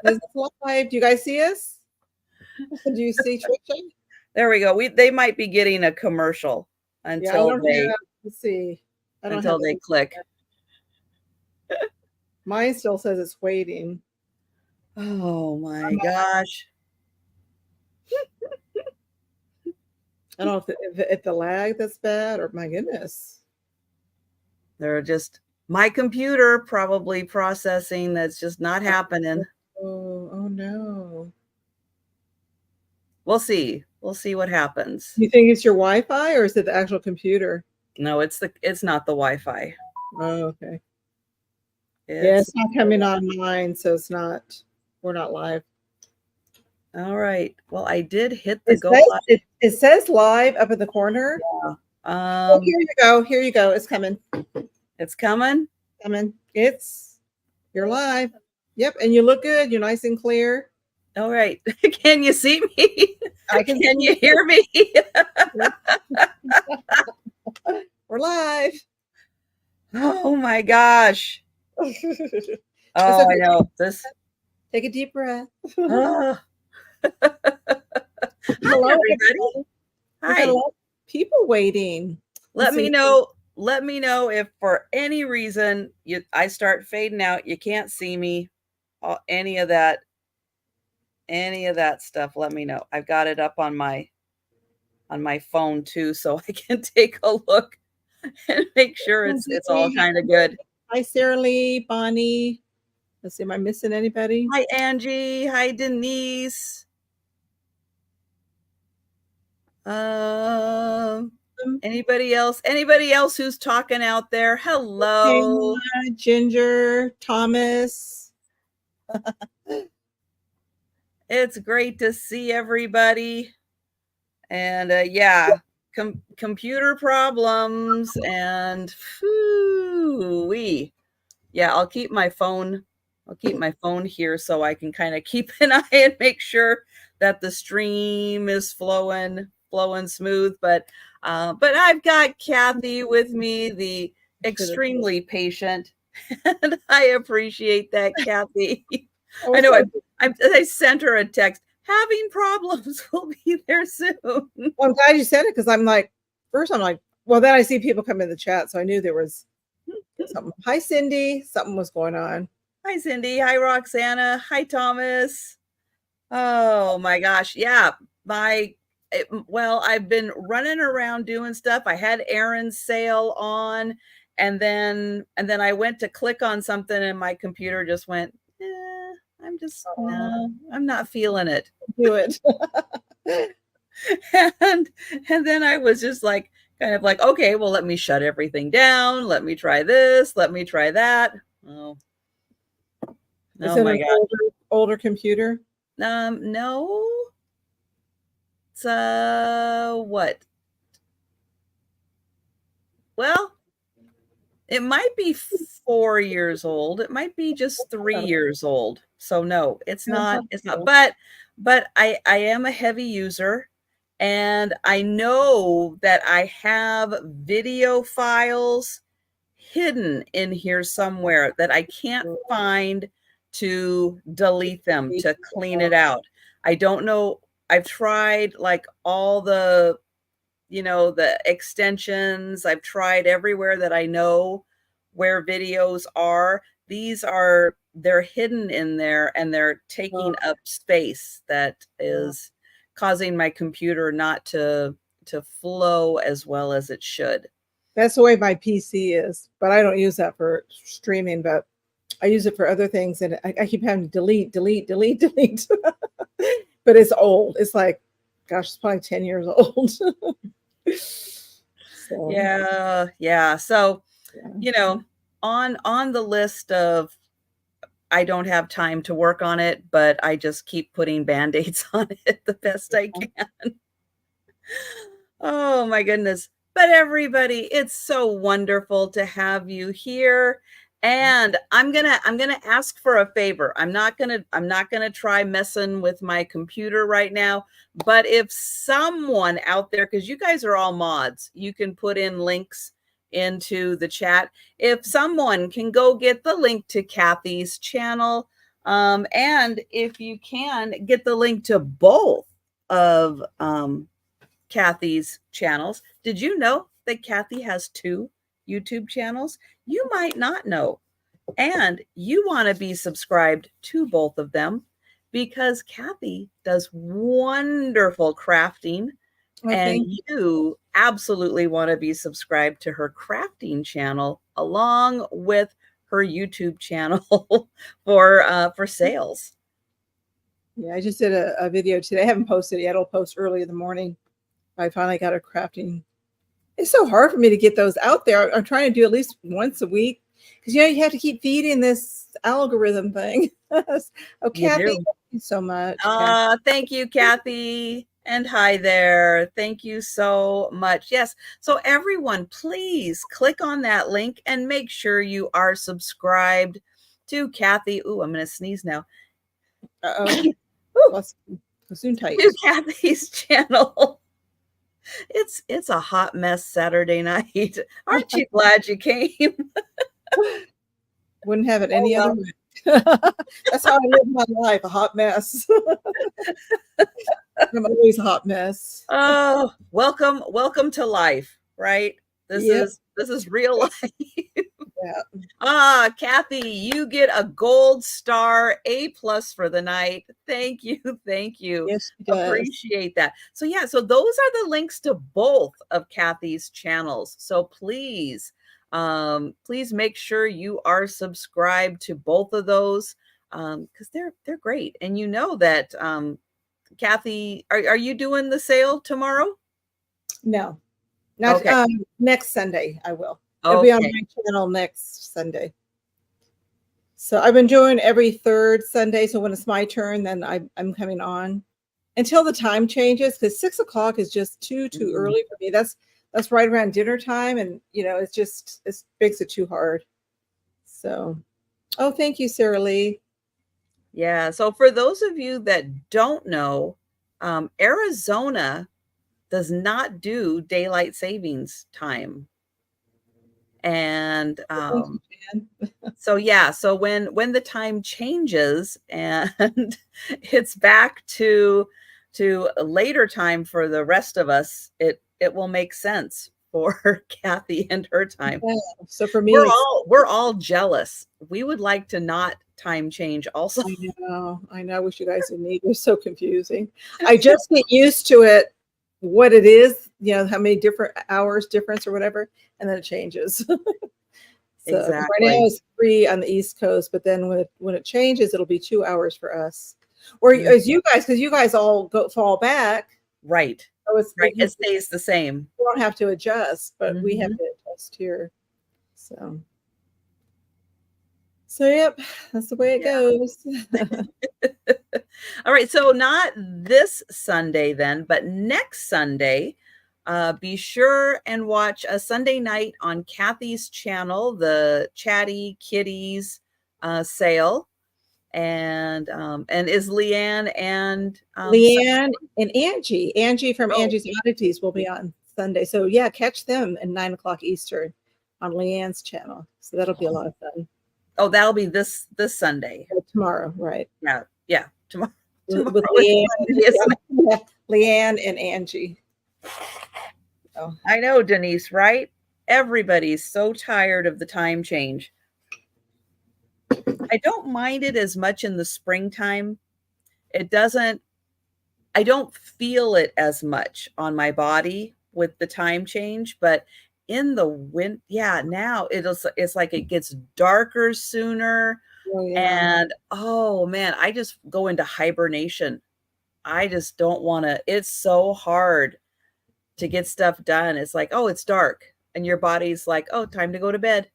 Is it live? Do you guys see us? Do you see Trisha? There we go. They might be getting a commercial until let's see. Until they click. Mine still says it's waiting. Oh my gosh. I don't know if the lag that's bad or my goodness. They're just my computer probably processing that's just not happening. Oh no. We'll see. We'll see what happens. You think it's your Wi-Fi or is it the actual computer? No, it's not the Wi-Fi. Oh, okay. It's not coming on mine, so we're not live. All right. Well, I did hit the go live. It says live up in the corner. Yeah. Here you go. Here you go. It's coming. It's coming? You're live. Yep. And you look good. You're nice and clear. All right. Can you see me? Can you hear me? We're live. Oh my gosh. Oh, I know this. Take a deep breath. Hello, everybody. Hi. A lot of people waiting. Let me know if for any reason I start fading out, you can't see me, any of that stuff. Let me know. I've got it up on my phone too, so I can take a look and make sure it's all kind of good. Hi, Sarah Lee, Bonnie. Let's see, am I missing anybody? Hi, Angie. Hi, Denise. Anybody else who's talking out there? Hello. Ginger, Thomas. It's great to see everybody. And yeah, computer problems and yeah, I'll keep my phone here so I can kind of keep an eye and make sure that the stream is flowing smooth. But I've got Kathy with me, the extremely patient, and I appreciate that, Kathy. I know I sent her a text. Having problems. Will be there soon. Well, I'm glad you said it because I'm like, well, then I see people come in the chat, so I knew there was something. Hi, Cindy. Something was going on. Hi, Cindy. Hi, Roxana. Hi, Thomas. Oh my gosh. Yeah. I've been running around doing stuff. I had Aaron's sale on, and then I went to click on something and my computer just went, no, I'm not feeling it. Do it. and then I was just like, kind of like, okay, well, let me shut everything down. Let me try this. Let me try that. Oh my God. Older computer? No. It's what? Well, it might be 4 years old. It might be just 3 years old. So no, it's not. But I am a heavy user, and I know that I have video files hidden in here somewhere that I can't find to delete them, to clean it out. I don't know. I've tried like all the, the extensions. I've tried everywhere that I know where videos are. They're hidden in there, and they're taking up space that is causing my computer not to flow as well as it should. That's the way my PC is, but I don't use that for streaming, but I use it for other things, and I keep having to delete. But it's old. It's like, gosh, it's probably 10 years old. So. Yeah. So, on the list of, I don't have time to work on it, but I just keep putting Band-Aids on it the best I can. Oh my goodness. But everybody, it's so wonderful to have you here. And I'm gonna ask for a favor. I'm not gonna try messing with my computer right now. But if someone out there, because you guys are all mods, you can put in links into the chat. If someone can go get the link to Kathy's channel, And if you can get the link to both of Kathy's channels. Did you know that Kathy has 2 YouTube channels? You might not know. And you want to be subscribed to both of them because Kathy does wonderful crafting. And you absolutely want to be subscribed to her crafting channel along with her YouTube channel for sales. Yeah, I just did a video today. I haven't posted it yet. I'll post early in the morning. I finally got a crafting. It's so hard for me to get those out there. I'm trying to do at least once a week because you have to keep feeding this algorithm thing. Oh, Kathy, thank you so much. Thank you, Kathy. And hi there. Thank you so much. Yes. So everyone, please click on that link and make sure you are subscribed to Kathy. Ooh, I'm going to sneeze now. Soon tight. To Kathy's channel. It's a hot mess Saturday night. Aren't you glad you came? Wouldn't have it any other way. That's how I live my life, a hot mess. I'm always a hot mess. Oh, welcome to life, right? This is real life. Yeah. Kathy, you get a gold star, A+ for the night. Thank you. Yes, appreciate that. So yeah, so those are the links to both of Kathy's channels. So please make sure you are subscribed to both of those because they're great. And you know that Kathy, are you doing the sale tomorrow? No, not next Sunday. I will. It'll be on my channel next Sunday. So I've been doing every 3rd Sunday. So when it's my turn, then I'm coming on until the time changes because 6 o'clock is just too early for me. That's right around dinner time, and it makes it too hard. So, thank you, Sarah Lee. Yeah. So for those of you that don't know, Arizona does not do daylight savings time. And so yeah, so when the time changes and it's back to a later time for the rest of us, it will make sense for Kathy and her time. Yeah. So for me, we're all jealous. We would like to not time change also. I know. I wish you guys would meet. It's so confusing. I just get used to it, what it is, how many different hours difference or whatever, and then it changes. So exactly. Right now it's 3 on the East Coast, but then when it changes, it'll be 2 hours for us. Or as you guys, because you guys all fall back. Right. So it stays the same. We don't have to adjust, but we have to adjust here. So yep, that's the way it goes. All right. So not this Sunday then, but next Sunday, be sure and watch a Sunday night on Kathy's channel, the Chatty Kitties sale. And is Leanne and Angie from Angie's Oddities will be on Sunday. So yeah, catch them at 9 o'clock Eastern on Leanne's channel. So that'll be a lot of fun. Oh, that'll be this Sunday. Tomorrow, right? Yeah. Tomorrow. With Leanne and Angie. Oh. I know, Denise, right? Everybody's so tired of the time change. I don't mind it as much in the springtime. I don't feel it as much on my body with the time change, but in the winter, now it's like it gets darker sooner. And man, I just go into hibernation. I just don't want to. It's so hard to get stuff done. It's like, it's dark, and your body's like, time to go to bed.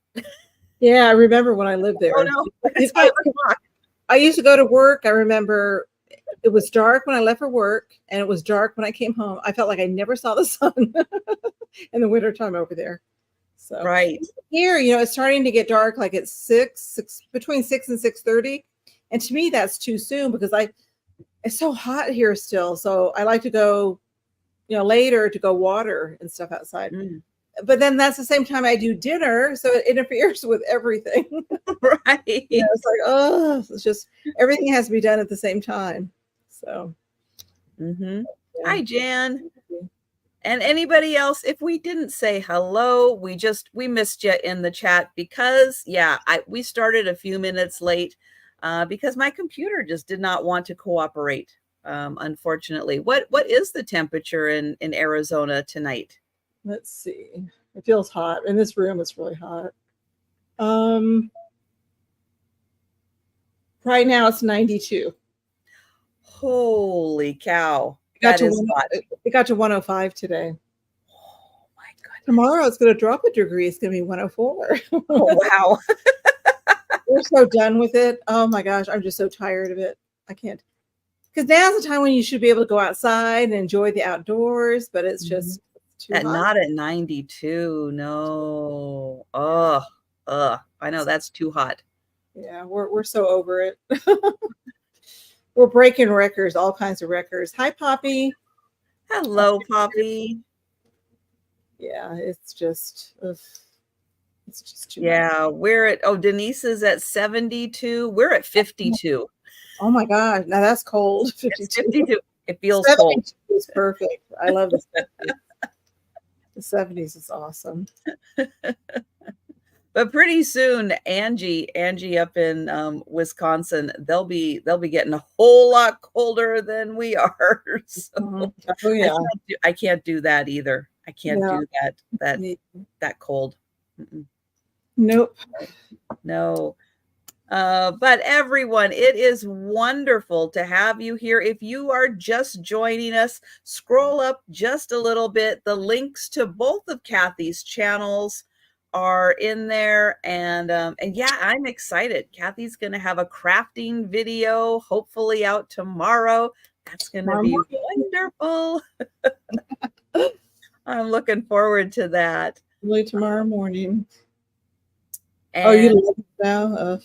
Yeah, I remember when I lived there. Oh no, it's 5 o'clock. I used to go to work. I remember it was dark when I left for work, and it was dark when I came home. I felt like I never saw the sun in the wintertime over there. So right here, it's starting to get dark, like at 6 between 6 and 6:30, and to me that's too soon because it's so hot here still. So I like to go, later to go water and stuff outside. but then that's the same time I do dinner, so it interferes with everything. Right. It's like, oh, it's just everything has to be done at the same time. So, Yeah. Hi, Jan. And anybody else, if we didn't say hello, we missed you in the chat because, we started a few minutes late because my computer just did not want to cooperate, unfortunately. What is the temperature in Arizona tonight? Let's see. It feels hot. In this room, it's really hot. Right now, it's 92. Holy cow. That is hot. It got to 105 today. Oh my goodness. Tomorrow it's going to drop a degree. It's going to be 104. Oh, wow. We're so done with it. Oh my gosh. I'm just so tired of it. I can't. Because now's the time when you should be able to go outside and enjoy the outdoors, but it's just too hot. Not at 92. No. I know that's too hot. Yeah, we're so over it. We're breaking records, all kinds of records. Hi, Poppy. Hello, Poppy. Yeah, it's just too much. We're at Denise is at 72. We're at 52. Oh my God. Now that's cold. 52. It's 52. It feels cold. It's perfect. I love the 70s. The 70s is awesome. But pretty soon, Angie up in Wisconsin, they'll be getting a whole lot colder than we are. So oh yeah, I can't do that either. I can't do that cold. Nope. No. But everyone, it is wonderful to have you here. If you are just joining us, scroll up just a little bit. The links to both of Kathy's channels are in there, and yeah, I'm excited. Kathy's going to have a crafting video hopefully out tomorrow. That's going to be wonderful. I'm looking forward to that. Really, tomorrow morning. And, you love it now?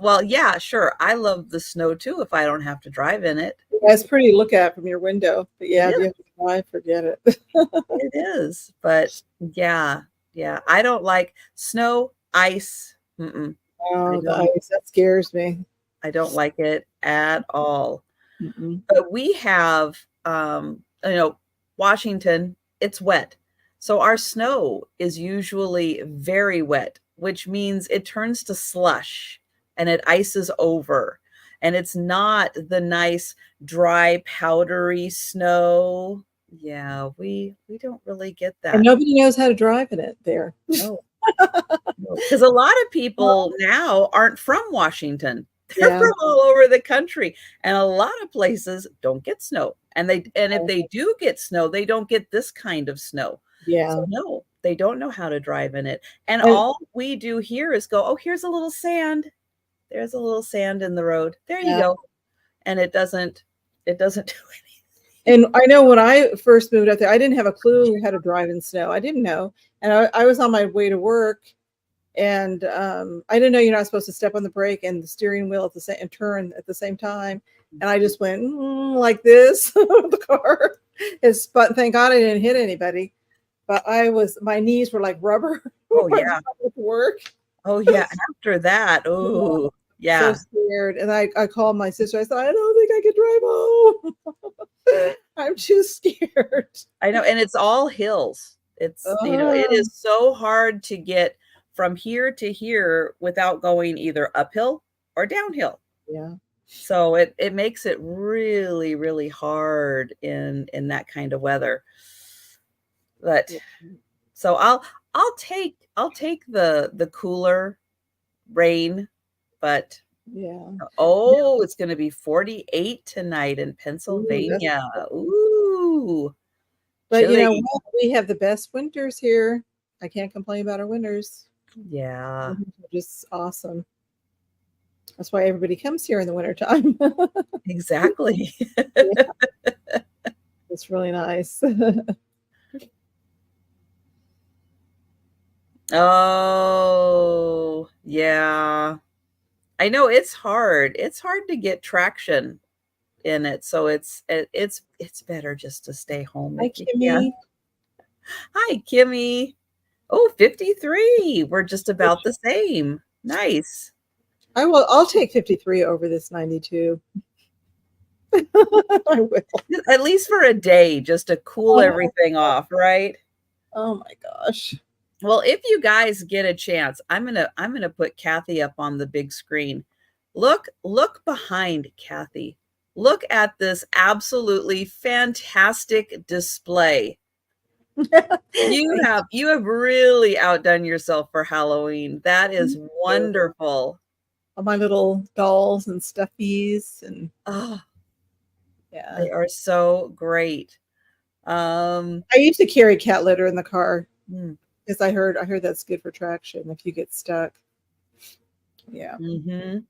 Well, yeah, sure. I love the snow too if I don't have to drive in it. Yeah, it's pretty to look at from your window, but yeah, if you have to drive, forget it. It is, but yeah, I don't like snow, ice. Oh, the ice, that scares me. I don't like it at all. But we have, Washington, it's wet. So our snow is usually very wet, which means it turns to slush and it ices over. And it's not the nice, dry, powdery snow. Yeah, we don't really get that. And nobody knows how to drive in it there. No. Because a lot of people now aren't from Washington. They're from all over the country. And a lot of places don't get snow. And if they do get snow, they don't get this kind of snow. Yeah. So no, they don't know how to drive in it. And all we do here is go, oh, here's a little sand. There's a little sand in the road. There you go. And it doesn't do anything. And I know when I first moved out there, I didn't have a clue how to drive in snow. I didn't know. And I was on my way to work, and I didn't know you're not supposed to step on the brake and the steering wheel and turn at the same time. And I just went like this with the car. But thank God I didn't hit anybody. But my knees were like rubber. Oh yeah. Work. Oh yeah. After that, oh yeah. So scared. And I called my sister. I said, I don't think I can drive home. I'm too scared. I know. And it's all hills. It's it is so hard to get from here to here without going either uphill or downhill. Yeah. So it makes it really, really hard in that kind of weather. But so I'll take the cooler rain, but it's going to be 48 tonight in Pennsylvania. Ooh. But chilly. We have the best winters here. I can't complain about our winters. Yeah. Just awesome. That's why everybody comes here in the wintertime. Exactly. It's really nice. Oh, yeah. I know it's hard. It's hard to get traction in it. So it's better just to stay home. Hi, Kimmy. Hi, Kimmy. Oh, 53. We're just about the same. Nice. I'll take 53 over this 92. I will. At least for a day, just to cool everything off, right? Oh my gosh. Well, if you guys get a chance, I'm gonna put Kathy up on the big screen. Look behind Kathy. Look at this absolutely fantastic display. You have really outdone yourself for Halloween. That is wonderful. All my little dolls and stuffies and Oh, yeah. they are so great. I used to carry cat litter in the car mm, because I heard that's good for traction if you get stuck. Yeah. mhm.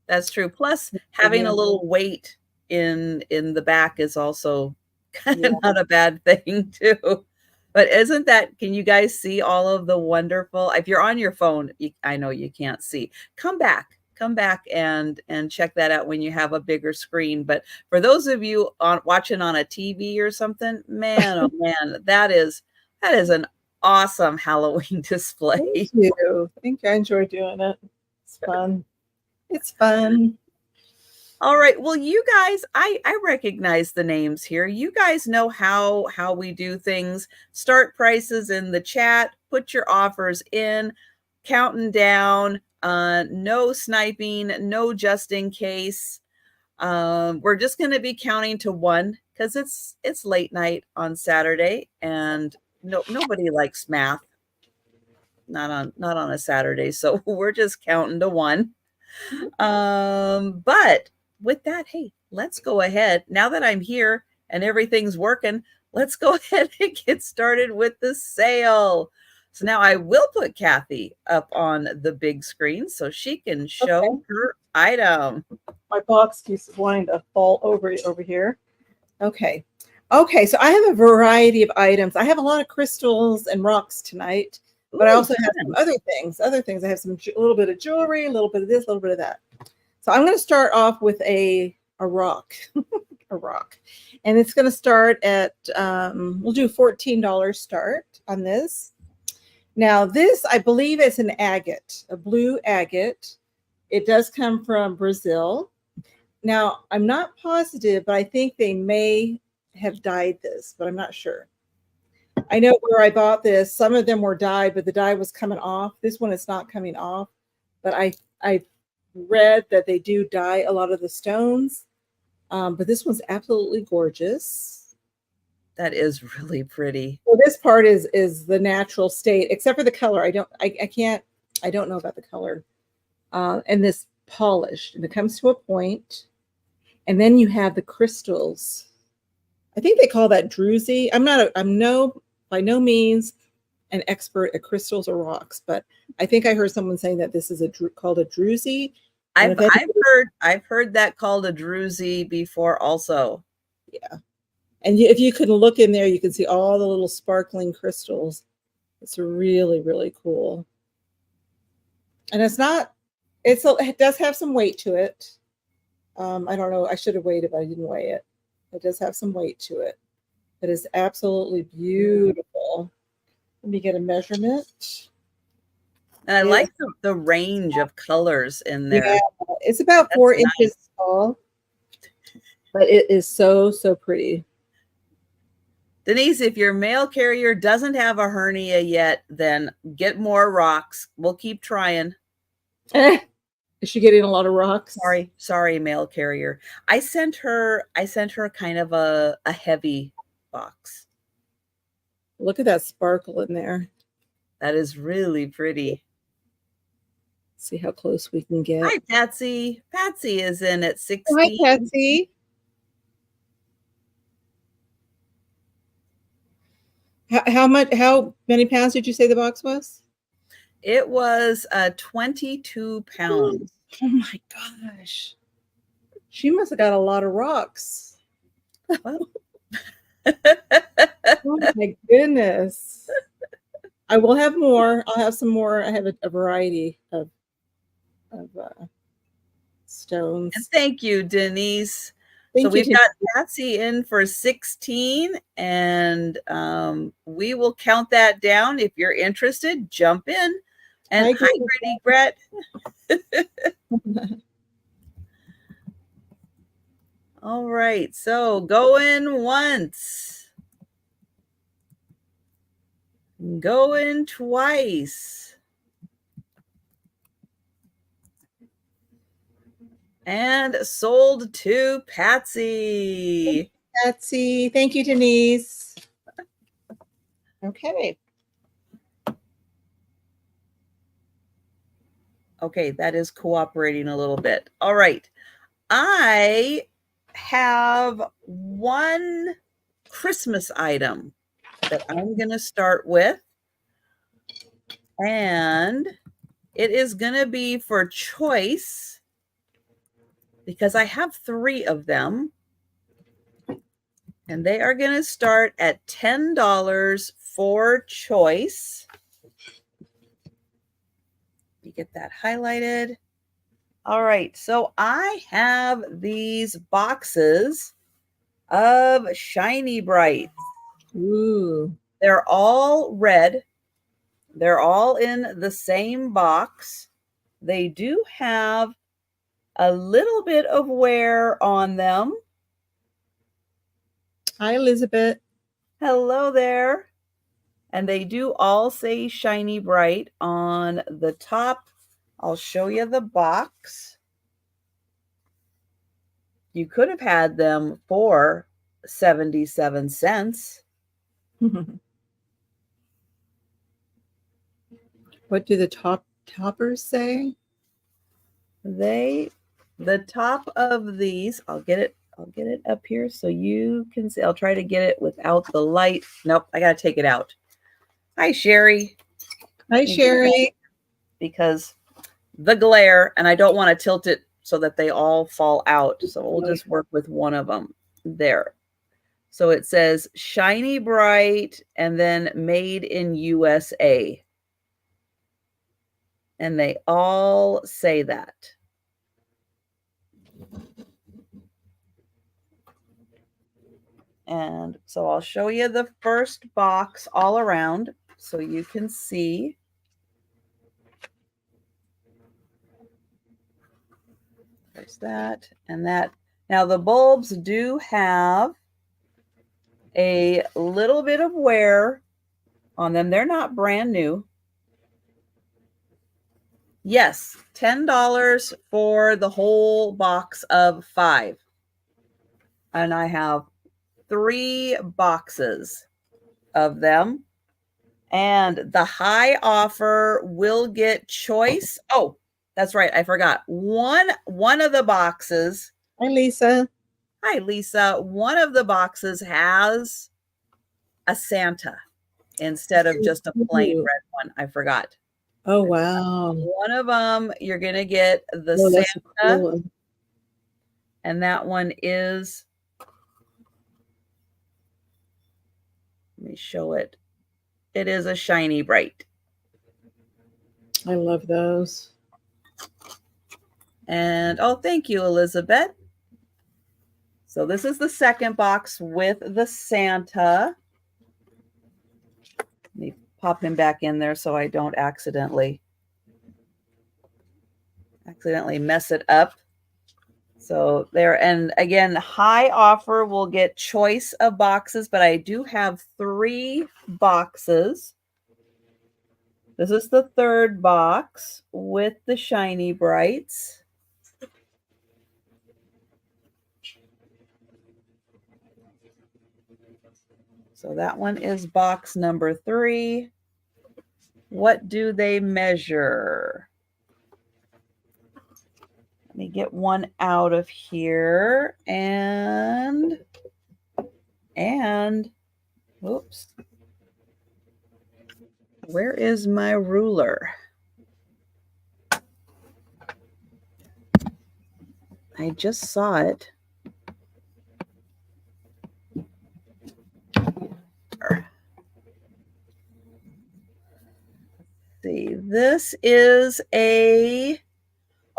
That's true. Plus, having a little weight in the back is also kind of not a bad thing too. But isn't that, can you guys see all of the wonderful, if you're on your phone, I know you can't see. Come back and check that out when you have a bigger screen. But for those of you watching on a TV or something, man, oh man, that is an awesome Halloween display. Thank you. I think I enjoy doing it. It's fun. It's fun. All right. Well, you guys, I recognize the names here. You guys know how we do things. Start prices in the chat. Put your offers in. Counting down. No sniping. No just in case. We're just going to be counting to one because it's late night on Saturday, and nobody likes math. Not on a Saturday. So we're just counting to one. But with that, hey, let's go ahead. Now that I'm here and everything's working, let's go ahead and get started with the sale. So now I will put Kathy up on the big screen so she can show her item. My box keeps wanting to fall over here. Okay. Okay, so I have a variety of items. I have a lot of crystals and rocks tonight, but I also have some other things. I have a little bit of jewelry, a little bit of this, a little bit of that. So I'm going to start off with a rock, a rock, and it's going to start at we'll do $14 start on this. Now this, I believe, is an agate, a blue agate. It does come from Brazil. Now I'm not positive, but I think they may have dyed this, but I'm not sure. I know where I bought this, some of them were dyed, but the dye was coming off. This one is not coming off, but I read that they do dye a lot of the stones, but this one's absolutely gorgeous. That is really pretty. Well, this part is the natural state, except for the color. I don't know about the color. And this polished, and it comes to a point, and then you have the crystals. I think they call that druzy. I'm by no means an expert at crystals or rocks, but I think I heard someone saying that this is called a druzy. I've heard that called a druzy before also. Yeah. And if you can look in there, you can see all the little sparkling crystals. It's really, really cool. And it does have some weight to it. I don't know. I should have weighed it, but I didn't weigh it. It does have some weight to it. It is absolutely beautiful. Let me get a measurement. And I like the range of colors in there. Yeah, it's about 4 inches tall, but it is so, so pretty. Denise, if your mail carrier doesn't have a hernia yet, then get more rocks. We'll keep trying. Is she getting a lot of rocks? Sorry, mail carrier. I sent her kind of a heavy box. Look at that sparkle in there. That is really pretty. See how close we can get. Hi, Patsy. Patsy is in at 16. Hi, Patsy. How many pounds did you say the box was? It was 22 pounds. Oh my gosh. She must have got a lot of rocks. Oh my goodness. I will have more. I'll have some more. I have a variety of stones. And thank you, Denise. So Thank you, we've got Denise. Patsy in for 16, and we will count that down. If you're interested, jump in. And I hi, agree with Gritty Brett. that. All right, so going once, going twice, and sold to Patsy. Betsy. Thank you, Denise. Okay. Okay, that is cooperating a little bit. All right. I have one Christmas item that I'm going to start with. And it is going to be for choice because I have 3 of them. And they are going to start at $10 for choice. Let me get that highlighted. All right, so I have these boxes of Shiny Bright. Ooh. They're all red. They're all in the same box. They do have a little bit of wear on them. Hi, Elizabeth. Hello there. And they do all say Shiny Bright on the top. I'll show you the box. You could have had them for 77 cents. What do the toppers say? The top of these, I'll get it up here so you can see. I'll try to get it without the light. Nope, I gotta take it out. Hi, Sherry. Hi, Sherry. Because the glare, and I don't want to tilt it so that they all fall out. So we'll just work with one of them there. So it says Shiny Bright and then made in USA. And they all say that. And so I'll show you the first box all around so you can see. There's that and that. Now the bulbs do have a little bit of wear on them. They're not brand new. Yes, $10 for the whole box of 5. And I have 3 boxes of them. And the high offer will get choice. Oh, that's right. I forgot. One of the boxes. Hi, Lisa. Hi, Lisa. One of the boxes has a Santa instead of just a plain red one. I forgot. Oh, wow. One of them, you're going to get the Santa. Santa. And that one is, let me show it. It is a Shiny Bright. I love those. And, oh, thank you, Elizabeth. So this is the second box with the Santa. Let me pop him back in there so I don't accidentally mess it up. So there, and again, high offer will get choice of boxes, but I do have 3 boxes. This is the third box with the Shiny Brights. So that one is box number 3. What do they measure? Let me get one out of here and oops. Where is my ruler? I just saw it. Let's see, this is a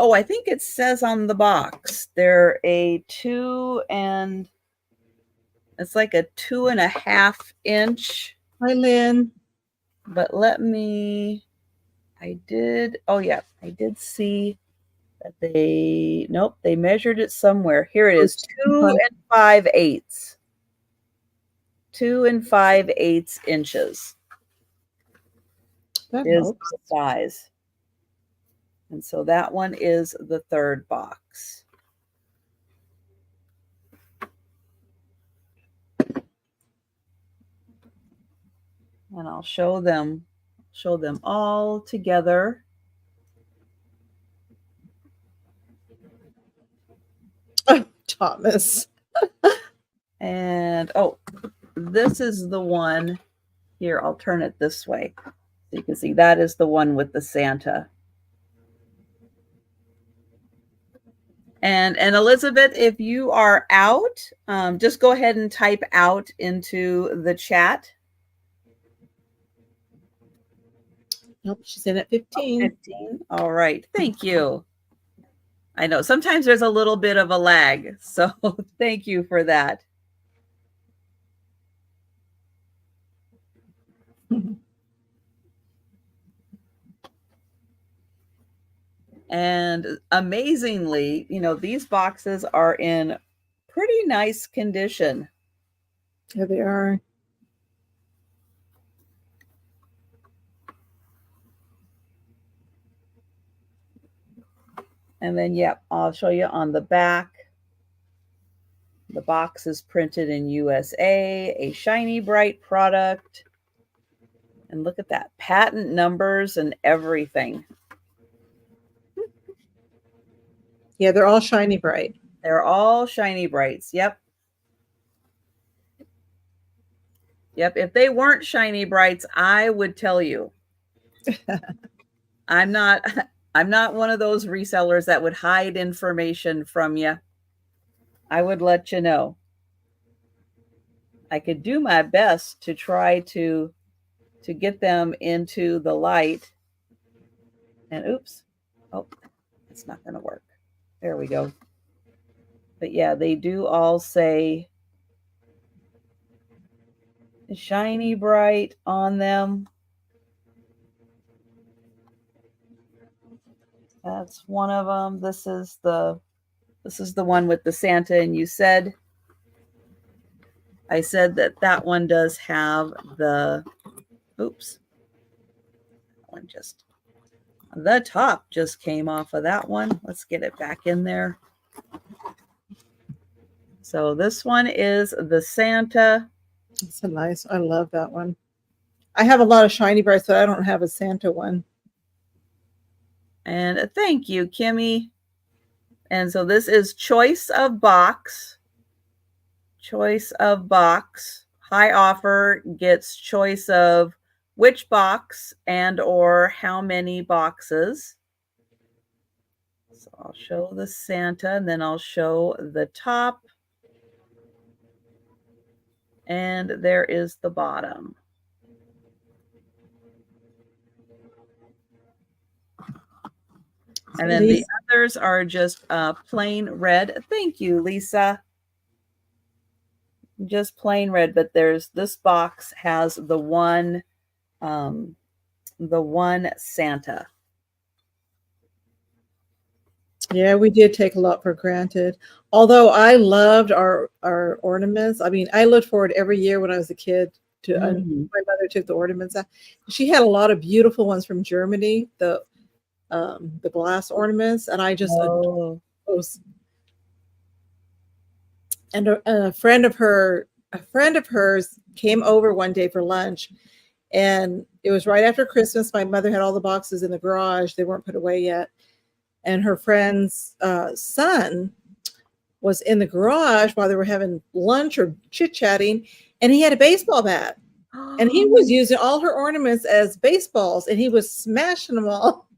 Oh, I think it says on the box they're a 2 and it's like a 2.5 inch. Hi, Lynn. But I did see that they measured it somewhere. Here it is, 2 5/8. 2 5/8 inches That is helps. the size. And so that one is the third box. And I'll show them all together. Oh, Thomas. And this is the one here. I'll turn it this way so you can see that is the one with the Santa. And Elizabeth, if you are out, just go ahead and type out into the chat. Nope, she's in at 15. 15. All right. Thank you. I know sometimes there's a little bit of a lag, so thank you for that. And amazingly, these boxes are in pretty nice condition. Yeah, they are. And then, I'll show you on the back. The box is printed in USA, a shiny bright product. And look at that, patent numbers and everything. Yeah, they're all shiny bright. They're all shiny brights. Yep. If they weren't shiny brights, I would tell you. I'm not one of those resellers that would hide information from you. I would let you know. I could do my best to try to get them into the light. And oops. Oh, it's not going to work. There we go. But yeah, they do all say shiny bright on them. That's one of them. This is the one with the Santa, and I said that one does have the the top just came off of that one. Let's get it back in there. So this one is the Santa. It's a nice, I love that one. I have a lot of shiny brights, but I don't have a Santa one. And thank you, Kimmy. And so this is choice of box. Choice of box. High offer gets choice of which box and or how many boxes. So I'll show the Santa and then I'll show the top. And there is the bottom. And then the others are just plain red. Thank you, Lisa. Just plain red, but this box has the one Santa. Yeah, we did take a lot for granted. Although I loved our ornaments. I mean, I looked forward every year when I was a kid to my mother took the ornaments out. She had a lot of beautiful ones from Germany, the glass ornaments, and I just adore those. And a friend of hers came over one day for lunch, and it was right after Christmas. My mother had all the boxes in the garage; they weren't put away yet. And her friend's son was in the garage while they were having lunch or chit-chatting, and he had a baseball bat. And he was using all her ornaments as baseballs, and he was smashing them all.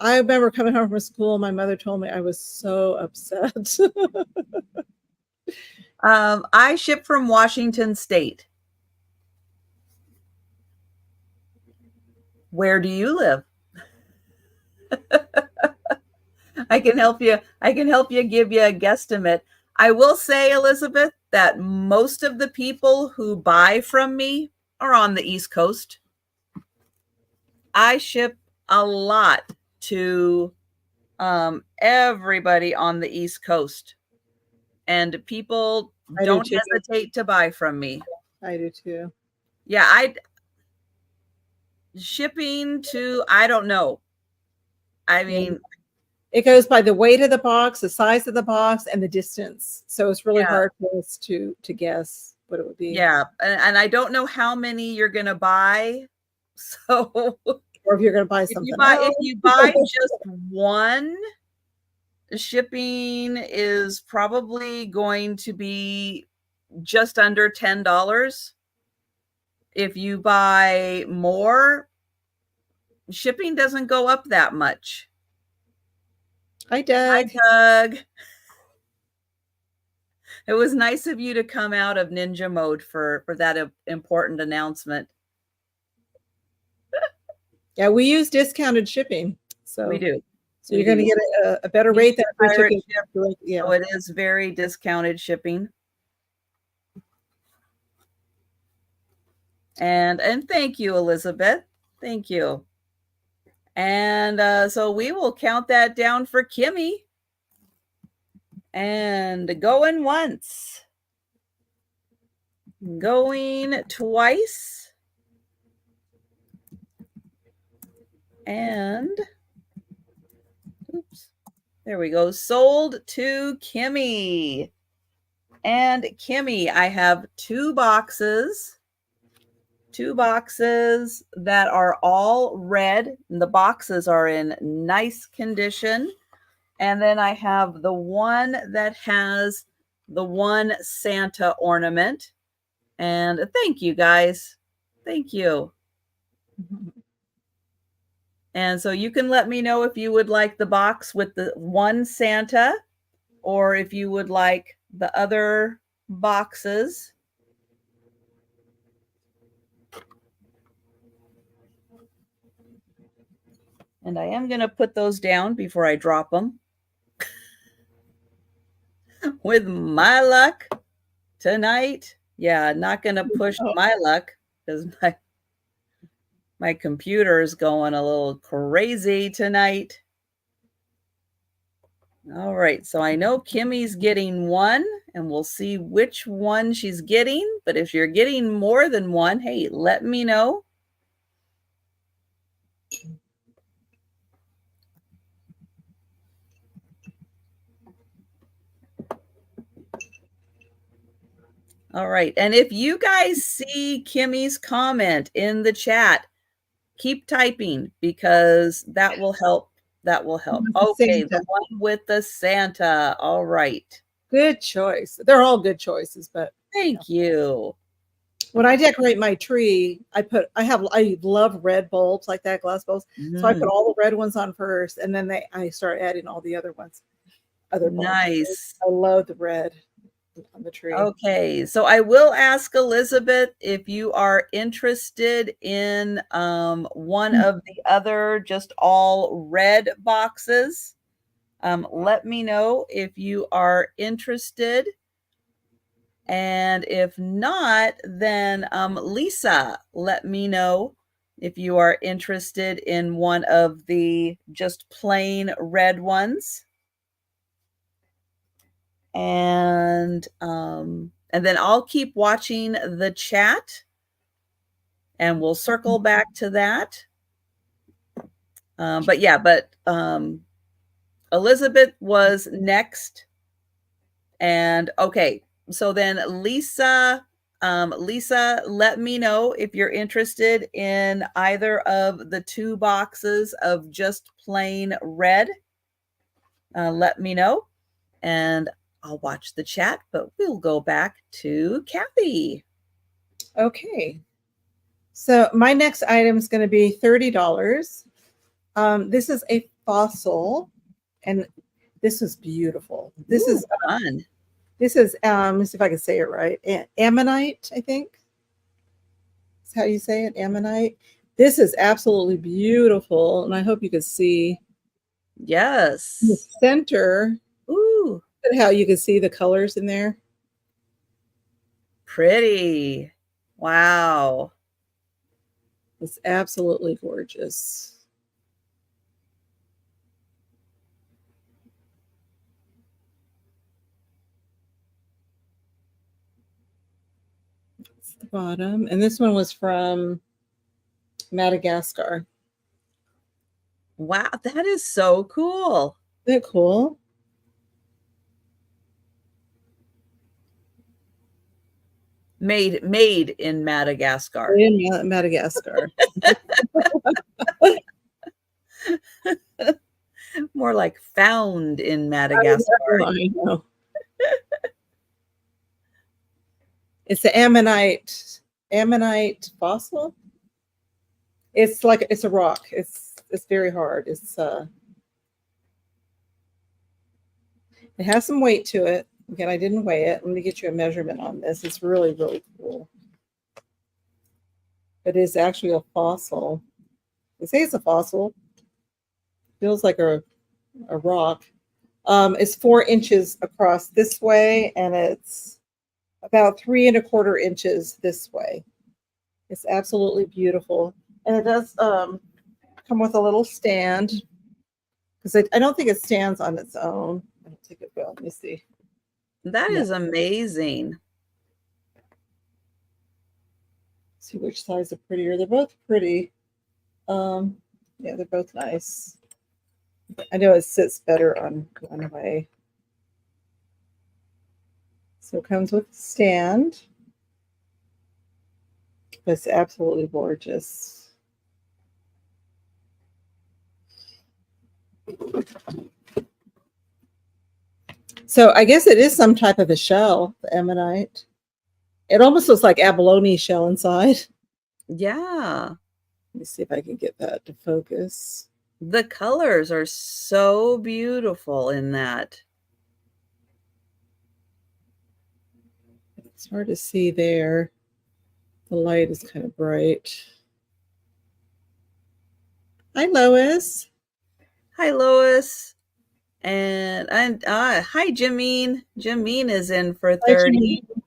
I remember coming home from school, my mother told me I was so upset. I ship from Washington State. Where do you live? I can help you. I can help you give you a guesstimate. I will say, Elizabeth, that most of the people who buy from me are on the East Coast. I ship a lot to everybody on the East Coast, and people I do don't too. hesitate to buy from me. I do too. Yeah, I shipping to, I don't know. I Yeah. mean, It goes by the weight of the box, the size of the box, and the distance. So it's really yeah, hard for us to guess what it would be. yeah, and I don't know how many you're gonna buy. So Or if you're going to buy if something if else. you buy just one, shipping is probably going to be just under $10. If you buy more, shipping doesn't go up that much. Hi, Hi, Doug. Doug. It was nice of you to come out of ninja mode for that important announcement. Yeah, we use discounted shipping. We So, do. so you're going to get a better We rate than use free pirate shipping. ship, Yeah. so it is very discounted shipping. And thank you, Elizabeth. Thank you. And so we will count that down for Kimmy. And going once. Going twice. And oops. There we go. Sold to Kimmy. And Kimmy, I have two boxes that are all red. And the boxes are in nice condition. And then I have the one that has the one Santa ornament. And thank you, guys. Thank you. And so you can let me know if you would like the box with the one Santa or if you would like the other boxes. And I am going to put those down before I drop them. With my luck tonight, yeah, not going to push my luck because my computer is going a little crazy tonight. All right, so I know Kimmy's getting one, and we'll see which one she's getting. But if you're getting more than one, hey, let me know. All right, and if you guys see Kimmy's comment in the chat, keep typing because that will help. That will help. Okay, the one with the Santa. All right. Good choice. They're all good choices, but thank you. When I decorate my tree, I love red bulbs like that, glass bulbs. So I put all the red ones on first, and then I start adding all the other ones. Other bulbs. Nice. I love the red on the tree. Okay, so I will ask Elizabeth if you are interested in one of the other just all red boxes. Let me know if you are interested. And if not, then Lisa, let me know if you are interested in one of the just plain red ones. And then I'll keep watching the chat and we'll circle back to that. But Elizabeth was next. And okay, so then Lisa, let me know if you're interested in either of the two boxes of just plain red. Let me know. And I'll watch the chat, but we'll go back to Kathy. Okay. So my next item is going to be $30. This is a fossil, and this is beautiful. This is fun. This is let's see if I can say it right. Ammonite, I think. That's how you say it, ammonite. This is absolutely beautiful, and I hope you can see Yes. In the center, Ooh, and how you can see the colors in there. pretty. Wow. It's absolutely gorgeous. It's the bottom. And this one was from Madagascar. Wow, that is so cool. Isn't that cool? Made in Madagascar. In Madagascar. More like found in Madagascar. I know. It's the ammonite fossil. It's like it's a rock. It's very hard. It has some weight to it. Again, I didn't weigh it. Let me get you a measurement on this. It's really, really cool. It is actually a fossil. They say it's a fossil. Feels like a rock. It's 4 inches across this way, and it's about 3 1/4 inches this way. It's absolutely beautiful. And it does come with a little stand, because I don't think it stands on its own. I don't think it will. Let me see. That is amazing. See which sides are prettier. They're both pretty. Yeah, they're both nice. I know it sits better on one way. So it comes with a stand. It's absolutely gorgeous. So I guess it is some type of a shell, the ammonite. It almost looks like abalone shell inside. Yeah. Let me see if I can get that to focus. The colors are so beautiful in that. It's hard to see there. The light is kind of bright. Hi, Lois. Hi, Lois. And hi, Jameen. Jameen is in for 30. Hi,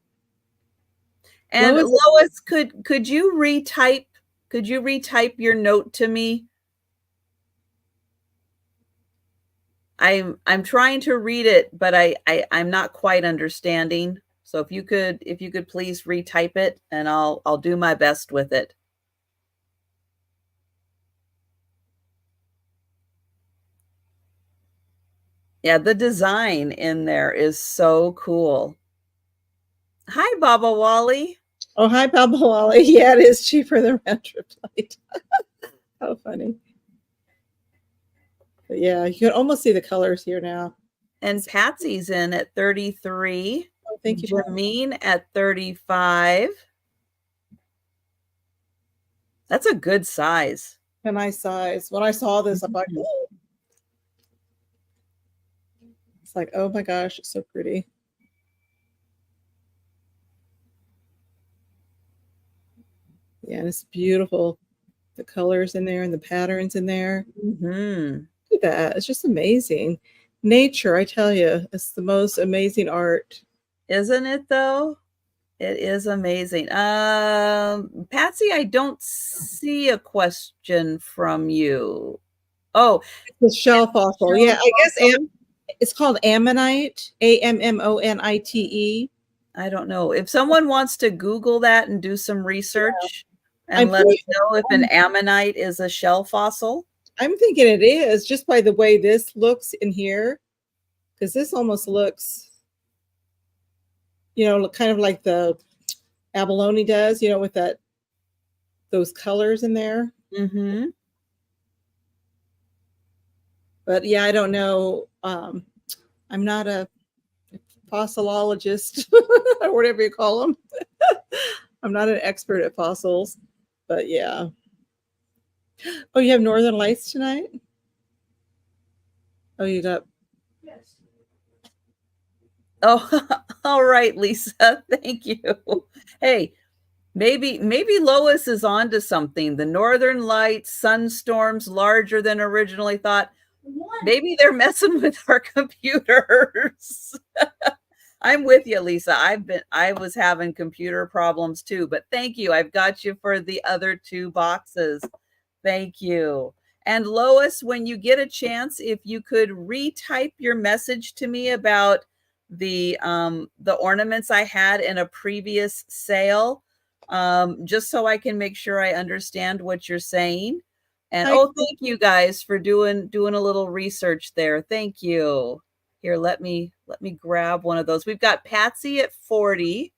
and Lois, could you retype your note to me? I'm trying to read it, but I'm not quite understanding. So if you could please retype it, and I'll do my best with it. Yeah, the design in there is so cool. Hi, Baba Wally. Oh, hi, Baba Wally. Yeah, it is cheaper than round trip flight. How funny. But yeah, you can almost see the colors here now. And Patsy's in at 33. Oh, thank you. Jameen at 35. That's a good size. A nice size. When I saw this, I'm like, oh. It's like, oh my gosh, it's so pretty. Yeah, and it's beautiful. The colors in there and the patterns in there. Mm-hmm. Look at that. It's just amazing. Nature, I tell you, it's the most amazing art. Isn't it, though? It is amazing. Patsy, I don't see a question from you. Oh, it's a shell fossil. Yeah, I guess it's called ammonite, Ammonite. I don't know. If someone wants to Google that and do some research and let us know if an ammonite is a shell fossil. I'm thinking it is, just by the way this looks in here, because this almost looks, kind of like the abalone does, with those colors in there. Mm-hmm. But yeah, I don't know. I'm not a fossilologist or whatever you call them. I'm not an expert at fossils, but yeah. Oh, you have Northern Lights tonight? Oh, you got. Yes. Oh, all right, Lisa. Thank you. Hey, maybe Lois is onto something. The Northern Lights, sunstorms larger than originally thought. Maybe they're messing with our computers. I'm with you, Lisa. I was having computer problems too, but thank you. I've got you for the other 2 boxes. Thank you. And Lois, when you get a chance, if you could retype your message to me about the ornaments I had in a previous sale, just so I can make sure I understand what you're saying. And thank you guys for doing a little research there. Thank you. Here, let me grab one of those. We've got Patsy at 40.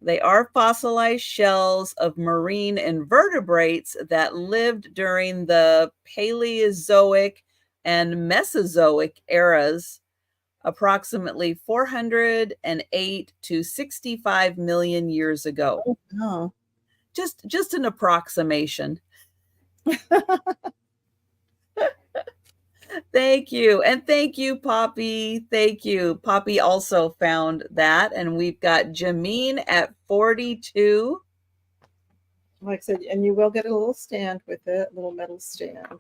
They are fossilized shells of marine invertebrates that lived during the Paleozoic and Mesozoic eras, approximately 408 to 65 million years ago. Oh, no. Just an approximation. Thank you. And thank you, Poppy. Thank you. Poppy also found that. And we've got Jameen at 42. Like I said, and you will get a little stand with it, a little metal stand.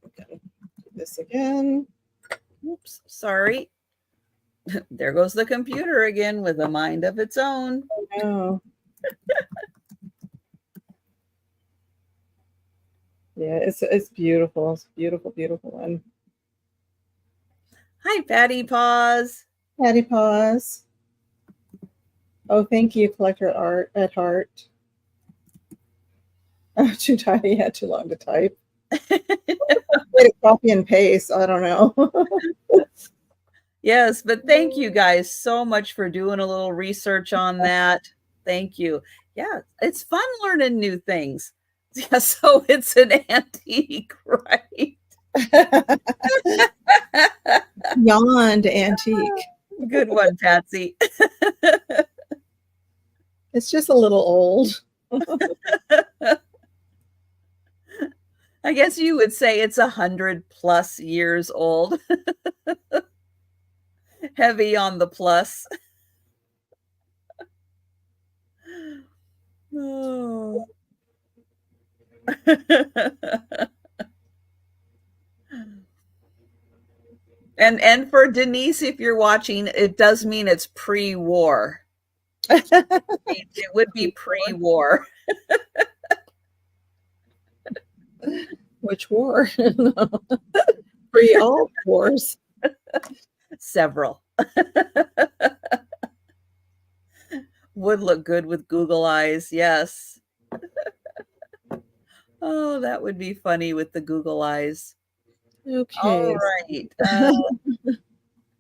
Okay, do this again. Oops, sorry. There goes the computer again with a mind of its own. Oh, no. Yeah, it's beautiful. It's a beautiful, beautiful one. Hi, Patty Paws. Patty Paws. Oh, thank you, Collector Art at Heart. Oh, too tiny, yeah, too long to type. Copy and paste. I don't know. Yes, but thank you guys so much for doing a little research on that. Thank you. Yeah, it's fun learning new things. Yeah, so it's an antique, right? Beyond antique. Good one, Patsy. It's just a little old. I guess you would say it's 100+ years old. Heavy on the plus. Oh. And for Denise, if you're watching, it does mean it's pre-war. It would be pre-war. Which war? Pre all wars. Several. Would look good with Google eyes, yes. Oh, that would be funny with the Google eyes. Okay. All right.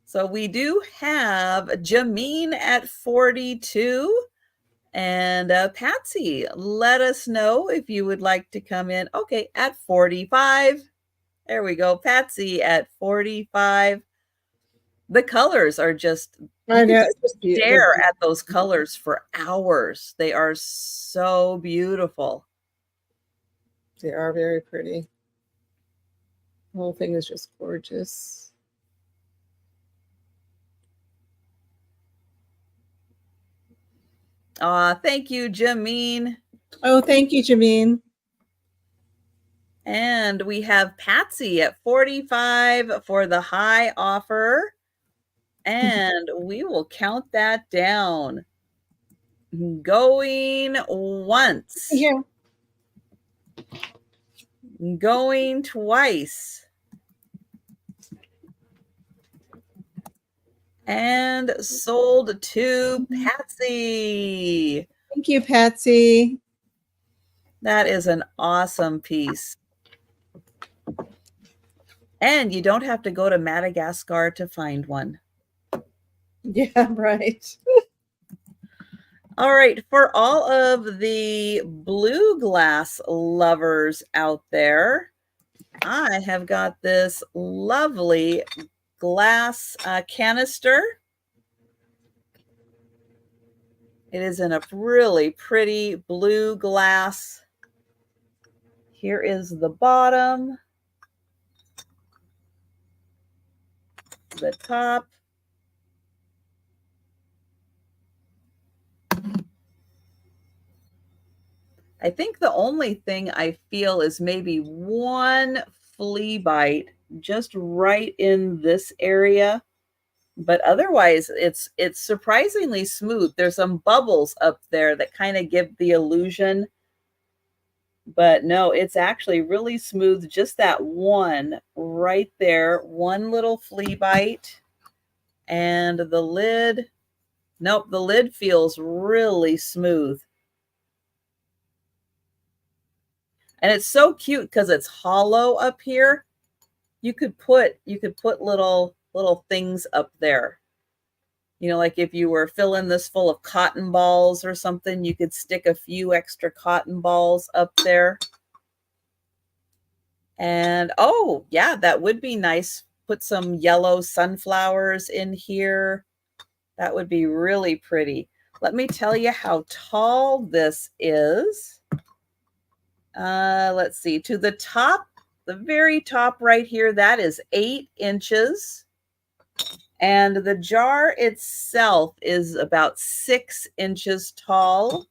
So we do have Jameen at 42. And Patsy, let us know if you would like to come in. Okay, at 45. There we go. Patsy at 45. The colors are just, I know, you can stare at those colors for hours. They are so beautiful. They are very pretty. The whole thing is just gorgeous. Thank you, Jameen. Oh, thank you, Jameen. And we have Patsy at 45 for the high offer. And we will count that down. Going once. Yeah. Going twice. And sold to Patsy. Thank you, Patsy. That is an awesome piece. And you don't have to go to Madagascar to find one. Yeah, right. All right, for all of the blue glass lovers out there, I have got this lovely glass canister. It is in a really pretty blue glass. Here is the bottom, the top. I think the only thing I feel is maybe one flea bite just right in this area. But otherwise, it's surprisingly smooth. There's some bubbles up there that kind of give the illusion. But no, it's actually really smooth. Just that one right there, one little flea bite. And the lid, nope, the lid feels really smooth. And it's so cute because it's hollow up here. You could put little things up there. You know, like if you were filling this full of cotton balls or something, you could stick a few extra cotton balls up there. And oh, yeah, that would be nice. Put some yellow sunflowers in here. That would be really pretty. Let me tell you how tall this is. Let's see, to the top, the very top right here, that is 8 inches. And the jar itself is about 6 inches tall.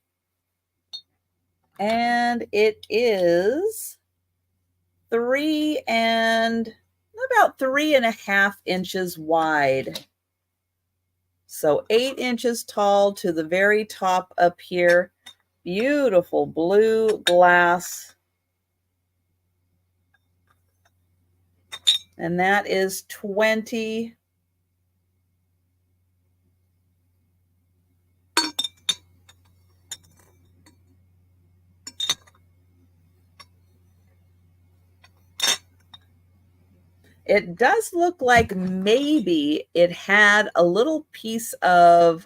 And it is about 3.5 inches wide. So 8 inches tall to the very top up here. Beautiful blue glass. And that is 20. It does look like maybe it had a little piece of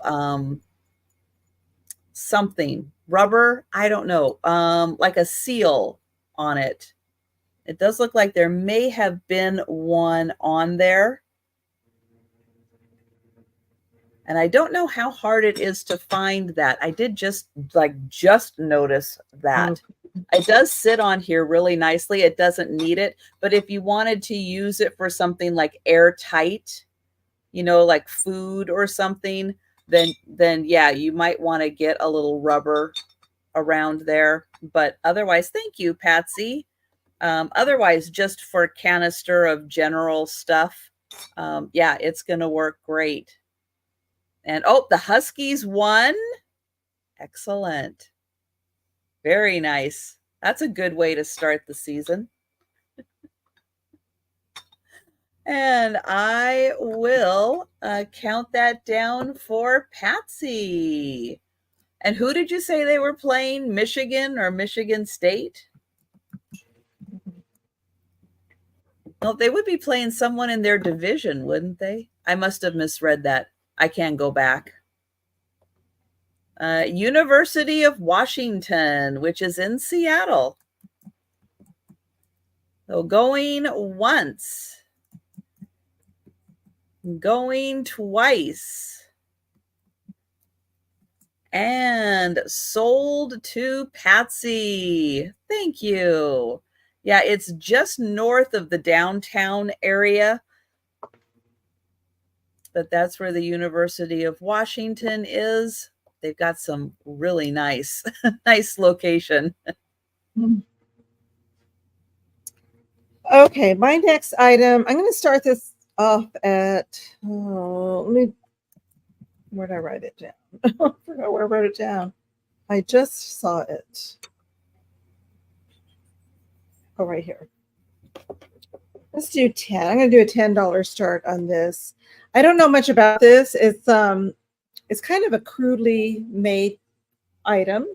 something, rubber, I don't know, like a seal on it. It does look like there may have been one on there. And I don't know how hard it is to find that. I did just notice that. It does sit on here really nicely. It doesn't need it. But if you wanted to use it for something like airtight, you know, like food or something, then yeah, you might want to get a little rubber around there. But otherwise, thank you, Patsy. Otherwise, just for canister of general stuff, yeah, it's going to work great. And oh, the Huskies won. Excellent. Very nice. That's a good way to start the season. And I will count that down for Patsy. And who did you say they were playing? Michigan or Michigan State? Well, they would be playing someone in their division, wouldn't they? I must have misread that. I can go back. University of Washington, which is in Seattle. So going once. Going twice. And sold to Patsy. Thank you. Yeah, it's just north of the downtown area. But that's where the University of Washington is. They've got some really nice location. Okay, my next item, I'm going to start this off at, where did I write it down? I forgot where I wrote it down. I just saw it. Oh, right here. Let's do 10. I'm going to do a $10 start on this. I don't know much about this. It's kind of a crudely made item.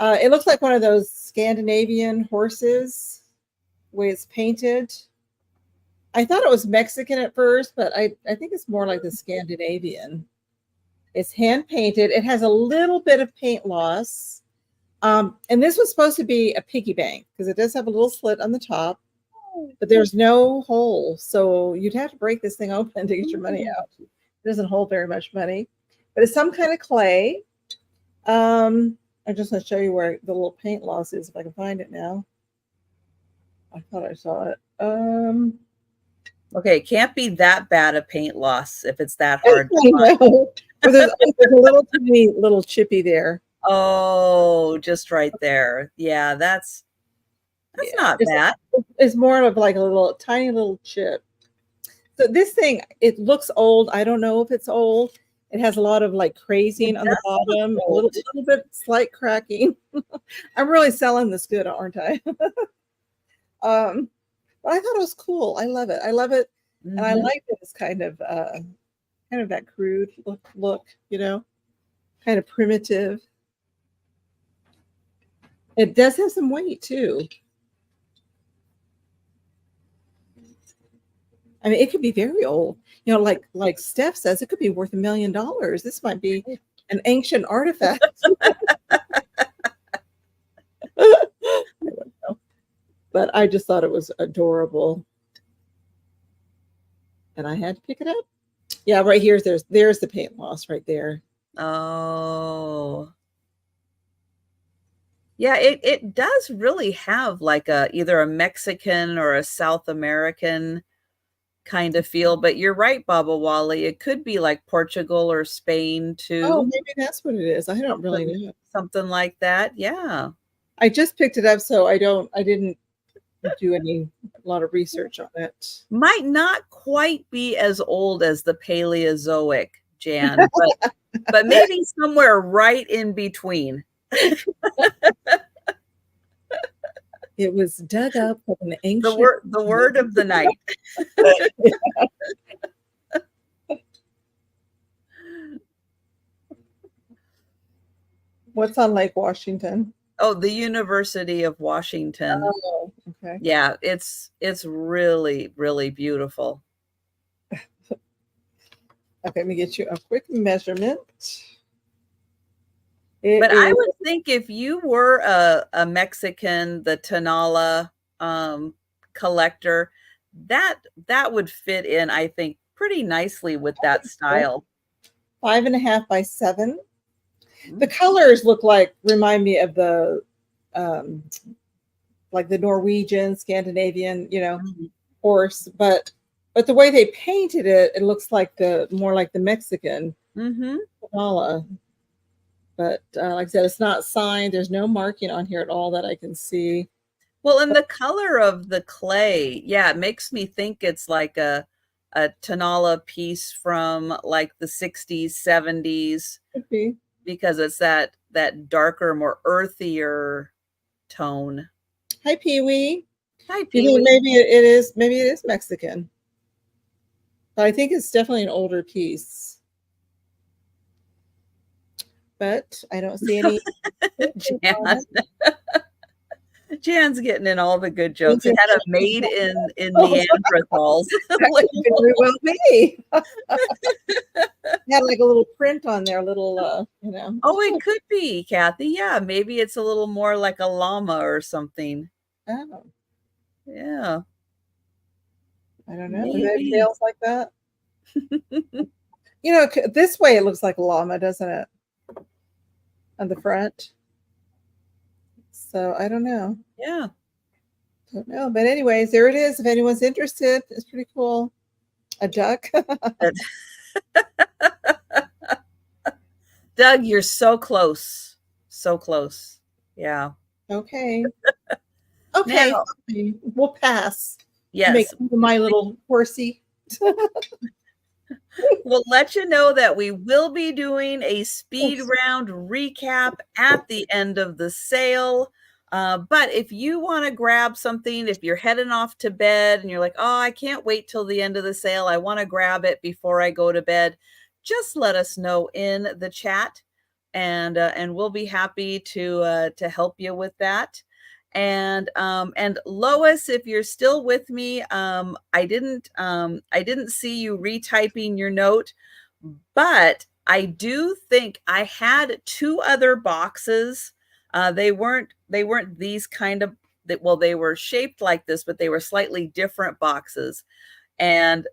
It looks like one of those Scandinavian horses, the way it's painted. I thought it was Mexican at first, but I think it's more like the Scandinavian. It's hand painted. It has a little bit of paint loss. And this was supposed to be a piggy bank because it does have a little slit on the top, but there's no hole. So you'd have to break this thing open to get your money out. It doesn't hold very much money, but it's some kind of clay. I'm just going to show you where the little paint loss is if I can find it now. I thought I saw it. Okay, it can't be that bad a paint loss if it's that hard to find. There's a little tiny little chippy there. Oh, just right there. Yeah, that's Yeah, not bad. it's more of like a little tiny little chip. So this thing, it looks old. I don't know if it's old. It has a lot of like It crazing on the does look bottom, a old. little bit slight cracking. I'm really selling this good, aren't I? But I thought it was cool. I love it. I love it, and I like that it's kind of that crude look, you know, kind of primitive. It does have some weight too. I mean, it could be very old. You know, like Steph says, it could be worth $1 million. This might be an ancient artifact. I don't know. But I just thought it was adorable. And I had to pick it up. Yeah, right here, there's the paint loss right there. Oh. Yeah, it does really have like either a Mexican or a South American kind of feel, but you're right, Baba Wally. It could be like Portugal or Spain Oh, too. maybe that's what it is. I don't really know. Something like that. Yeah. I just picked it up, so I didn't do a lot of research on it. Might not quite be as old as the Paleozoic, Jan, but maybe somewhere right in between. It was dug up from an ancient. The word of the night. What's on Lake Washington? Oh, the University of Washington. Oh, okay. Yeah, it's really, really beautiful. Okay, let me get you a quick measurement. But I would think if you were a Mexican, the Tonala collector, that would fit in, I think, pretty nicely with that style. 5.5 by 7. The colors remind me of the like the Norwegian, Scandinavian, you know, horse, but the way they painted it, it looks like more like the Mexican Tonala. But like I said, it's not signed. There's no marking on here at all that I can see. Well, and the color of the clay, yeah, it makes me think it's like a Tonala piece from like the 60s, 70s. Could be. Because it's that darker, more earthier tone. Hi, Pee-wee. Hi, Pee-wee. Maybe it is Mexican. But I think it's definitely an older piece. But I don't see any. Jan's getting in all the good jokes. It had a made in Neanderthals. It will be. Had like a little print on there, little, you know. Oh, it could be, Kathy. Yeah, maybe it's a little more like a llama or something. Oh. Yeah. I don't know. Do they have tails like that? You know, this way it looks like a llama, doesn't it? On the front. So I don't know. Yeah. Don't know. But anyways, there it is. If anyone's interested, it's pretty cool. A duck. Doug, you're so close. So close. Yeah. Okay. Okay. Now, we'll pass. Yes. Make my little horsey. We'll let you know that we will be doing a speed round recap at the end of the sale. But if you want to grab something, if you're heading off to bed and you're like, oh, I can't wait till the end of the sale, I want to grab it before I go to bed, just let us know in the chat, and we'll be happy to help you with that. And Lois, if you're still with me, I didn't see you retyping your note, but I do think I had 2 other boxes. They weren't these kind of, well, they were shaped like this, but they were slightly different boxes. And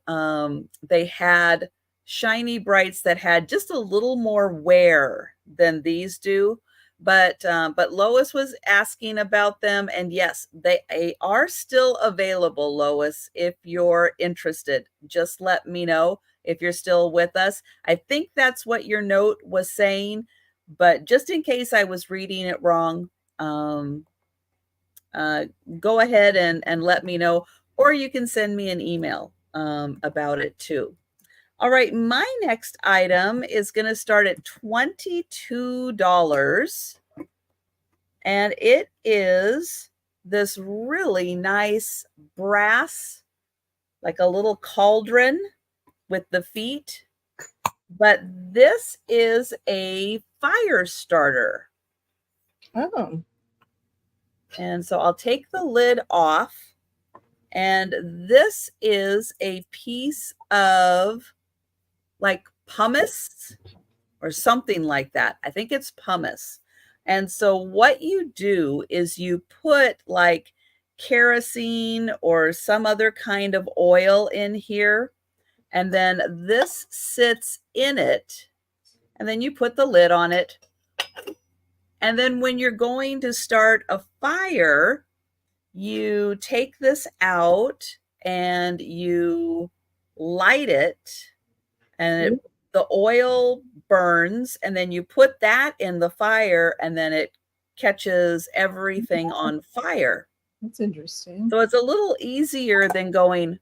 they had shiny brights that had just a little more wear than these do. But Lois was asking about them, and yes, they are still available, Lois. If you're interested, just let me know if you're still with us. I think that's what your note was saying. but just in case I was reading it wrong, go ahead and let me know, or you can send me an email about it too. All right, my next item is going to start at $22, and it is this really nice brass, like a little cauldron with the feet, but this is a fire starter. Oh. And so I'll take the lid off, and this is a piece of like pumice or something like that. I think it's pumice. And so what you do is you put like kerosene or some other kind of oil in here, and then this sits in it, and then you put the lid on it. And then when you're going to start a fire, you take this out and you light it, and the oil burns, and then you put that in the fire, and then it catches everything on fire. That's interesting. So it's a little easier than going,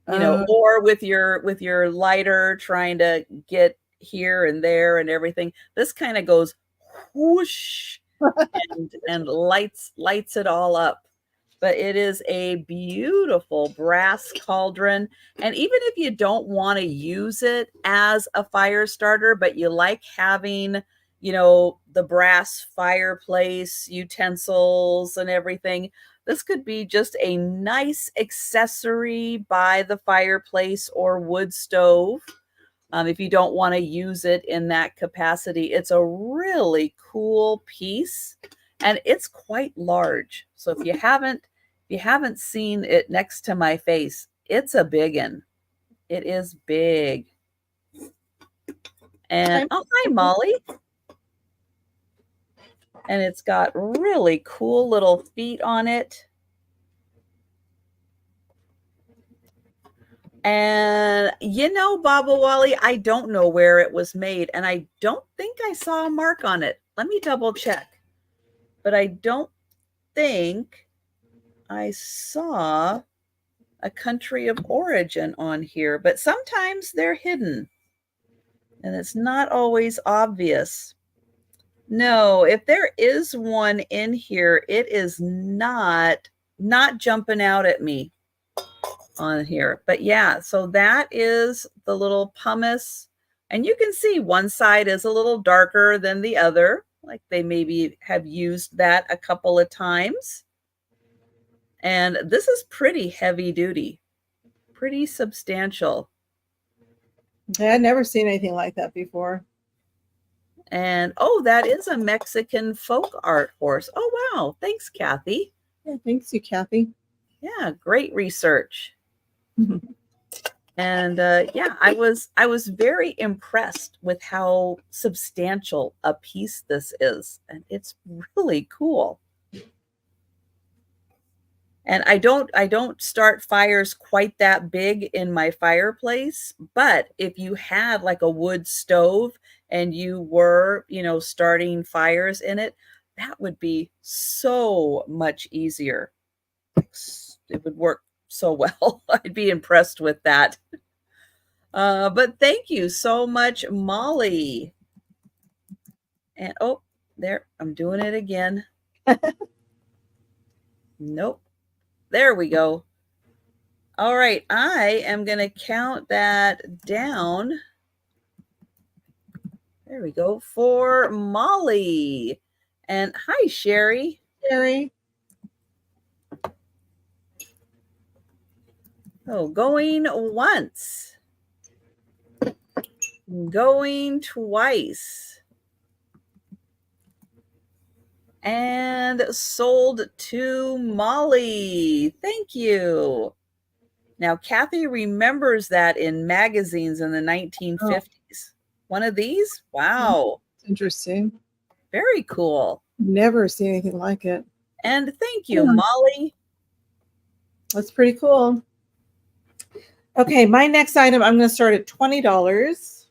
or with your lighter trying to get here and there and everything. This kind of goes whoosh and lights it all up. But it is a beautiful brass cauldron. And even if you don't want to use it as a fire starter, but you like having, the brass fireplace utensils and everything, this could be just a nice accessory by the fireplace or wood stove. If you don't want to use it in that capacity, it's a really cool piece, and it's quite large. So if you haven't seen it next to my face, it's a biggin. It is big. And oh, hi, Molly. And it's got really cool little feet on it. And Baba Wally, I don't know where it was made, and I don't think I saw a mark on it. Let me double check. But I don't think I saw a country of origin on here, but sometimes they're hidden and it's not always obvious. No, if there is one in here, it is not jumping out at me on here. But yeah, so that is the little pumice, and you can see one side is a little darker than the other, like they maybe have used that a couple of times. And this is pretty heavy duty, pretty substantial. Yeah, I'd never seen anything like that before. And oh, that is a Mexican folk art horse. Oh, wow. Thanks, Kathy. Yeah, thanks you, Kathy. Yeah, great research. And yeah, I was very impressed with how substantial a piece this is, and it's really cool. And I don't start fires quite that big in my fireplace, but if you had like a wood stove and you were, starting fires in it, that would be so much easier. It would work so well. I'd be impressed with that. But thank you so much, Molly. And oh, there, I'm doing it again. Nope. There we go. All right, I am going to count that down. There we go for Molly. And hi, Sherry. Sherry. Oh, going once. Going twice. And sold to Molly. Thank you. Now, Kathy remembers that in magazines in the 1950s. Oh. One of these? Wow. Interesting. Very cool. Never seen anything like it. And thank you, Molly. That's pretty cool. Okay, my next item, I'm going to start at $20.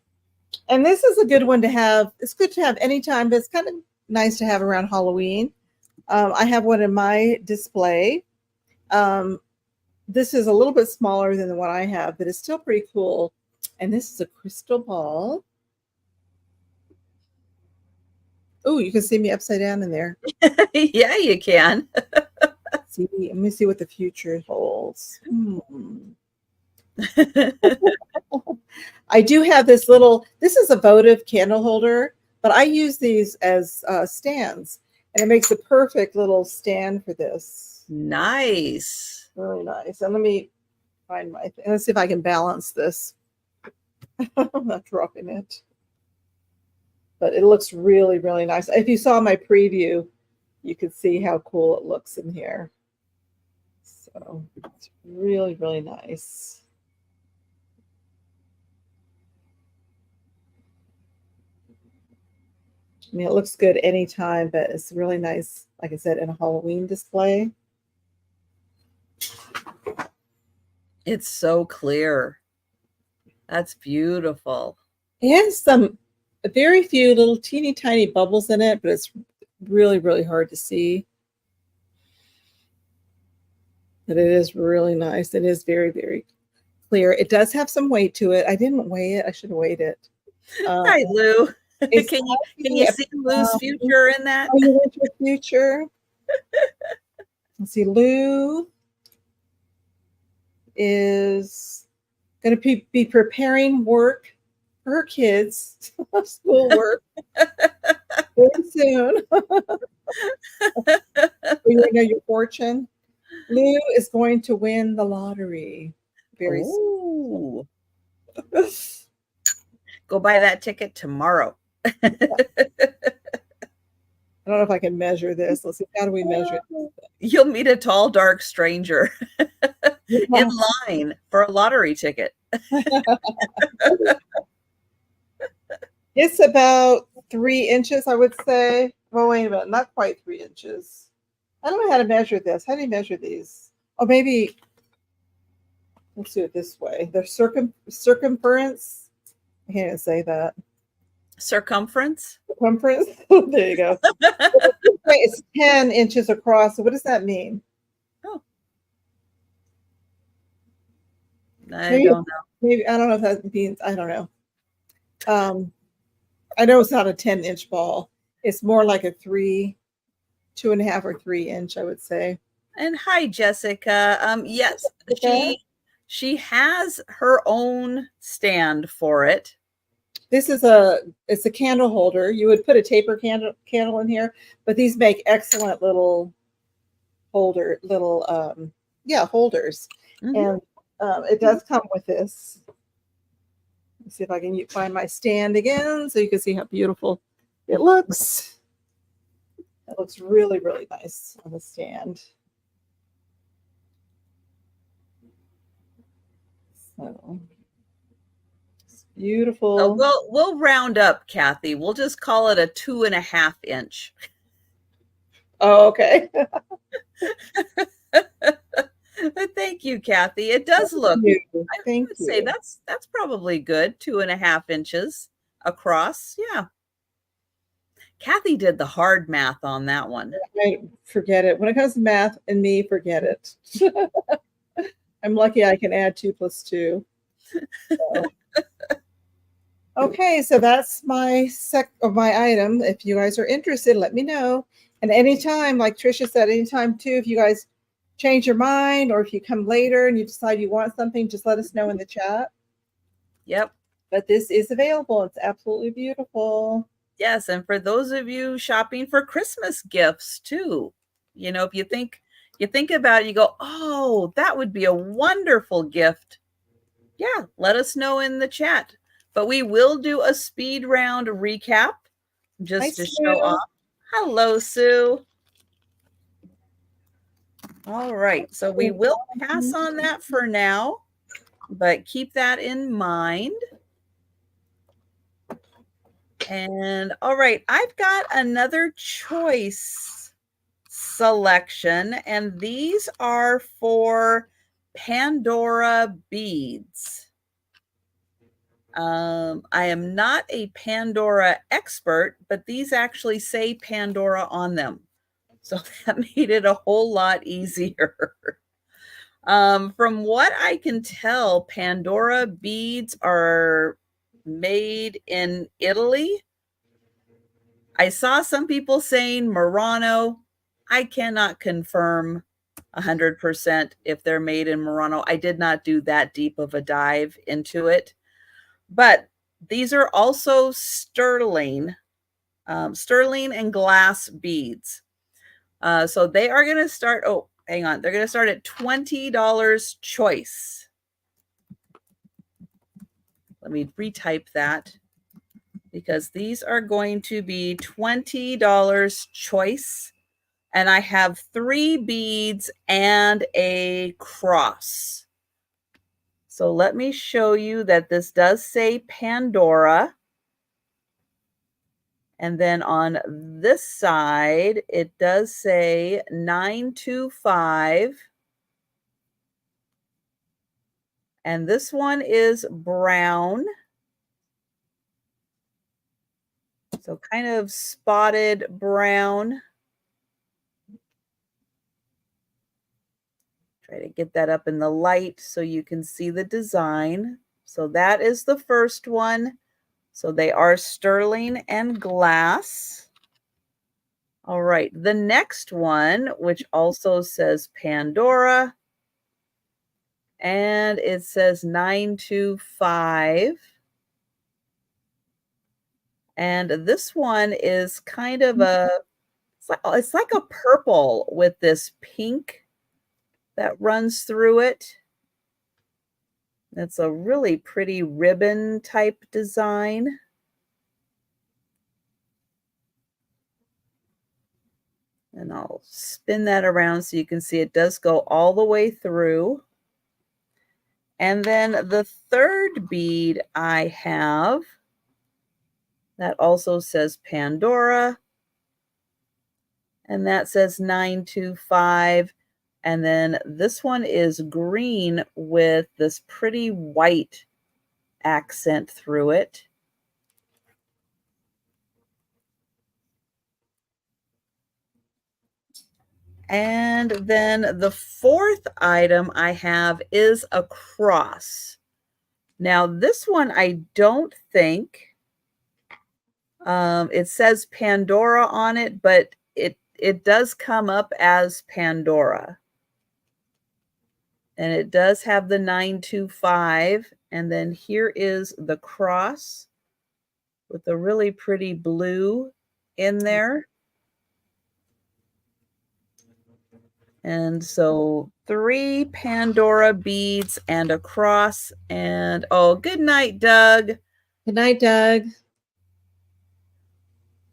And this is a good one to have. It's good to have anytime, but it's kind of nice to have around Halloween. I have one in my display. This is a little bit smaller than the one I have, but it's still pretty cool. And this is a crystal ball. Oh, you can see me upside down in there. Yeah, you can. See, let me see what the future holds. I do have this little, this is a votive candle holder, but I use these as stands, and it makes a perfect little stand for this. Nice. Really nice. And let me find my thing. Let's see if I can balance this. I'm not dropping it. But it looks really, really nice. If you saw my preview, you could see how cool it looks in here. So it's really, really nice. I mean, it looks good anytime, but it's really nice, like I said, in a Halloween display. It's so clear. That's beautiful. It has some very few little teeny tiny bubbles in it, but it's really, really hard to see. But it is really nice. It is very, very clear. It does have some weight to it. I didn't weigh it. I should have weighed it. Hi, Lou. Can you see Lou's future in that? Oh, you want your future? Let's see. Lou is going to be preparing work for her kids, school work, very soon. You know your fortune. Lou is going to win the lottery very soon. Go buy that ticket tomorrow. I don't know if I can measure this. Let's see. How do we measure it? You'll meet a tall, dark stranger in line for a lottery ticket. It's about 3 inches, I would say. Well, wait a minute. Not quite 3 inches. I don't know how to measure this. How do you measure these? Oh, maybe. Let's do it this way. The circumference. I can't even say that. Circumference? Circumference. There you go. It's 10 inches across. So what does that mean? Oh. I don't know. Maybe I don't know if that means, I don't know. I know it's not a 10-inch ball. It's more like a 2.5 or 3 inch, I would say. And hi, Jessica. Yes, she has her own stand for it. This is it's a candle holder. You would put a taper candle in here, but these make excellent little holders. And it does come with this. Let's see if I can find my stand again so you can see how beautiful it looks. It looks really, really nice on the stand. So it's beautiful. So we'll round up, Kathy. We'll just call it a 2.5 inch. Oh, okay. Thank you, Kathy. It does look. I would say that's probably good. 2.5 inches across. Yeah. Kathy did the hard math on that one. I forget it. When it comes to math and me, forget it. I'm lucky I can add 2 + 2. So. Okay, so that's my item. If you guys are interested, let me know. And anytime, like Trisha said, anytime too, if you guys change your mind or if you come later and you decide you want something, just let us know in the chat. Yep. But this is available. It's absolutely beautiful. Yes, and for those of you shopping for Christmas gifts too, you know, if you think about it, you go, oh, that would be a wonderful gift. Yeah, let us know in the chat. But we will do a speed round recap just to show off. Hello, Sue. All right, so we will pass on that for now, but keep that in mind. And all right, I've got another choice selection, and these are for Pandora beads. I am not a Pandora expert, but these actually say Pandora on them. So that made it a whole lot easier. From what I can tell, Pandora beads are made in Italy. I saw some people saying Murano. I cannot confirm 100% if they're made in Murano. I did not do that deep of a dive into it. But these are also sterling and glass beads. So they are going to start, oh, hang on. They're going to start at $20 choice. Let me retype that because these are going to be $20 choice. And I have 3 beads and a cross. So let me show you that this does say Pandora. And then on this side, it does say 925. And this one is brown. So kind of spotted brown. Try to get that up in the light so you can see the design. So that is the first one. So they are sterling and glass. All right, the next one, which also says Pandora, and it says 925. And this one is kind of it's like a purple with this pink that runs through it. It's a really pretty ribbon type design. And I'll spin that around so you can see it does go all the way through. And then the third bead I have, that also says Pandora. And that says 925. And then this one is green with this pretty white accent through it. And then the fourth item I have is a cross. Now this one I don't think, it says Pandora on it, but it does come up as Pandora. And it does have the 925. And then here is the cross with a really pretty blue in there. And so 3 Pandora beads and a cross. And oh, good night, Doug. Good night, Doug.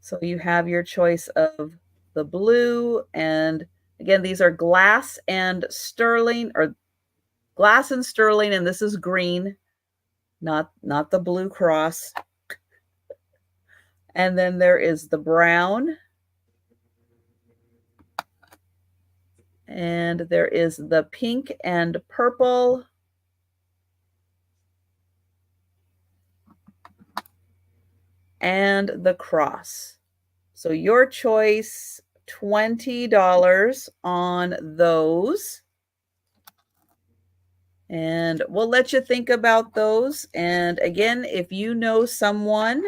So you have your choice of the blue. And again, these are glass and sterling, or glass and sterling, and this is green, not the blue cross. And then there is the brown. And there is the pink and purple. And the cross. So your choice, $20 on those. And we'll let you think about those. And again, if you know someone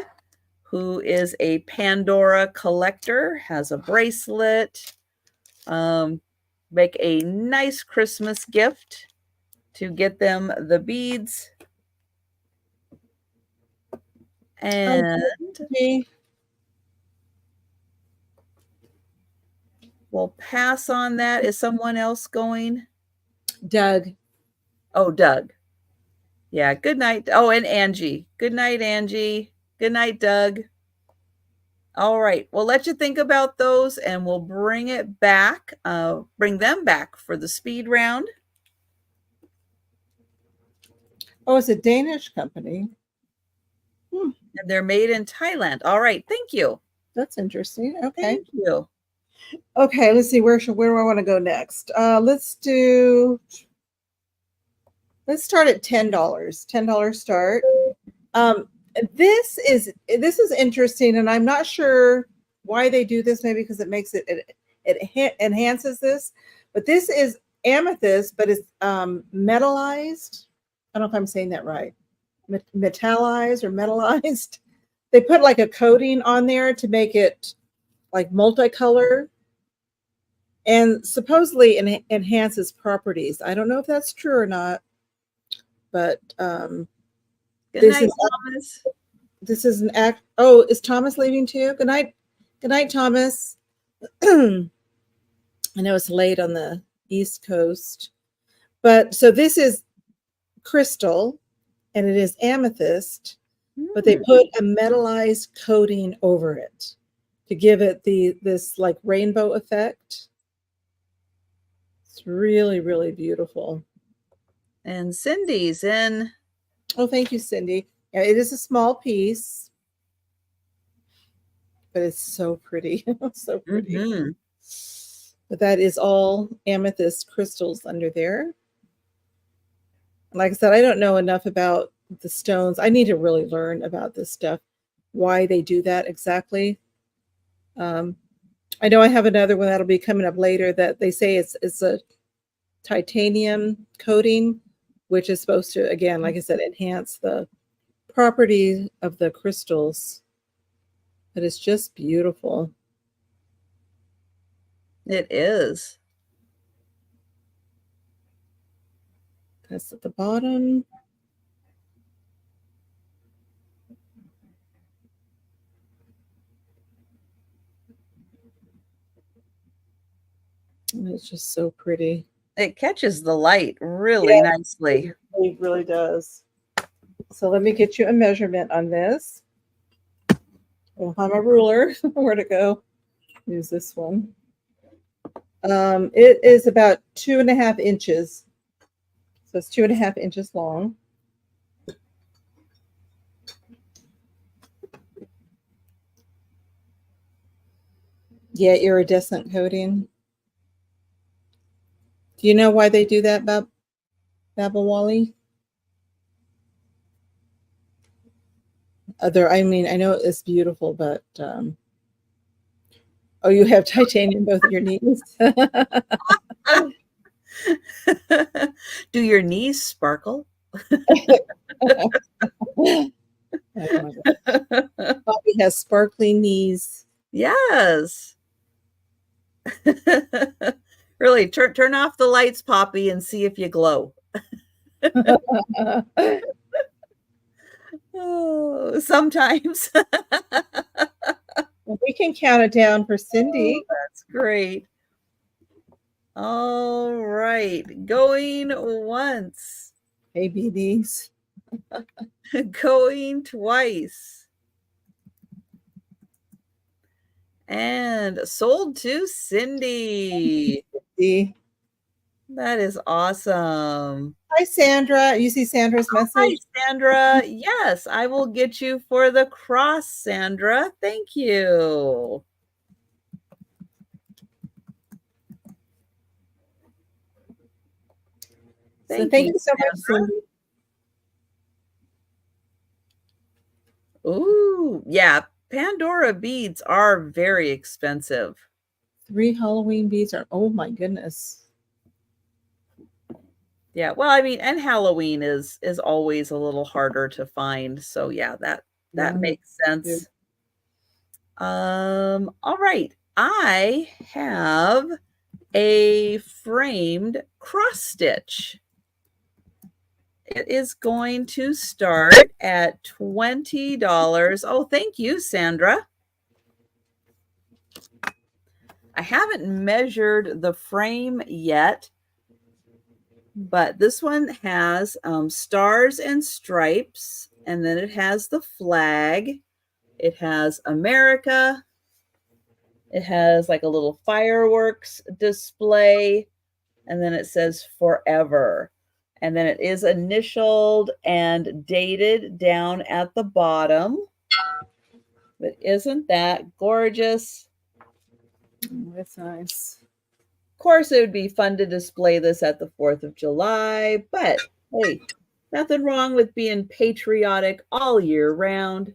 who is a Pandora collector, has a bracelet, make a nice Christmas gift to get them the beads. And we'll pass on that. Is someone else going? Doug. Oh, Doug. Yeah, good night. Oh, and Angie. Good night, Angie. Good night, Doug. All right, we'll let you think about those and we'll bring it back, bring them back for the speed round. Oh, it's a Danish company. And they're made in Thailand. All right, thank you. That's interesting. Okay. Thank you. Okay, let's see, where do I want to go next? Let's start at $10. $10 start. Um, this is interesting, and I'm not sure why they do this. Maybe because it makes it enhances this. But this is amethyst, but it's metallized. I don't know if I'm saying that right. Metallized or metallized. They put like a coating on there to make it like multicolor, and supposedly enhances properties. I don't know if that's true or not, but Good this night, is Thomas. this is an act. Oh, is Thomas leaving too? Good night. Good night, Thomas. I know it's late on the East Coast, but so this is crystal and it is amethyst, but they put a metallized coating over it to give it this like rainbow effect. It's really, really beautiful. And Cindy's in. Oh, thank you, Cindy. Yeah, it is a small piece, but it's so pretty. So pretty. Mm-hmm. But that is all amethyst crystals under there. Like I said, I don't know enough about the stones. I need to really learn about this stuff, why they do that exactly. I know I have another one that'll be coming up later that they say it's a titanium coating, which is supposed to, again, like I said, enhance the properties of the crystals. But it's just beautiful. It is. That's at the bottom. And it's just so pretty. It catches the light really nicely. It really does. So let me get you a measurement on this. I'll find my ruler. Where to go? Use this one. It is about 2.5 inches. So it's 2.5 inches long. Yeah, iridescent coating. Do you know why they do that, Babawali? I mean, I know it's beautiful, but oh, you have titanium both of your knees. Do your knees sparkle? Oh Bobby has sparkling knees. Yes. Really, turn off the lights, Poppy, and see if you glow. Oh, sometimes. We can count it down for Cindy. Oh, that's great. All right, going once. Hey, BDs. Going twice. And sold to Cindy. That is awesome. Hi, Sandra. You see Sandra's message? Hi, Sandra. Yes, I will get you for the cross, Sandra. Thank you. Thank you so much, Cindy. Ooh, yeah. Pandora beads are very expensive. 3 Halloween beads are, oh my goodness. Yeah, well, I mean, and Halloween is always a little harder to find. So yeah, that makes sense. All right. I have a framed cross stitch. It is going to start at $20. Oh, thank you, Sandra. I haven't measured the frame yet, but this one has stars and stripes, and then it has the flag. It has America. It has like a little fireworks display, and then it says forever. And then it is initialed and dated down at the bottom. But isn't that gorgeous? That's nice. Of course, it would be fun to display this at the 4th of July, but hey, Nothing wrong with being patriotic all year round.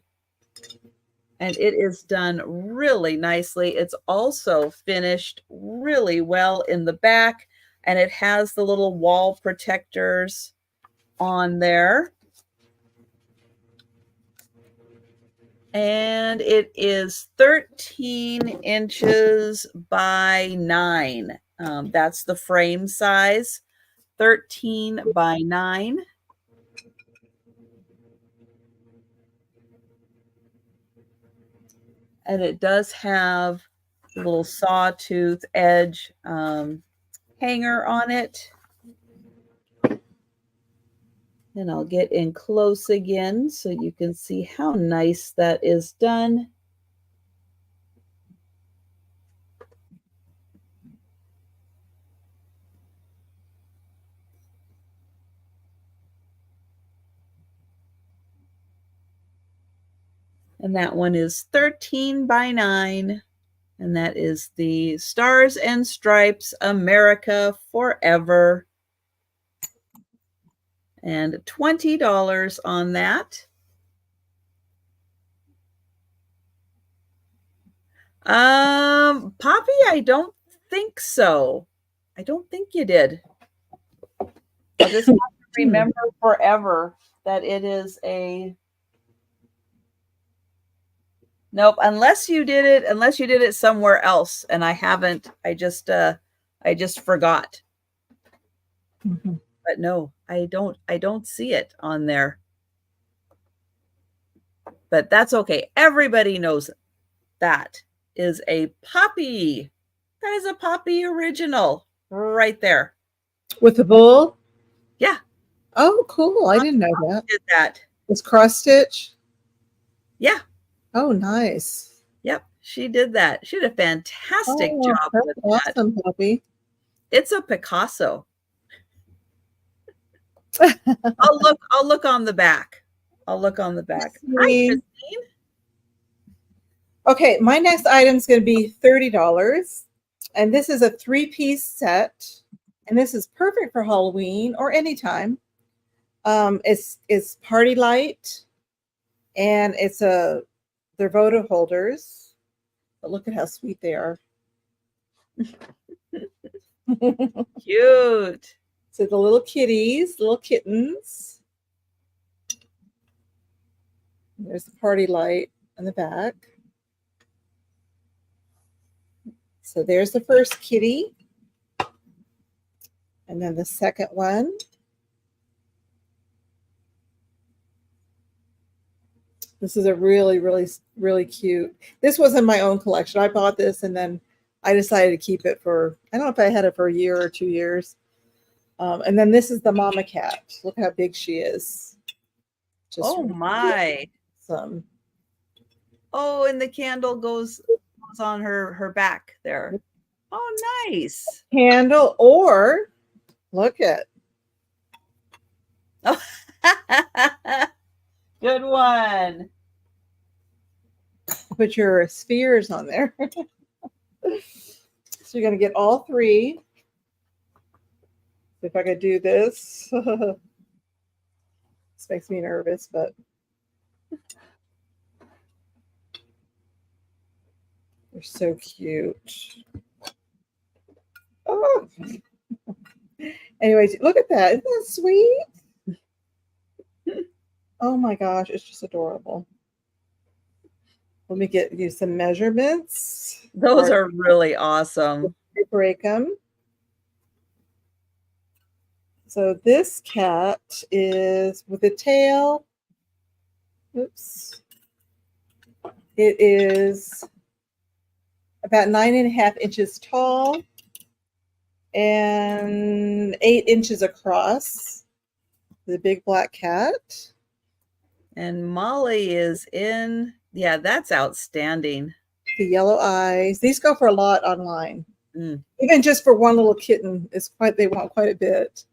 And it is done really nicely. It's also finished really well in the back, and it has the little wall protectors on there. And it is 13 inches by 9. That's the frame size, 13 by 9. And it does have a little sawtooth edge hanger on it. And I'll get in close again so you can see how nice that is done. And that one is 13 by 9. And that is the Stars and Stripes America Forever. And $20 on that. Poppy, I don't think so. I don't think you did. I'll just have to remember forever that it is a... Nope, unless you did it somewhere else, and I haven't. I just forgot. Mm-hmm. But no, I don't see it on there. But that's okay. Everybody knows that is a Poppy. That is a Poppy original right there. With the bull? Yeah. Oh, cool. I didn't know that. Did that. It's cross stitch? Yeah. Oh, nice. Yep, she did that. She did a fantastic job with that. Awesome, Poppy. It's a Picasso. I'll look on the back. I'll look on the back. Hi, Christine. Okay, my next item is going to be $30. And this is a 3-piece set. And this is perfect for Halloween or anytime. It's party light. And they're votive holders. But look at how sweet they are. Cute. So the little kitties, little kittens. There's the party light on the back. So there's the first kitty. And then the second one. This is a really, really, really cute. This was in my own collection. I bought this and then I decided to keep it for, I don't know if I had it for a year or 2 years. And then this is the mama cat. Look how big she is. Just oh my. Awesome. Oh, and the candle goes on her back there. Oh, nice. Candle, or look at. Oh. Good one. Put your spheres on there. So you're going to get all 3. If I could do this. This makes me nervous, but they're so cute. Oh. Anyways, look at that. Isn't that sweet? Oh my gosh, it's just adorable. Let me get you some measurements. Those are really awesome. Break them. So this cat is with a tail. Oops. It is about 9.5 inches tall and 8 inches across. The big black cat. And Molly is in. Yeah, that's outstanding. The yellow eyes. These go for a lot online. Even just for one little kitten, they want quite a bit.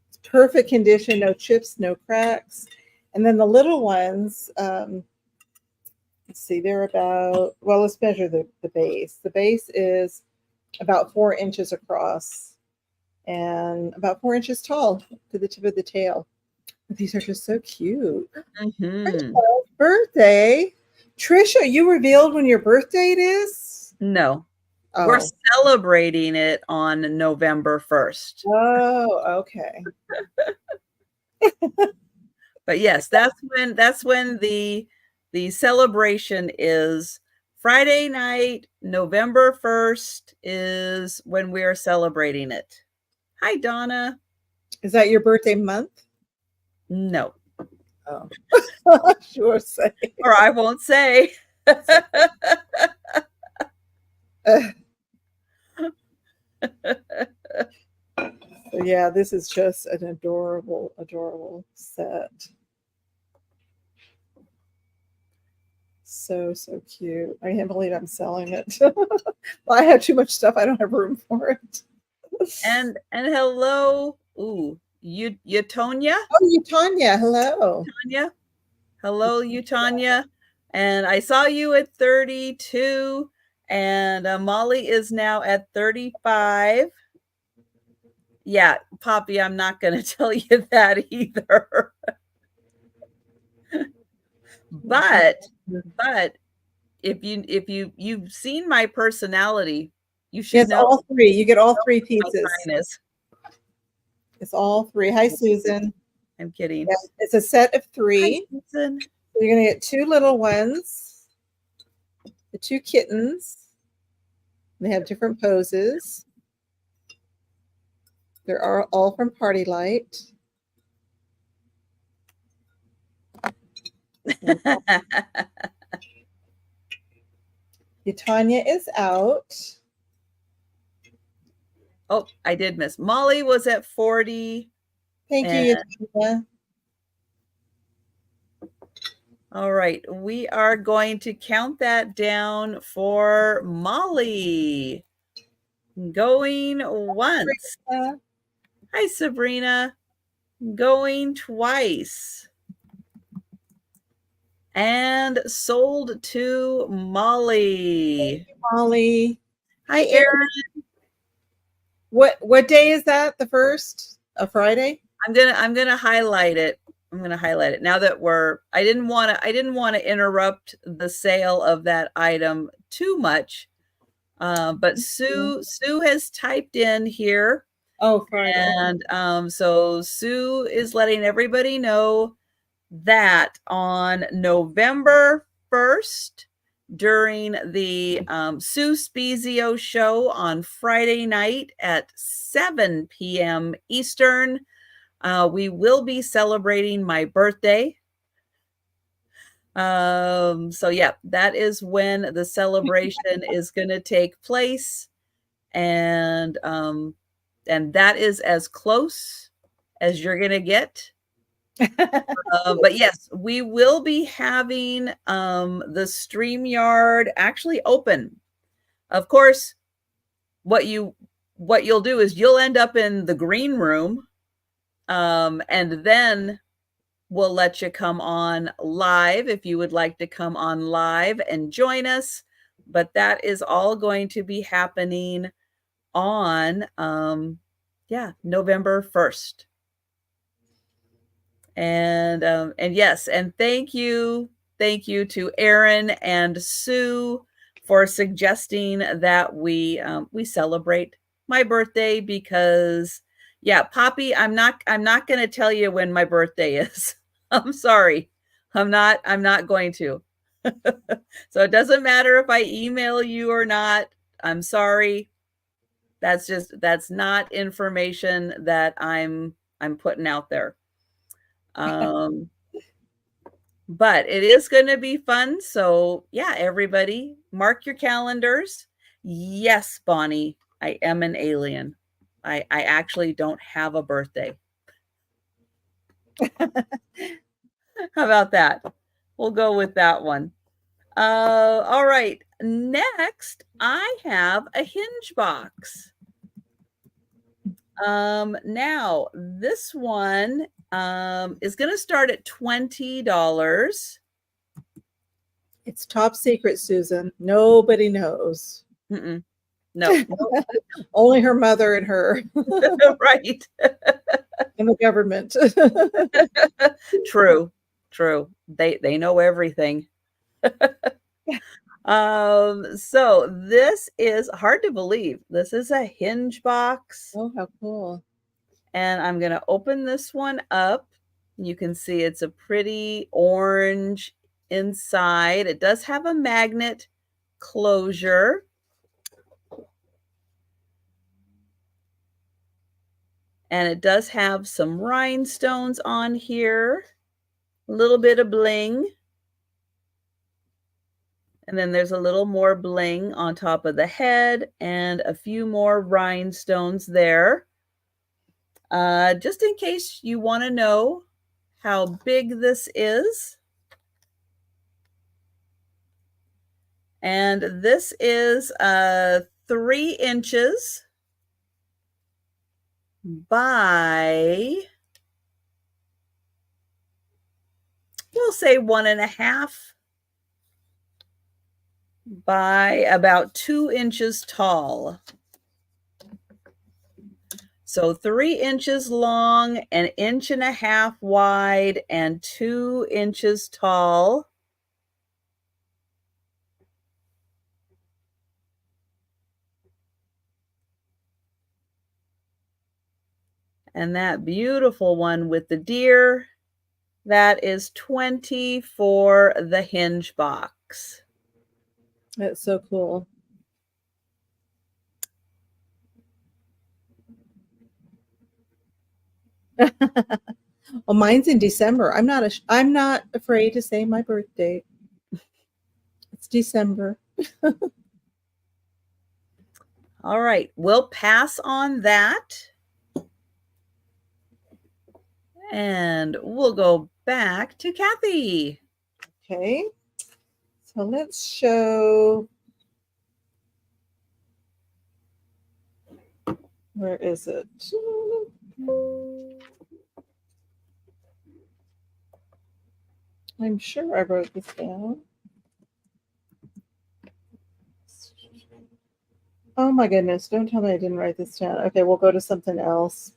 It's perfect condition, no chips, no cracks. And then the little ones, let's see, they're about, well, let's measure the base. The base is about 4 inches across and about 4 inches tall to the tip of the tail. These are just so cute. Mm-hmm. Birthday. Trisha, you revealed when your birth date is? No, we're Oh. celebrating it on November 1st. Oh, okay. But yes, that's when the celebration is. Friday night, November 1st is when we are celebrating it. Hi, Donna. Is that your birthday month? No. Oh. Sure say. Or I won't say. So yeah, this is just an adorable, adorable set. So, so cute. I can't believe I'm selling it. I have too much stuff. I don't have room for it. And hello. Ooh, you Tonya? Oh, you Tanya. Hello. Tanya? Hello, you Tanya. And I saw you at 32, and Molly is now at 35. Yeah, Poppy, I'm not going to tell you that either. but if you've seen my personality, you should Yes, know all three. You get all three my pieces. kindness. It's all three. Hi, Susan. I'm kidding. Yes, it's a set of three. Hi, Susan. You're going to get two little ones, the two kittens. They have different poses. They're all from Party Light. Tanya is out. Oh, I did miss. Molly was at 40. Thank you, Tanya. All right, we are going to count that down for Molly. Going once. Hi, Sabrina. Going twice. And sold to Molly. Thank you, Molly. Hi, Erin. What day is that? The first? A Friday? I'm gonna highlight it. I'm gonna highlight it now that I didn't want to interrupt the sale of that item too much. But Sue has typed in here. Oh, Friday. And so Sue is letting everybody know that on November 1st, during the Sue Spezio show on Friday night at 7 p.m. Eastern, we will be celebrating my birthday. So yeah, that is when the celebration is going to take place. And that is as close as you're going to get. But yes, we will be having the StreamYard actually open. Of course, what you'll do is you'll end up in the green room, and then we'll let you come on live if you would like to come on live and join us. But that is all going to be happening on November 1st. And yes, and thank you to Erin and Sue for suggesting that we celebrate my birthday, because yeah, Poppy, I'm not going to tell you when my birthday is. I'm sorry. I'm not going to. So it doesn't matter if I email you or not. I'm sorry. That's not information that I'm putting out there. But it is going to be fun. So yeah, everybody mark your calendars. Yes, Bonnie, I am an alien. I actually don't have a birthday. How about that? We'll go with that one. All right. Next, I have a hinge box. Now this one is going to start at $20. It's top secret, Susan. Nobody knows. No. Only her mother and her. Right. And the government. True, true. They know everything. So this is hard to believe. This is a hinge box. Oh, how cool. And I'm going to open this one up. You can see it's a pretty orange inside. It does have a magnet closure. And it does have some rhinestones on here, a little bit of bling. And then there's a little more bling on top of the head and a few more rhinestones there. Just in case you want to know how big this is. And this is 3 inches by, we'll say 1.5 by about 2 inches tall. So 3 inches long, 1.5 inches wide, and 2 inches tall. And that beautiful one with the deer, that is $20 for the hinge box. That's so cool. Well, mine's in December. I'm not afraid to say my birthday. It's December. All right, we'll pass on that. And we'll go back to Kathy. Okay. So let's show. Where is it? I'm sure I wrote this down. Oh my goodness, don't tell me I didn't write this down. Okay, we'll go to something else.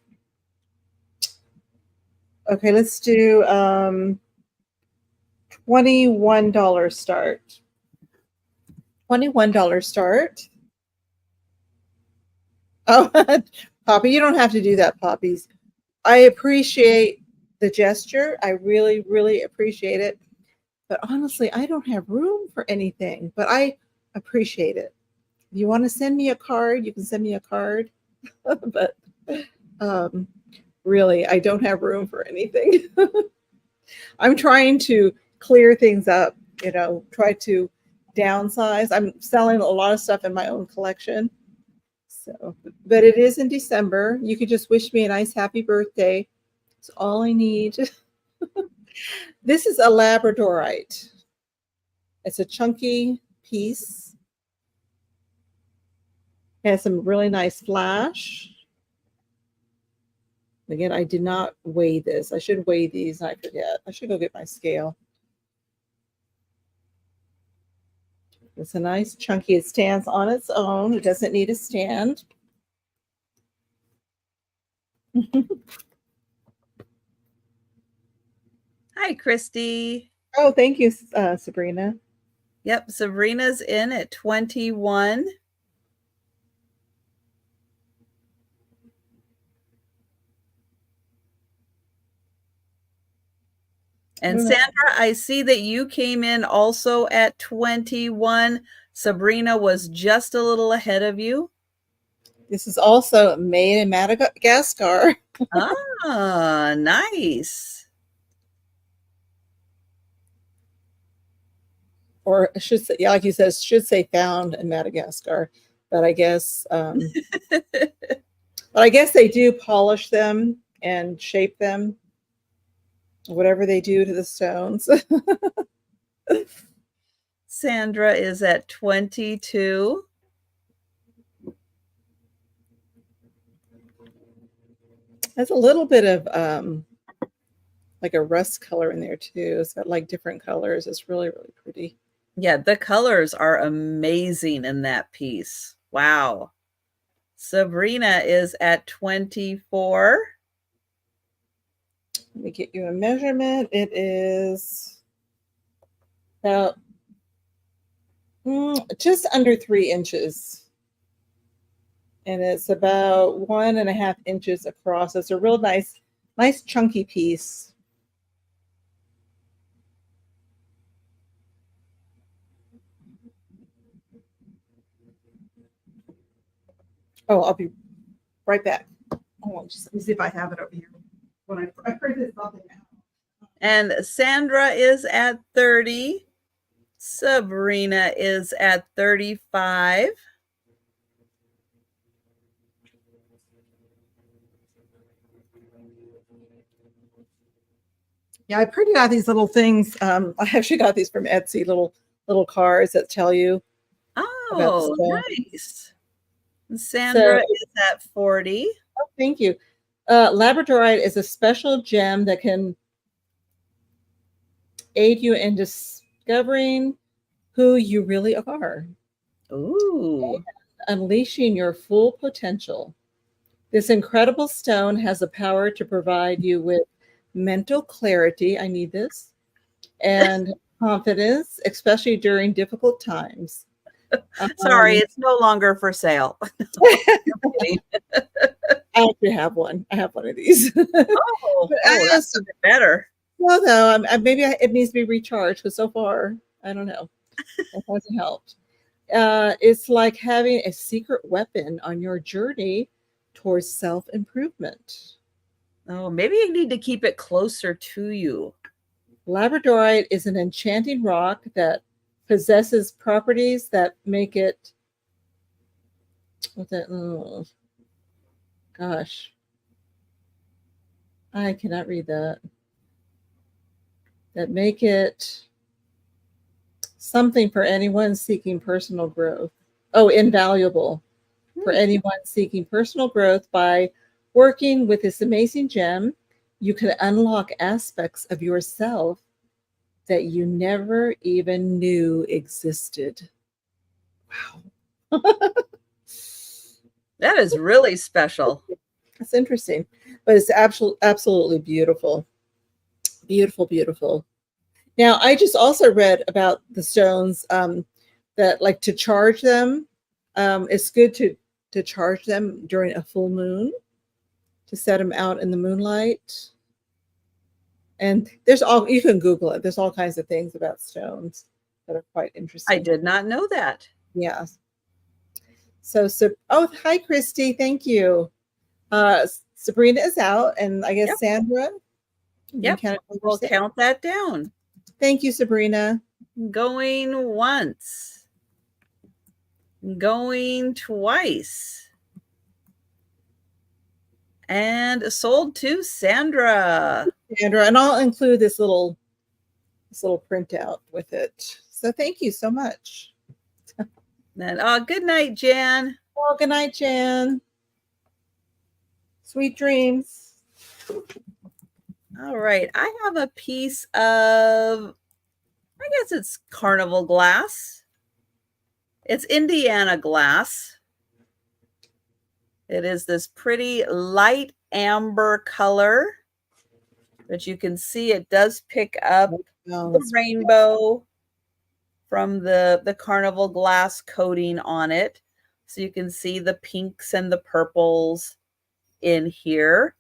Okay, let's do $21 start. $21 start. Oh, Poppy, you don't have to do that, Poppies. I appreciate the gesture. I really, really appreciate it. But honestly, I don't have room for anything, but I appreciate it. If you want to send me a card, you can send me a card. But really, I don't have room for anything. I'm trying to clear things up, try to downsize. I'm selling a lot of stuff in my own collection. So, but it is in December. You could just wish me a nice happy birthday. That's all I need. This is a Labradorite. It's a chunky piece. It has some really nice flash. Again, I did not weigh this. I should weigh these. I forget. I should go get my scale. It's a nice chunky. It stands on its own. It doesn't need a stand. Hi, Christy. Oh, thank you, Sabrina. Yep, Sabrina's in at 21. And Sandra, I see that you came in also at 21. Sabrina was just a little ahead of you. This is also made in Madagascar. Ah, nice. Or I should say, yeah, like you said, should say found in Madagascar. But I guess, they do polish them and shape them. Whatever they do to the stones. Sandra is at 22. Has a little bit of like a rust color in there too. It's got like different colors. It's really, really pretty. Yeah, the colors are amazing in that piece. Wow. Sabrina is at 24. Let me get you a measurement. It is about just under 3 inches. And it's about 1.5 inches across. It's a real nice chunky piece. Oh, I'll be right back. Hold on, just let me see if I have it over here. When I printed something out. And Sandra is at 30. Sabrina is at 35. Yeah, I printed out these little things. I actually got these from Etsy, little cards that tell you. Oh, nice. Sandra is at 40. Oh, thank you. Labradorite is a special gem that can aid you in discovering who you really are. Ooh. And unleashing your full potential. This incredible stone has the power to provide you with mental clarity. I need this. And confidence, especially during difficult times. Sorry, it's no longer for sale. I actually have one. I have one of these. That's better. Well, no, maybe it needs to be recharged because so far, I don't know. It hasn't helped. It's like having a secret weapon on your journey towards self-improvement. Oh, maybe you need to keep it closer to you. Labradorite is an enchanting rock that possesses properties that make it, gosh, I cannot read that. That make it something for anyone seeking personal growth. Oh, invaluable for anyone seeking personal growth. By working with this amazing gem, you can unlock aspects of yourself that you never even knew existed. Wow. That is really special. That's interesting, but it's absolutely beautiful. Beautiful, beautiful. Now, I just also read about the stones that like to charge them. It's good to charge them during a full moon, to set them out in the moonlight. And you can Google it. There's all kinds of things about stones that are quite interesting. I did not know that. Yeah. So hi, Christy. Thank you. Sabrina is out, and I guess Sandra. Yep, we'll count that down. Thank you, Sabrina. Going once. Going twice. And sold to Sandra. Sandra, and I'll include this little printout with it. So thank you so much. And good night, Jan. Oh, good night, Jan. Sweet dreams. All right, I have a piece of, I guess it's carnival glass. It's Indiana glass. It is this pretty light amber color, but you can see it does pick up the rainbow from the carnival glass coating on it. So you can see the pinks and the purples in here.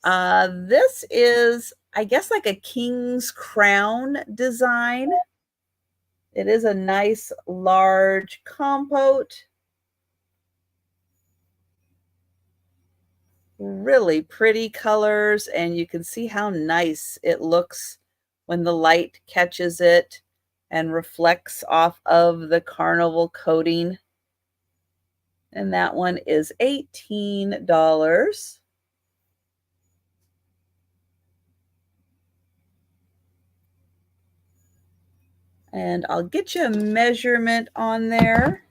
This is, I guess, like a king's crown design. It is a nice large compote. Really pretty colors, and you can see how nice it looks when the light catches it and reflects off of the carnival coating. And that one is $18. And I'll get you a measurement on there.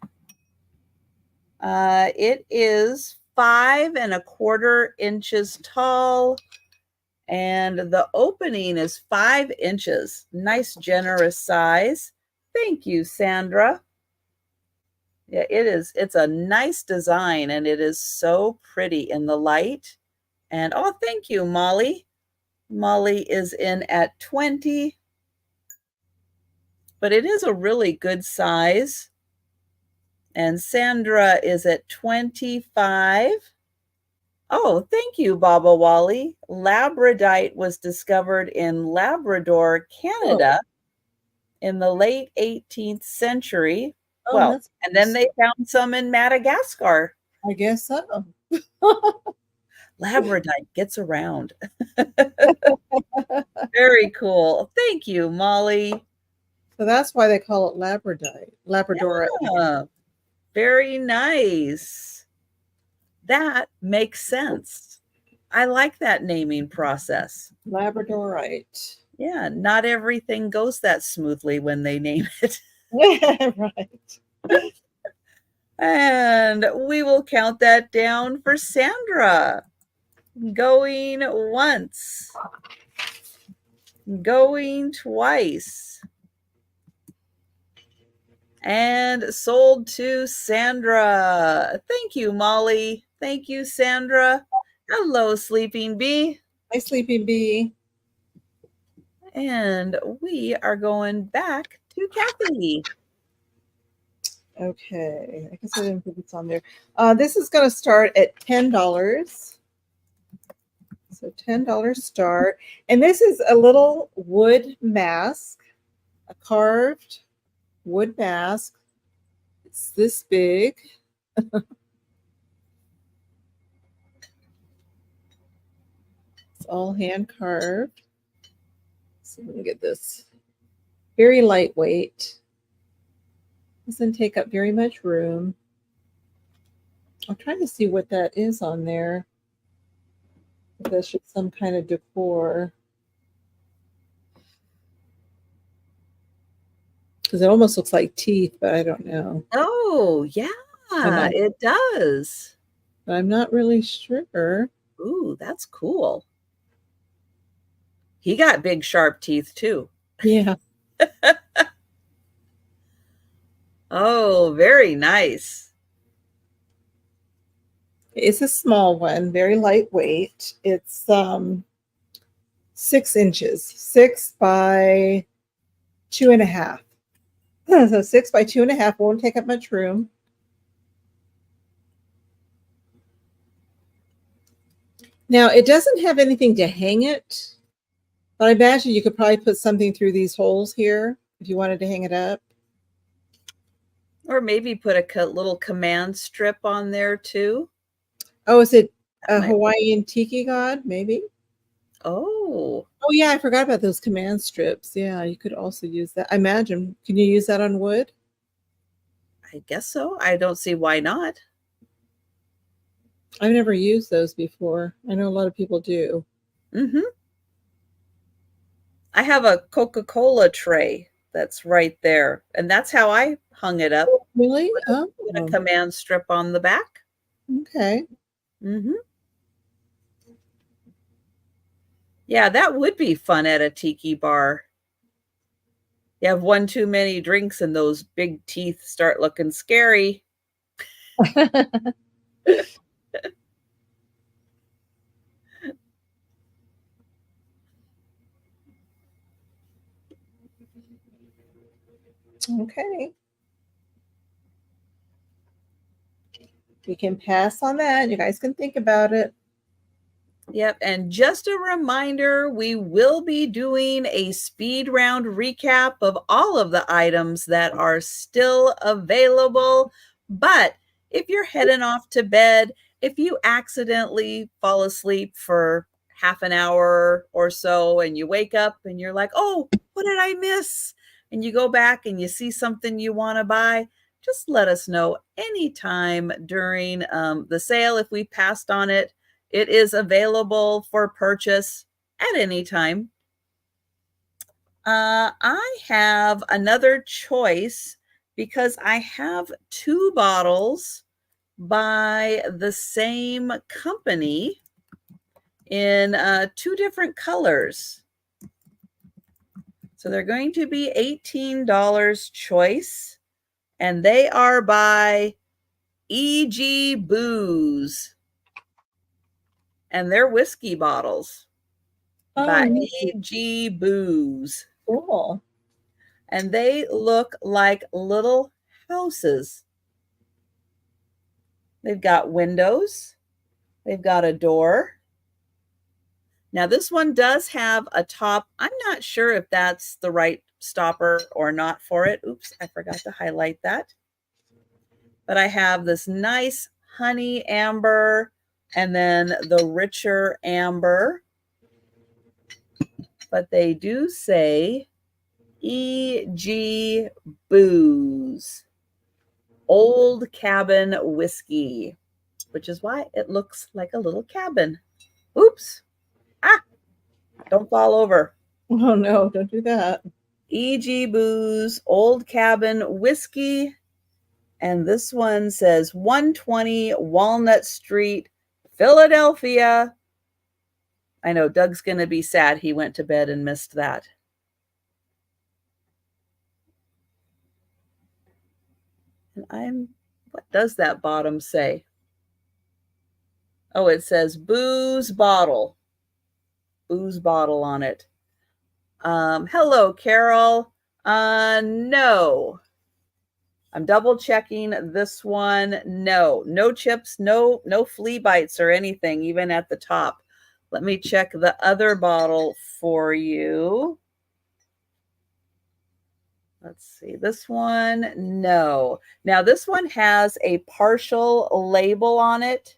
It is 5¼ inches tall, and the opening is 5 inches. Nice, generous size. Thank you, Sandra. Yeah, it is. It's a nice design, and it is so pretty in the light. And oh, thank you, Molly. Molly is in at 20, but it is a really good size. And Sandra is at 25. Oh, thank you, Baba Wally. Labradite was discovered in Labrador, Canada in the late 18th century. Oh, Well, that's and then they found some in Madagascar. I guess so. Labradite gets around. Very cool. Thank you, Molly. So that's why they call it Labradorite. Yeah, very nice. That makes sense. I like that naming process. Labradorite. Yeah, not everything goes that smoothly when they name it. Right. And we will count that down for Sandra. Going once. Going twice. And sold to Sandra. Thank you, Molly. Thank you, Sandra. Hello, Sleeping Bee. Hi, Sleeping Bee. And we are going back to Kathy. Okay, I guess I didn't put this on there. This is going to start at $10. So $10 start. And this is a little wood mask, a carved wood mask. It's this big. It's all hand carved. So let me get this. Very lightweight. Doesn't take up very much room. I'm trying to see what that is on there. If that's just some kind of decor. Because it almost looks like teeth, but I don't know. Oh, yeah, it does. But I'm not really sure. Ooh, that's cool. He got big, sharp teeth, too. Yeah. Oh, very nice. It's a small one, very lightweight. It's 6 inches, 6 by 2.5. So 6 by 2.5 won't take up much room. Now it doesn't have anything to hang it, but I imagine you could probably put something through these holes here if you wanted to hang it up. Or maybe put a little command strip on there, too. Oh, is it a Hawaiian tiki god? Maybe. Oh. Oh, yeah, I forgot about those command strips. Yeah, you could also use that. I imagine. Can you use that on wood? I guess so. I don't see why not. I've never used those before. I know a lot of people do. Mm-hmm. I have a Coca-Cola tray that's right there, and that's how I hung it up. Really? With a command strip on the back. Okay. Mm-hmm. Yeah, that would be fun at a tiki bar. You have one too many drinks and those big teeth start looking scary. Okay. We can pass on that. You guys can think about it. Yep, and just a reminder, we will be doing a speed round recap of all of the items that are still available. But if you're heading off to bed, if you accidentally fall asleep for half an hour or so and you wake up and you're like, oh, what did I miss? And you go back and you see something you want to buy, just let us know anytime during the sale if we passed on it. It is available for purchase at any time. I have another choice because I have 2 bottles by the same company in 2 different colors. So they're going to be $18 choice, and they are by E.G. Booze. And they're whiskey bottles. by neat. E.G. Booz. Cool. And they look like little houses. They've got windows. They've got a door. Now this one does have a top. I'm not sure if that's the right stopper or not for it. Oops, I forgot to highlight that. But I have this nice honey amber and then the richer amber. But they do say E.G. Booz, Old Cabin Whiskey, which is why it looks like a little cabin. Oops. Don't fall over. Oh, no, don't do that. E.G. Booz, Old Cabin Whiskey. And this one says 120 Walnut Street, Philadelphia. I know Doug's going to be sad he went to bed and missed that. And what does that bottom say? Oh, it says booze bottle. Booze bottle on it. Hello, Carol. No. I'm double checking this one. No chips, no flea bites or anything, even at the top. Let me check the other bottle for you. Let's see, this one, no. Now this one has a partial label on it.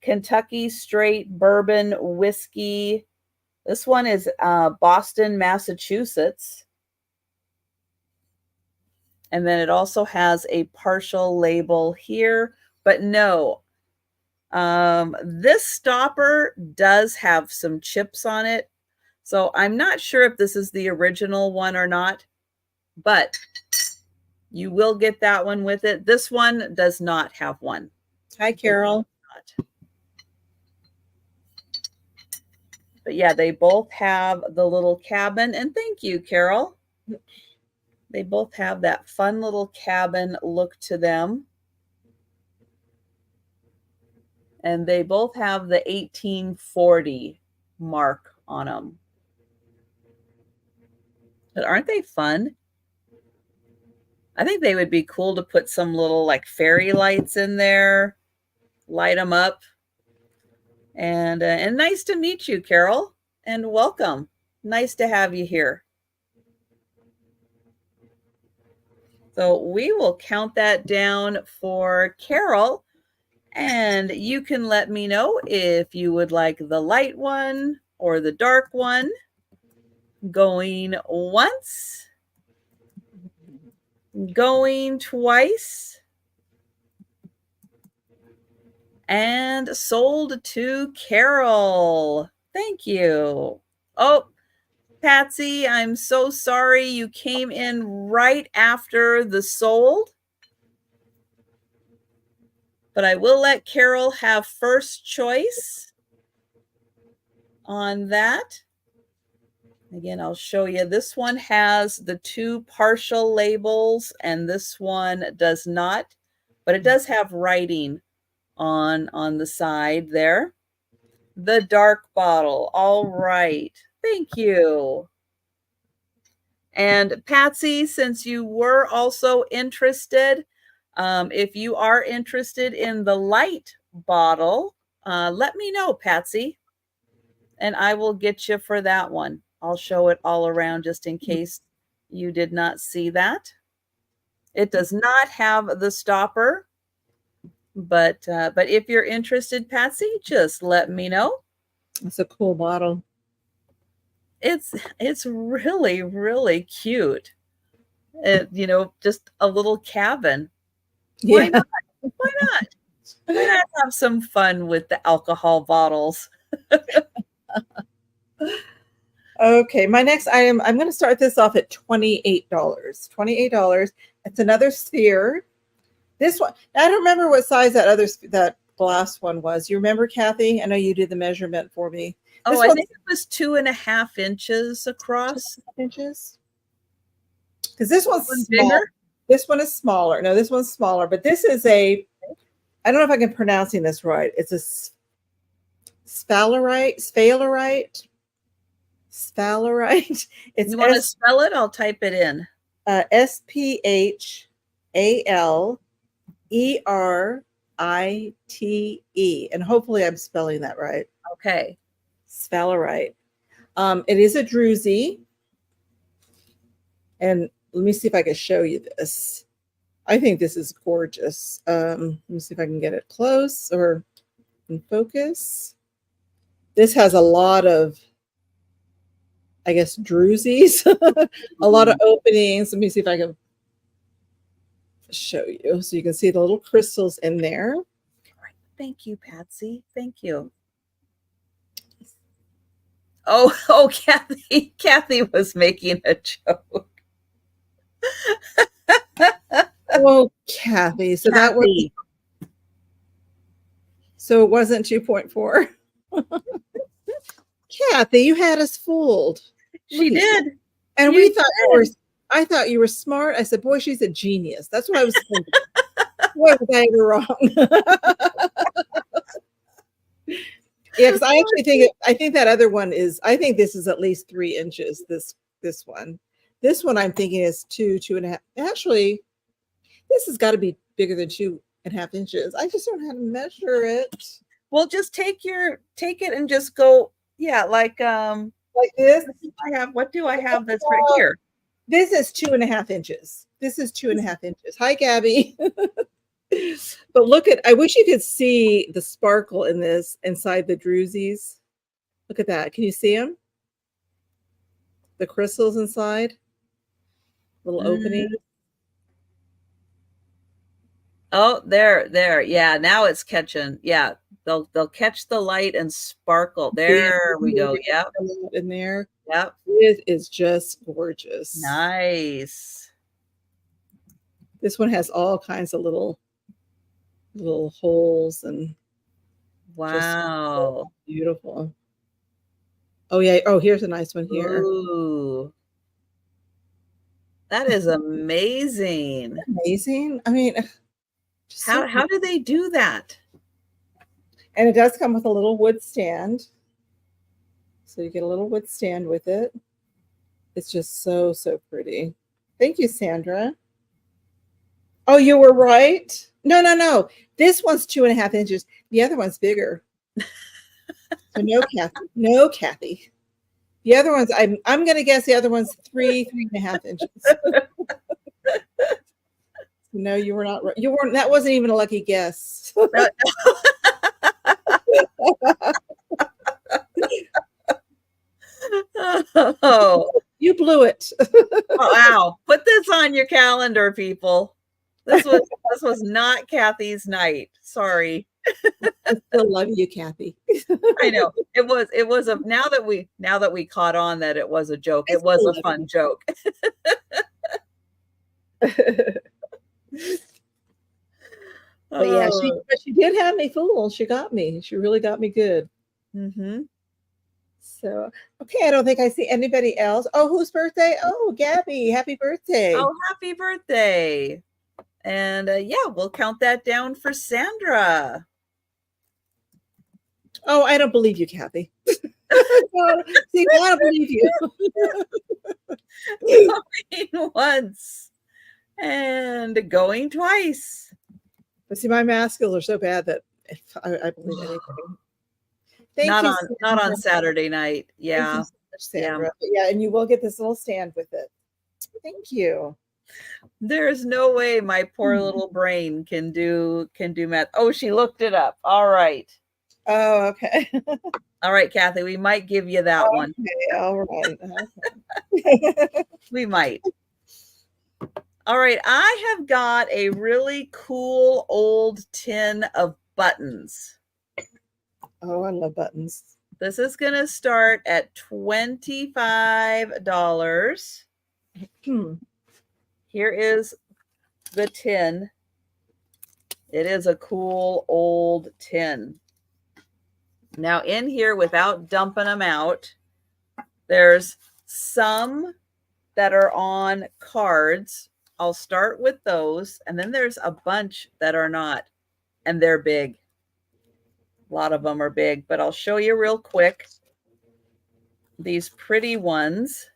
Kentucky Straight Bourbon Whiskey. This one is Boston, Massachusetts. And then it also has a partial label here, but no. This stopper does have some chips on it. So I'm not sure if this is the original one or not, but you will get that one with it. This one does not have one. Hi, Carol. But yeah, they both have the little cabin. And thank you, Carol. They both have that fun little cabin look to them. And they both have the 1840 mark on them. But aren't they fun? I think they would be cool to put some little like fairy lights in there, light them up. And nice to meet you, Carol, and welcome. Nice to have you here. So we will count that down for Carol, and you can let me know if you would like the light one or the dark one. Going once, going twice, and sold to Carol. Thank you. Oh, Patsy, I'm so sorry you came in right after the sold. But I will let Carol have first choice on that. Again, I'll show you. This one has the two partial labels, and this one does not. But it does have writing on the side there. The dark bottle. All right. Thank you. And Patsy, since you were also interested, if you are interested in the light bottle, let me know, Patsy, and I will get you for that one. I'll show it all around just in case you did not see that. It does not have the stopper, but if you're interested, Patsy, just let me know. It's a cool bottle. It's really, really cute. Just a little cabin. Why not? Why not? Why not have some fun with the alcohol bottles? Okay, my next item, I'm going to start this off at $28. $28. It's another sphere. This one, I don't remember what size that glass one was. You remember, Kathy? I know you did the measurement for me. I think it was 2.5 inches across. 2.5 inches? Because this one's bigger. This one is smaller. No, this one's smaller, but this is I don't know if I'm pronouncing this right. It's a sphalerite. Sphalerite. It's You want to spell it? I'll type it in. Sphalerite. And hopefully I'm spelling that right. Okay. Sphalerite. It is a druzy. And let me see if I can show you this. I think this is gorgeous. Let me see if I can get it close or in focus. This has a lot of, I guess, druzies, a lot of openings. Let me see if I can show you so you can see the little crystals in there. All right. Thank you, Patsy. Thank you. Oh, Kathy was making a joke. Oh, Kathy. So that was, so it wasn't 2.4. Kathy, you had us fooled. She did. And we thought you were, I thought you were smart. I said, boy, she's a genius. That's what I was thinking. Boy, was I ever wrong. Yeah, because I actually think that other one is, I think this is at least 3 inches, this one. This one I'm thinking is 2.5. Actually, this has got to be bigger than 2.5 inches. I just don't know how to measure it. Well, just take it and just go, yeah, like this. What do I have that's right here? This is 2.5 inches. This is 2.5 inches. Hi, Gabby. But look at, I wish you could see the sparkle in this inside the druzies. Look at that. Can you see them? The crystals inside, little openings. Oh, there. Yeah, now it's catching. Yeah, they'll catch the light and sparkle. There we go. Yep. In there. Yep. It is just gorgeous. Nice. This one has all kinds of little holes and wow. Beautiful. Oh yeah. Oh, here's a nice one here. Ooh. That is amazing. Amazing. I mean, how do they do that? And it does come with a little wood stand. So you get a little wood stand with it. It's just so pretty. Thank you, Sandra. Oh, you were right. No. This one's 2.5 inches. The other one's bigger. So no, Kathy. No, Kathy. The other one's, I'm going to guess the other one's 3.5 inches. No, you were not right. You weren't. That wasn't even a lucky guess. Oh, you blew it. Oh, wow. Put this on your calendar, people. This was not Kathy's night. Sorry. I still love you, Kathy. I know. It was now that we caught on that it was a joke. It was a fun joke. But yeah, she did have me fooled. She got me. She really got me good. Mm-hmm. So, okay, I don't think I see anybody else. Oh, whose birthday? Oh, Gabby, happy birthday. Oh, happy birthday. And yeah, we'll count that down for Sandra. Oh, I don't believe you, Kathy. See, I don't believe you. Going once and going twice. But see, my math skills are so bad that I believe anything. Not on Saturday night. Yeah. Sandra. Yeah, and you will get this little stand with it. Thank you. There's no way my poor little brain can do math. Oh, she looked it up. All right. Oh, okay. All right, Kathy, we might give you that one. All right. Okay. We might. All right, I have got a really cool old tin of buttons. Oh, I love buttons. This is going to start at $25. Here is the tin. It is a cool old tin. Now in here, without dumping them out, there's some that are on cards. I'll start with those. And then there's a bunch that are not, and they're big. A lot of them are big, but I'll show you real quick. these pretty ones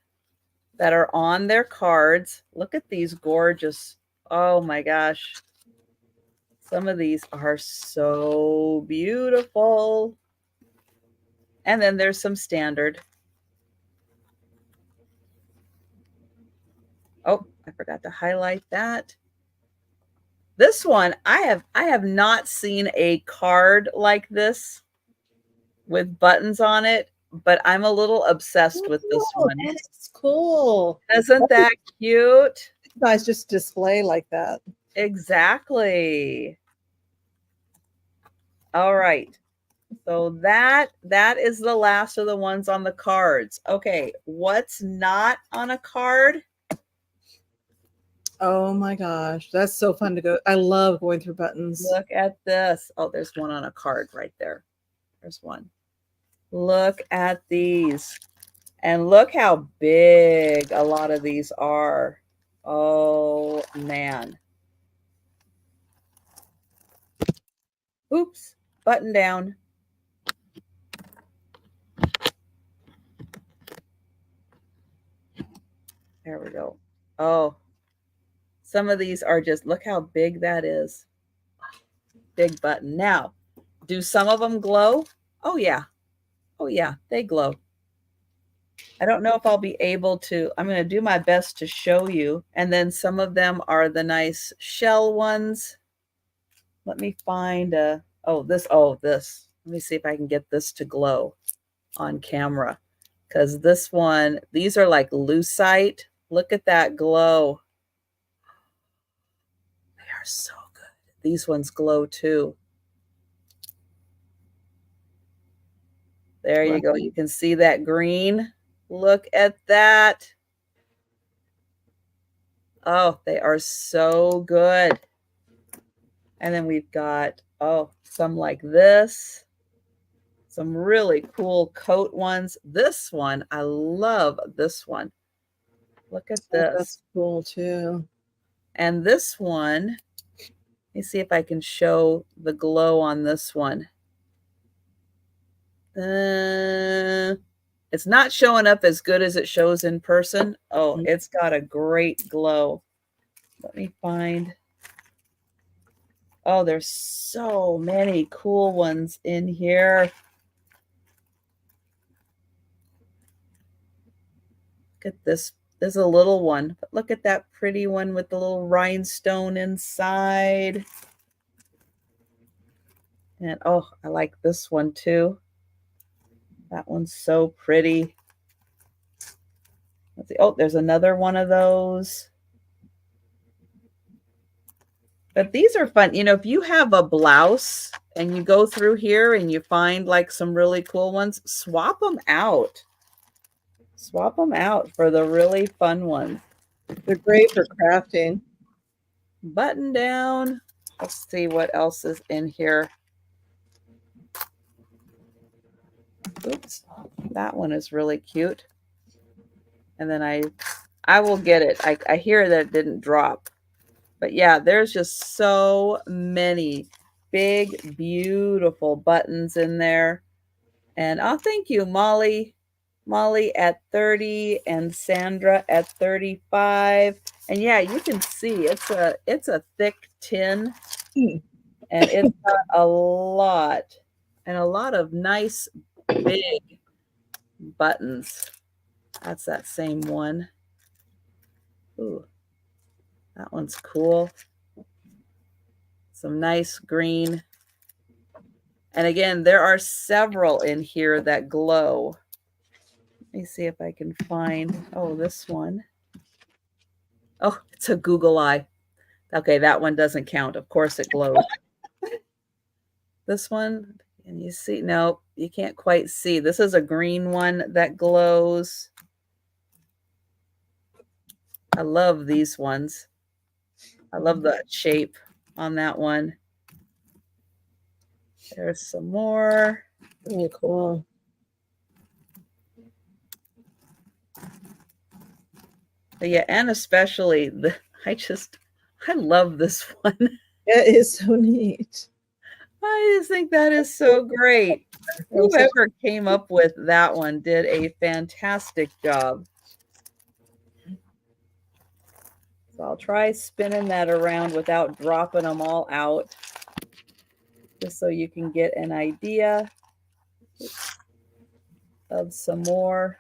that are on their cards. Look at these gorgeous. Oh my gosh. Some of these are so beautiful. And then there's some standard. Oh, I forgot to highlight that. This one, I have not seen a card like this with buttons on it, but I'm a little obsessed with this one. That's cool. Isn't that cute? Guys just display like that. Exactly. All right. So that is the last of the ones on the cards. Okay, what's not on a card? Oh my gosh, that's so fun to go. I love going through buttons. Look at this. Oh, there's one on a card right there. There's one. Look at these. And look how big a lot of these are. Oh, man. Oops, button down. There we go. Oh, some of these are just, look how big that is. Big button. Now, do some of them glow? Oh, yeah. Oh, yeah, they glow. I don't know if I'll be able to. I'm going to do my best to show you. And then some of them are the nice shell ones. Let me find this. Let me see if I can get this to glow on camera. Because this one, these are like lucite. Look at that glow. They are so good. These ones glow too. There you go. You can see that green. Look at that. Oh, they are so good. And then we've got, some like this. Some really cool coat ones. This one, I love this one. Look at this. That's cool too. And this one, let me see if I can show the glow on this one. It's not showing up as good as it shows in person. Oh, it's got a great glow. Let me find. Oh, there's so many cool ones in here. Look at this. There's a little one, but look at that pretty one with the little rhinestone inside. And oh, I like this one too. That one's so pretty. Let's see. Oh, there's another one of those. But these are fun. You know, if you have a blouse and you go through here and you find like some really cool ones, swap them out. Swap them out for the really fun ones. They're great for crafting. Button down. Let's see what else is in here. Oops, that one is really cute. And then I will get it. I hear that it didn't drop. But yeah, there's just so many big, beautiful buttons in there. And oh, thank you, Molly. Molly at 30 and Sandra at 35. And yeah, you can see it's a thick tin. And it's got a lot of nice big buttons. That's that same one. Ooh, that one's cool. Some nice green. And again, there are several in here that glow. Let me see if I can find, this one. Oh, it's a Google eye. Okay, that one doesn't count. Of course it glows. This one, can you see? No, you can't quite see. This is a green one that glows. I love these ones. I love the shape on that one. There's some more. Really cool. But yeah, and especially I love this one. It is so neat. I just think that is so great. Whoever came up with that one did a fantastic job. So I'll try spinning that around without dropping them all out, just so you can get an idea of some more.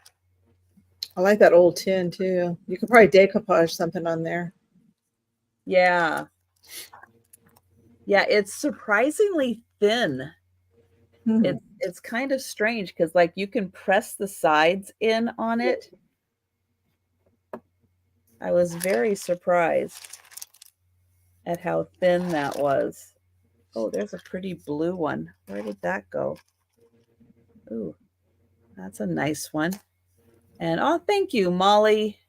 I like that old tin too. You could probably decoupage something on there. Yeah. Yeah, it's surprisingly thin. It's kind of strange because like you can press the sides in on it. I was very surprised at how thin that was. Oh, there's a pretty blue one. Where did that go? Ooh, that's a nice one. And oh, thank you, Molly.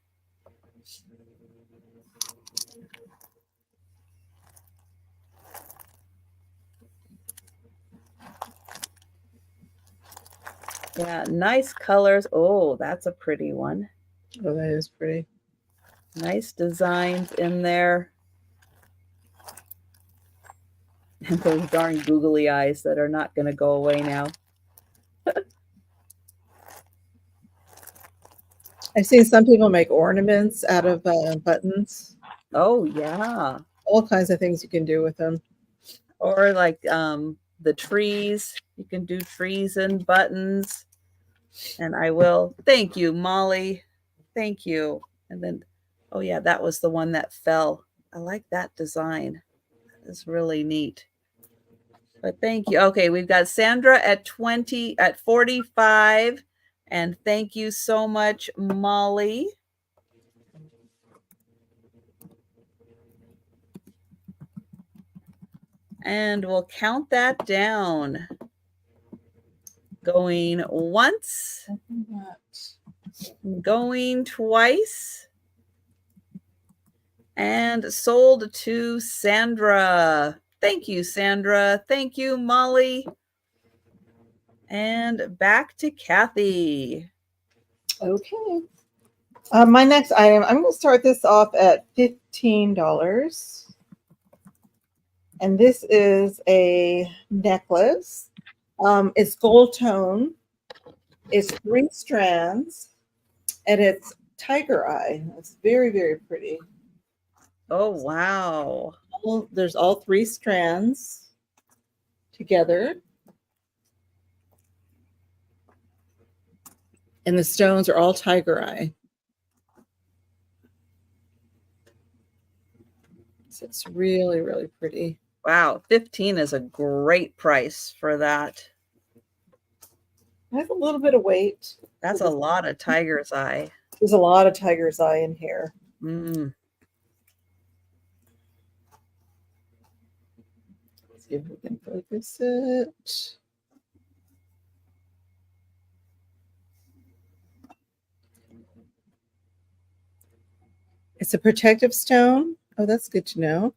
Yeah, nice colors. Oh, that's a pretty one. Oh, that is pretty. Nice designs in there. And those darn googly eyes that are not going to go away now. I've seen some people make ornaments out of buttons. Oh, yeah. All kinds of things you can do with them. Or like the trees. You can do trees and buttons. And I will. Thank you, Molly. Thank you. And then, oh yeah, that was the one that fell. I like that design. That is really neat. But thank you. Okay, we've got Sandra at 45. And thank you so much, Molly. And we'll count that down. Going once. Going twice. And sold to Sandra. Thank you, Sandra. Thank you, Molly. And back to Kathy. Okay. My next item, I'm going to start this off at $15. And this is a necklace. It's gold tone. It's 3 strands. And it's tiger eye. It's very, very pretty. Oh, wow. There's all 3 strands together. And the stones are all tiger eye. So it's really, really pretty. Wow, 15 is a great price for that. It has a little bit of weight. That's a lot of tiger's eye. There's a lot of tiger's eye in here. Mm. Let's see if we can focus it. It's a protective stone. Oh, that's good to know.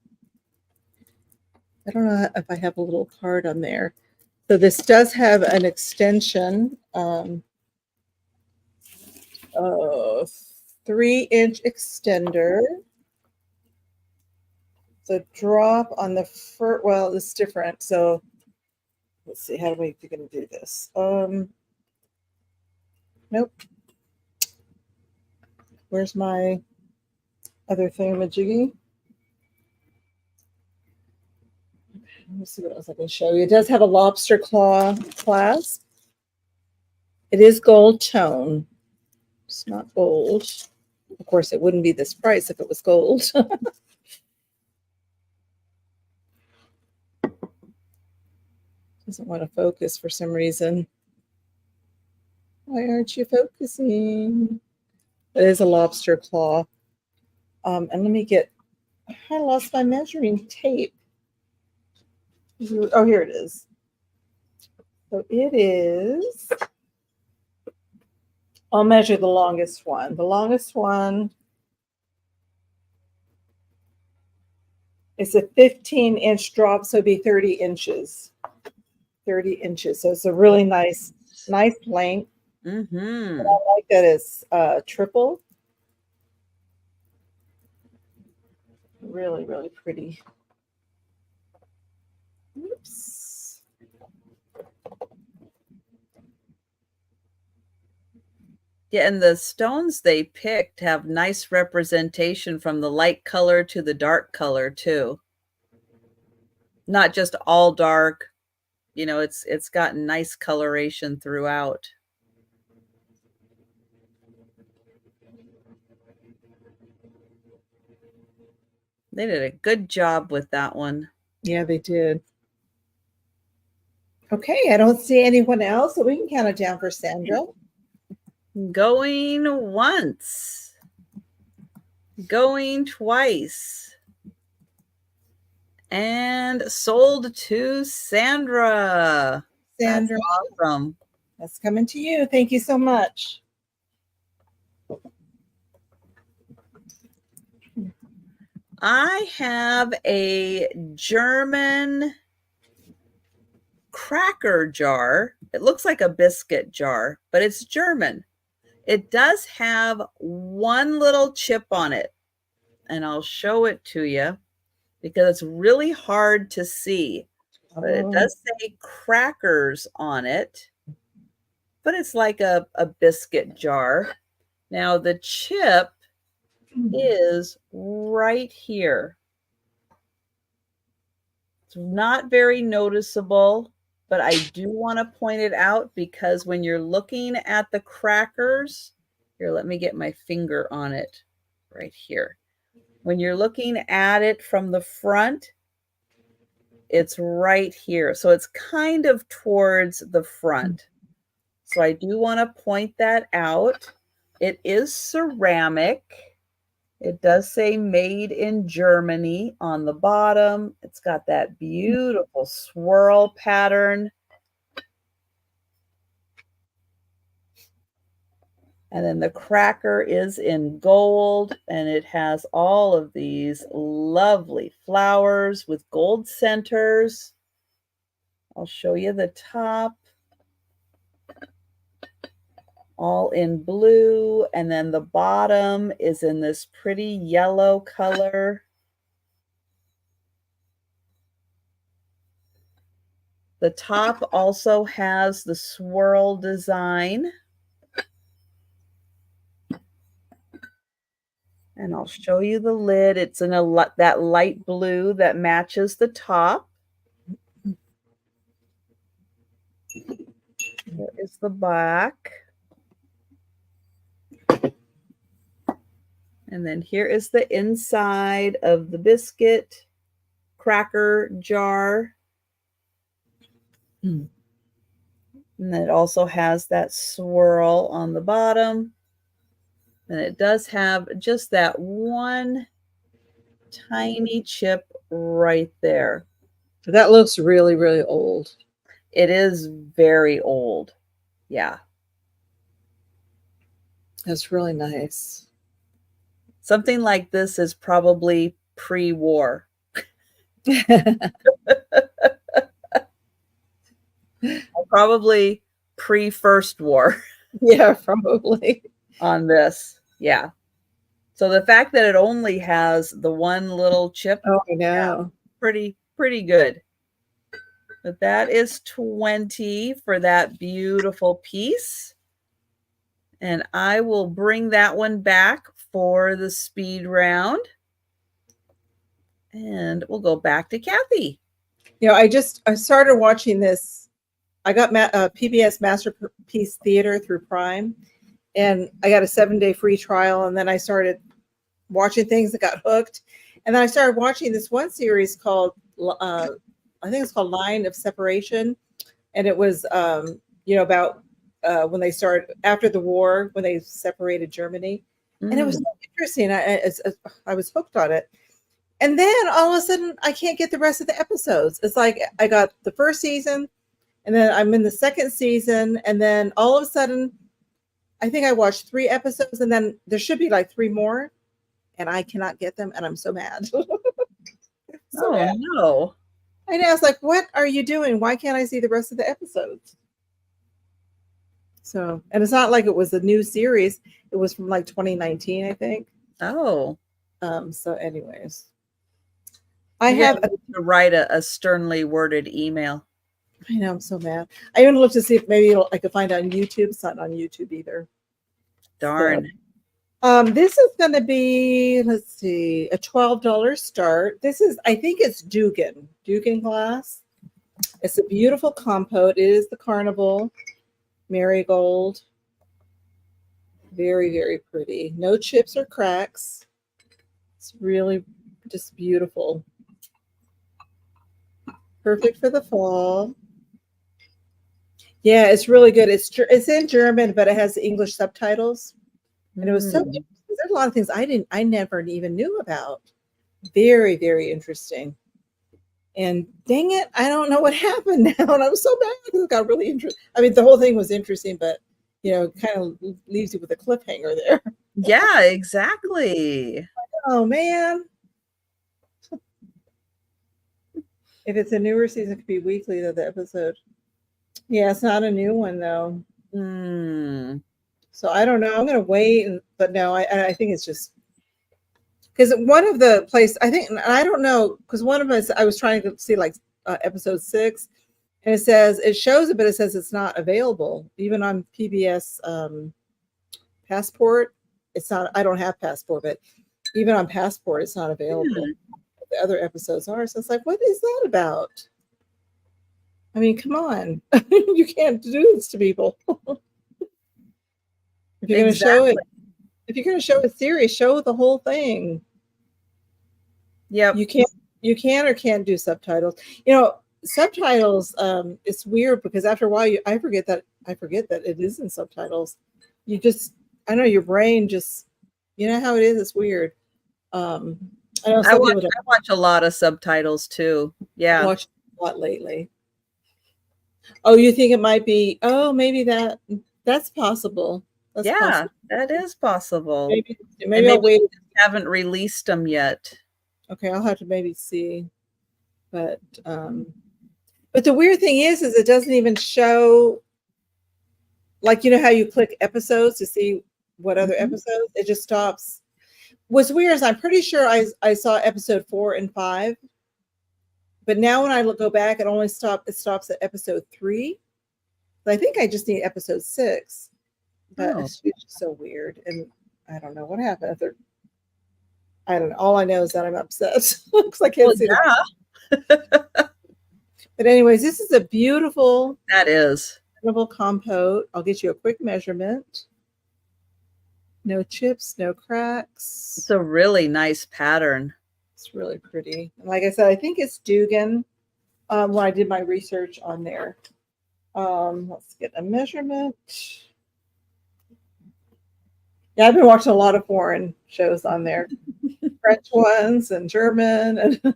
I don't know if I have a little card on there. So this does have an extension, 3-inch extender. The drop on the first, well, it's different. So let's see, how are we going to do this? Nope. Where's my other thingamajiggy? Let me see what else I can show you. It does have a lobster claw clasp. It is gold tone. It's not gold. Of course, it wouldn't be this price if it was gold. Doesn't want to focus for some reason. Why aren't you focusing? It is a lobster claw. And let me get, I lost my measuring tape. Oh, here it is. So it is, I'll measure the longest one. The longest one is a 15-inch drop, so it'd be 30 inches. 30 inches. So it's a really nice length. Mm-hmm. I like that it's triple. Really, really pretty. Oops. Yeah, and the stones they picked have nice representation from the light color to the dark color too. Not just all dark, you know, it's got nice coloration throughout. They did a good job with that one. Yeah, they did. Okay, I don't see anyone else, so we can count it down for Sandra. Going once. Going twice. And sold to Sandra. Sandra, that's awesome. That's coming to you. Thank you so much. I have a German cracker jar. It looks like a biscuit jar, but it's German. It does have one little chip on it, and I'll show it to you because it's really hard to see. But it does say crackers on it, but it's like a biscuit jar. Now the chip is right here. It's not very noticeable, but I do want to point it out because when you're looking at the crackers, here, let me get my finger on it right here. When you're looking at it from the front, it's right here. So it's kind of towards the front. So I do want to point that out. It is ceramic. It does say made in Germany on the bottom. It's got that beautiful swirl pattern. And then the cracker is in gold, and it has all of these lovely flowers with gold centers. I'll show you the top. All in blue, and then the bottom is in this pretty yellow color. The top also has the swirl design. And I'll show you the lid. It's in that light blue that matches the top. There is the back. And then here is the inside of the biscuit cracker jar. And then it also has that swirl on the bottom. And it does have just that one tiny chip right there. That looks really, really old. It is very old. Yeah. That's really nice. Something like this is probably pre-war. Probably pre-First War. Yeah, probably. On this. Yeah. So the fact that it only has the one little chip. Oh, I know. Yeah, pretty good. But that is 20 for that beautiful piece. And I will bring that one back for the speed round. And we'll go back to Kathy. You know, I started watching this. I got PBS Masterpiece Theater through Prime, and I got a 7-day free trial. And then I started watching things that got hooked. And then I started watching this one series called, I think it's called Line of Separation. And it was, you know, about when they started after the war, when they separated Germany. And it was so interesting. I was hooked on it. And then all of a sudden, I can't get the rest of the episodes. It's like I got the first season, and then I'm in the second season, and then all of a sudden, I think I watched 3 episodes, and then there should be like 3 more, and I cannot get them, and I'm so mad. Mad. No. I know. I was like, what are you doing? Why can't I see the rest of the episodes? So, and it's not like it was a new series. It was from like 2019, I think. Oh. So anyways. I have to write a sternly worded email. I know, I'm so mad. I even looked to see if maybe I could find it on YouTube. It's not on YouTube either. Darn. This is going to be, let's see, a $12 start. This is, I think it's Dugan glass. It's a beautiful compote. It is the Carnival Marigold. Very, very pretty. No chips or cracks. It's really just beautiful. Perfect for the fall. Yeah, it's really good. It's in German, but it has English subtitles. And it was so interesting. There's a lot of things I never even knew about. Very, very interesting. And dang it, I don't know what happened now. And I'm so bad because it got really interesting. I mean, the whole thing was interesting, but kind of leaves you with a cliffhanger there. Yeah, exactly. Oh man. If it's a newer season, it could be weekly though, the episode. Yeah, it's not a new one though. So I don't know. I'm gonna wait, but no, I think it's just because one of the place I think, and I don't know, because one of us I was trying to see like episode 6, and it shows it, but it says it's not available even on PBS Passport. It's not. I don't have Passport, but even on Passport, it's not available. The other episodes are. So it's like, what is that about? I mean, come on, you can't do this to people. If you're going to show it, if you're going to show a series, show the whole thing. Yeah, you can or can't do subtitles. Subtitles. It's weird because after a while, I forget that it is in subtitles. I know your brain just, how it is. It's weird. I know I watch a lot of subtitles too. Yeah, I watched a lot lately. Oh, you think it might be? Oh, maybe that's possible. That's possible. That is possible. Maybe I'll wait. Haven't released them yet. Okay, I'll have to maybe see. But the weird thing is it doesn't even show. Like, how you click episodes to see what other episodes? It just stops. What's weird is I'm pretty sure I saw episode 4 and 5. But now when I go back, it stops at episode 3. But I think I just need episode 6. But it's just so weird. And I don't know what happened. I don't know. All I know is that I'm upset because I can't see But anyways, this is a beautiful. That is. Beautiful compote. I'll get you a quick measurement. No chips, no cracks. It's a really nice pattern. It's really pretty. And like I said, I think it's Dugan when I did my research on there. Let's get a measurement. Yeah, I've been watching a lot of foreign shows on there. French ones and German. And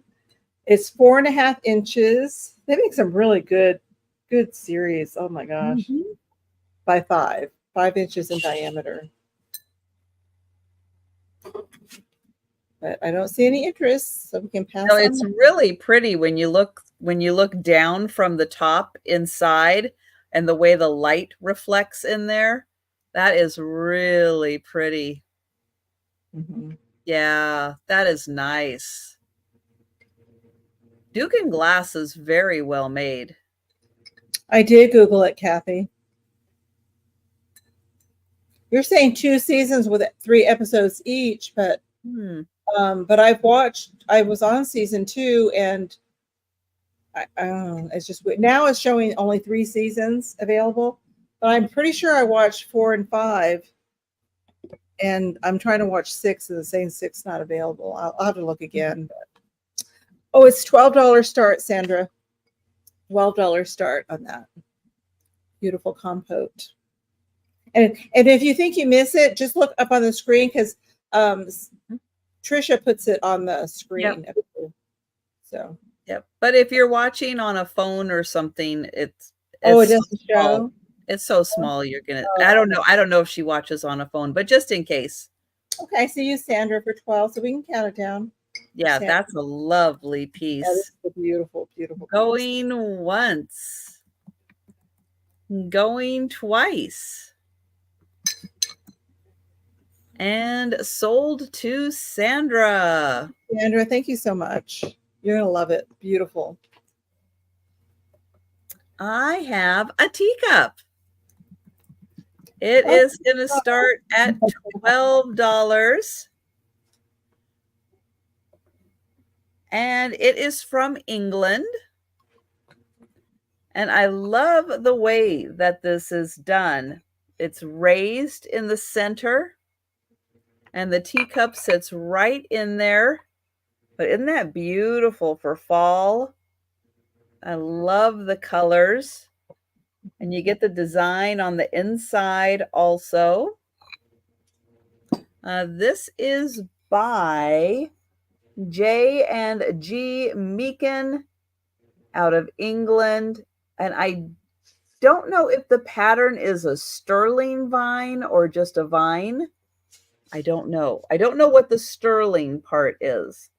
it's 4.5 inches. They make some really good series. Oh my gosh. By 5 inches in diameter. But I don't see any interest, so we can pass. No, it's really pretty when you look down from the top inside and the way the light reflects in there. That is really pretty. Yeah, that is nice. Dugan glass is very well made. I did Google it, Kathy. You're saying 2 seasons with 3 episodes each, but but I was on season 2, and I don't know, it's just weird. Now it's showing only 3 seasons available, but I'm pretty sure I watched 4 and 5, and I'm trying to watch 6 and the same 6 not available. I'll have to look again. But it's $12 start, Sandra. $12 start on that. Beautiful compote. And if you think you miss it, just look up on the screen because Trisha puts it on the screen. Yep. So. Yep. But if you're watching on a phone or something, it doesn't show. It's so small. You're gonna. I don't know. I don't know if she watches on a phone, but just in case. Okay, so you Sandra for 12, so we can count it down. Yeah, Sandra. That's a lovely piece. Yeah, this is a beautiful, beautiful. Going piece. Once. Going twice. And sold to Sandra. Sandra, thank you so much. You're going to love it. Beautiful. I have a teacup. It is going to start at $12. And it is from England. And I love the way that this is done. It's raised in the center, and the teacup sits right in there. But isn't that beautiful for fall? I love the colors. And you get the design on the inside also. This is by J&G Meakin out of England. And I don't know if the pattern is a sterling vine or just a vine. I don't know. I don't know what the sterling part is,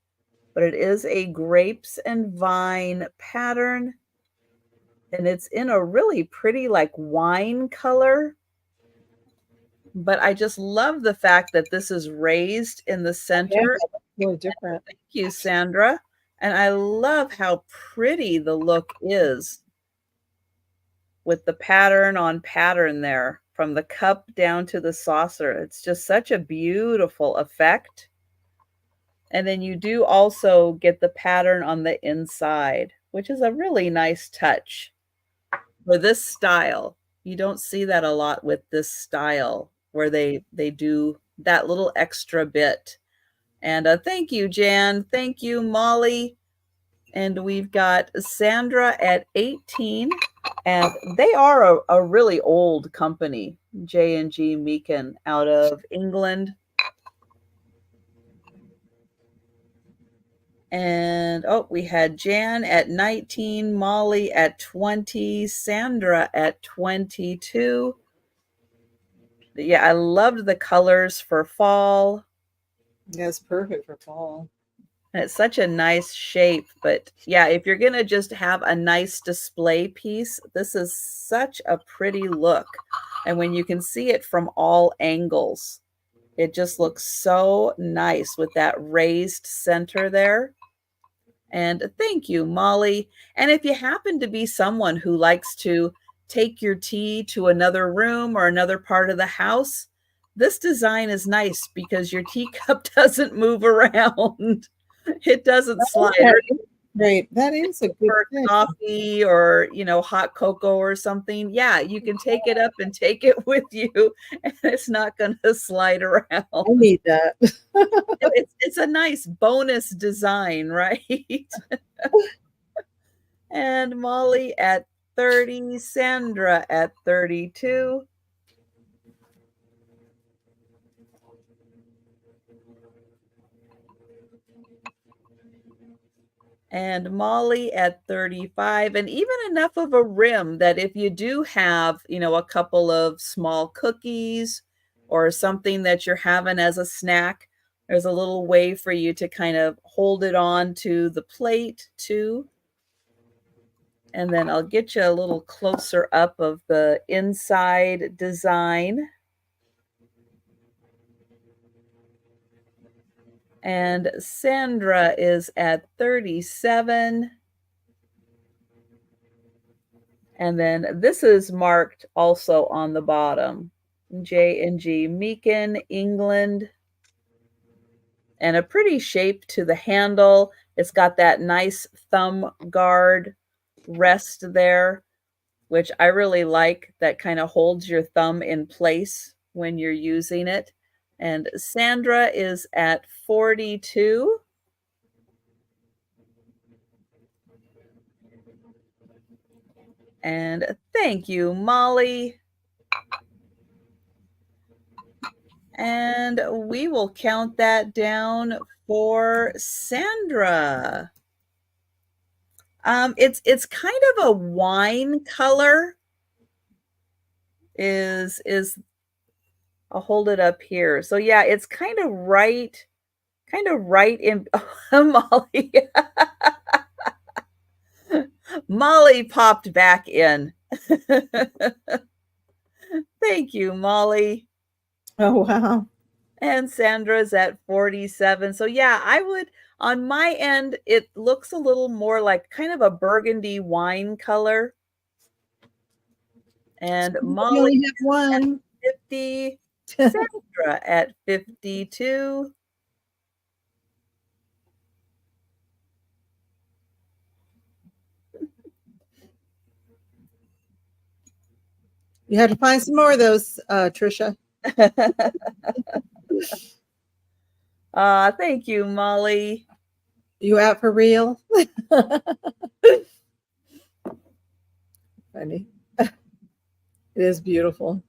but it is a grapes and vine pattern. And it's in a really pretty like wine color. But I just love the fact that this is raised in the center. Yeah, really different. Thank you, Sandra. And I love how pretty the look is with the pattern on pattern there from the cup down to the saucer. It's just such a beautiful effect. And then you do also get the pattern on the inside, which is a really nice touch for this style. You don't see that a lot with this style where they do that little extra bit. And thank you, Jan. Thank you, Molly. And we've got Sandra at 18. And they are a really old company, J&G Meakin out of England. And we had Jan at 19, Molly at 20, Sandra at 22. Yeah, I loved the colors for fall. Yeah, it's perfect for fall. And it's such a nice shape. But yeah, if you're going to just have a nice display piece, this is such a pretty look. And when you can see it from all angles, it just looks so nice with that raised center there. And thank you, Molly. And if you happen to be someone who likes to take your tea to another room or another part of the house, this design is nice because your teacup doesn't move around. It doesn't slide. Great. That is a good thing. Coffee or, hot cocoa or something. Yeah, you can take it up and take it with you, and it's not going to slide around. I need that. It's a nice bonus design, right? And Molly at 30, Sandra at 32. And Molly at 35, and even enough of a rim that if you do have, a couple of small cookies or something that you're having as a snack, there's a little way for you to kind of hold it on to the plate too. And then I'll get you a little closer up of the inside design. And Sandra is at 37. And then this is marked also on the bottom. J&G Meakin, England. And a pretty shape to the handle. It's got that nice thumb guard rest there, which I really like. That kind of holds your thumb in place when you're using it. And Sandra is at 42. And thank you, Molly. And we will count that down for Sandra. It's kind of a wine color. I'll hold it up here. So yeah, it's kind of right in Molly. Molly popped back in. Thank you, Molly. Oh, wow. And Sandra's at 47. So yeah, I would, on my end, it looks a little more like kind of a burgundy wine color. And Molly only have one. 50. Sandra at 52. You have to find some more of those, Trisha. Thank you, Molly. You out for real? Funny. It is beautiful.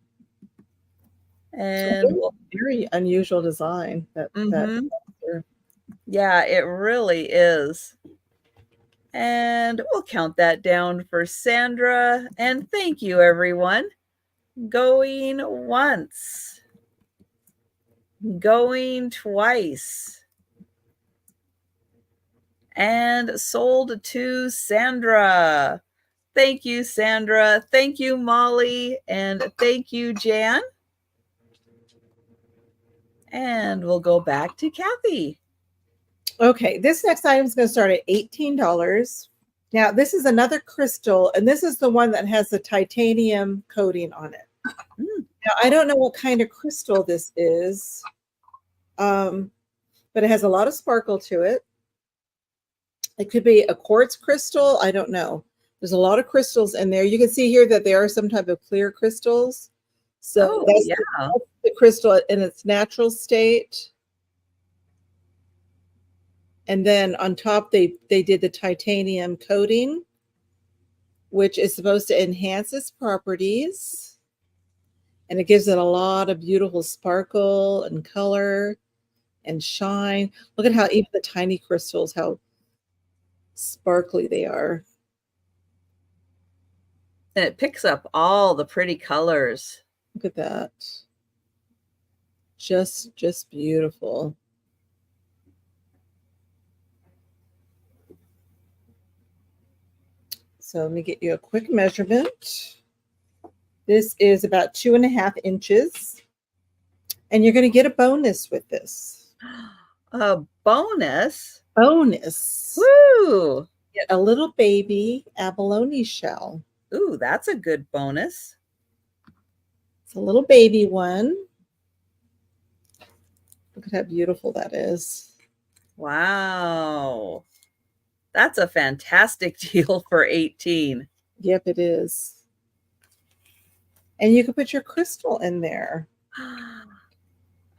And very unusual design. Yeah, it really is. And we'll count that down for Sandra. And thank you, everyone. Going once. Going twice. And sold to Sandra. Thank you, Sandra. Thank you, Molly. And thank you, Jan. And we'll go back to Kathy. Okay, this next item is going to start at $18. Now, this is another crystal, and this is the one that has the titanium coating on it. Now, I don't know what kind of crystal this is, but it has a lot of sparkle to it. It could be a quartz crystal. I don't know. There's a lot of crystals in there. You can see here that there are some type of clear crystals. So that's the crystal in its natural state. And then on top, they did the titanium coating, which is supposed to enhance its properties. And it gives it a lot of beautiful sparkle and color and shine. Look at how even the tiny crystals, how sparkly they are. And it picks up all the pretty colors. Look at that. Just beautiful. So let me get you a quick measurement. This is about 2.5 inches. And you're going to get a bonus with this. A bonus? Bonus. Woo! Get a little baby abalone shell. Ooh, that's a good bonus. It's a little baby one. Look at how beautiful that is. Wow. That's a fantastic deal for 18. Yep, it is. And you can put your crystal in there.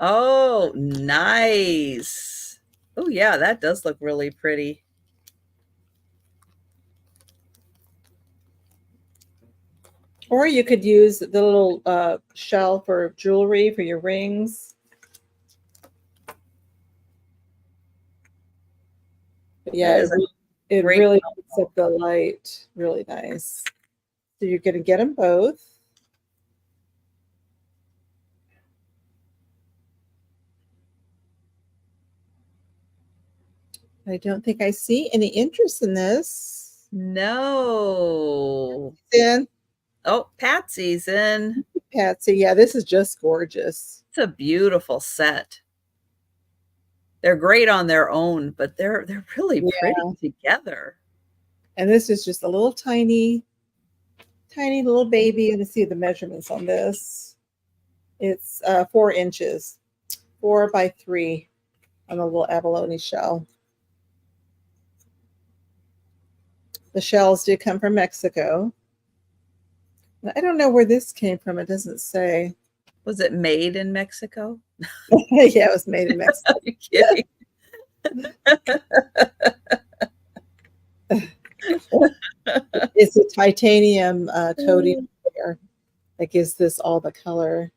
Oh, nice. Oh, yeah, that does look really pretty. Or you could use the little shell for jewelry, for your rings. But yeah, it really picks up the light. Really nice. So you're going to get them both. I don't think I see any interest in this. No. In. Oh, Patsy's in. Patsy, yeah, this is just gorgeous. It's a beautiful set. They're great on their own, but they're really pretty together. And this is just a little tiny little baby. Let's see the measurements on this. It's 4 inches, 4 by 3 on the little abalone shell. The shells did come from Mexico. I don't know where this came from. It doesn't say. Was it made in Mexico? Yeah, it was made in Mexico. Are you kidding? It's a titanium coating there that gives this all the color.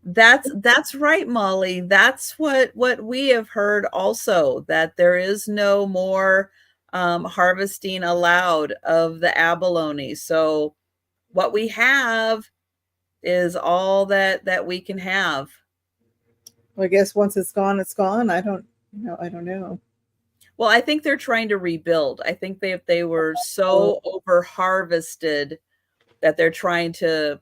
That's right, Molly. That's what we have heard also, that there is no more harvesting allowed of the abalone. So what we have is all that we can have. Well, I guess once it's gone, it's gone. I don't know. Well, I think they're trying to rebuild. I think they were so over harvested that they're trying to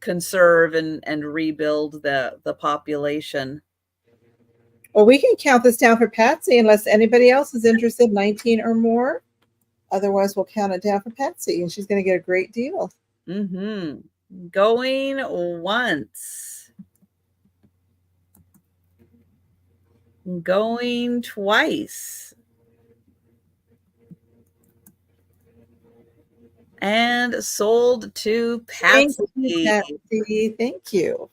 conserve and rebuild the population. Well, we can count this down for Patsy unless anybody else is interested, 19 or more. Otherwise, we'll count it down for Patsy, and she's going to get a great deal. Mm-hmm. Going once. Going twice. And sold to Patsy. Thank you, Patsy. Thank you.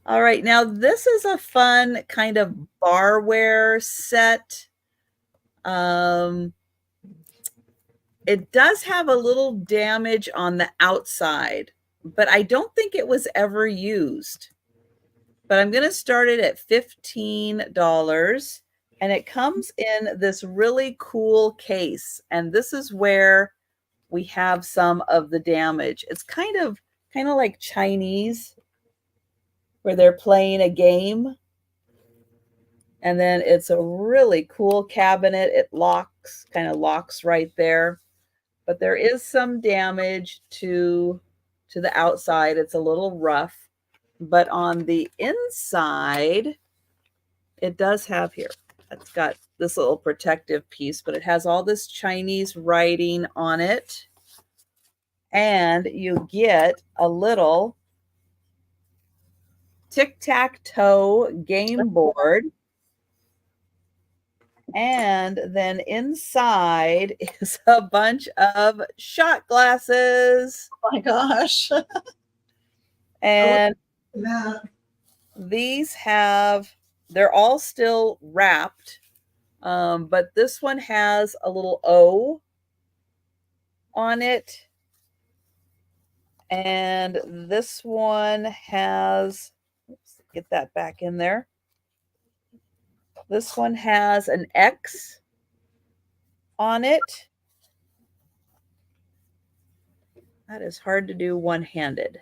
All right, now this is a fun kind of barware set. It does have a little damage on the outside, but I don't think it was ever used. But I'm going to start it at $15, and it comes in this really cool case. And this is where we have some of the damage. It's kind of like Chinese, where they're playing a game. And then it's a really cool cabinet. It locks, kind of locks right there. But there is some damage to the outside. It's a little rough. But on the inside, it does have here. It's got this little protective piece, but it has all this Chinese writing on it. And you get a little tic-tac-toe game board. And then inside is a bunch of shot glasses. Oh my gosh. And these they're all still wrapped, but this one has a little O on it. And this one has, let's get that back in there. This one has an X on it. That is hard to do one-handed.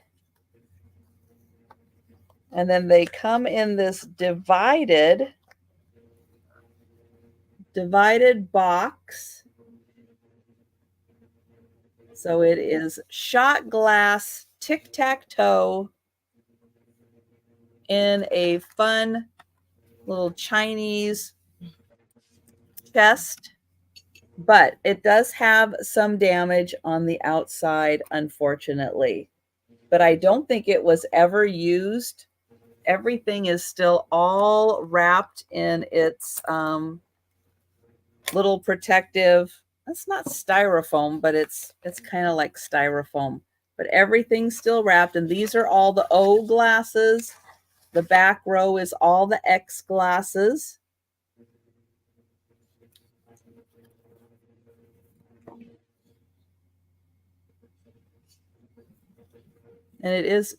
And then they come in this divided box. So it is shot glass tic-tac-toe in a fun little Chinese chest, but it does have some damage on the outside, unfortunately. But I don't think it was ever used. Everything is still all wrapped in its little protective. It's not styrofoam, but it's kind of like styrofoam. But everything's still wrapped, and these are all the O glasses. The back row is all the X glasses. And it's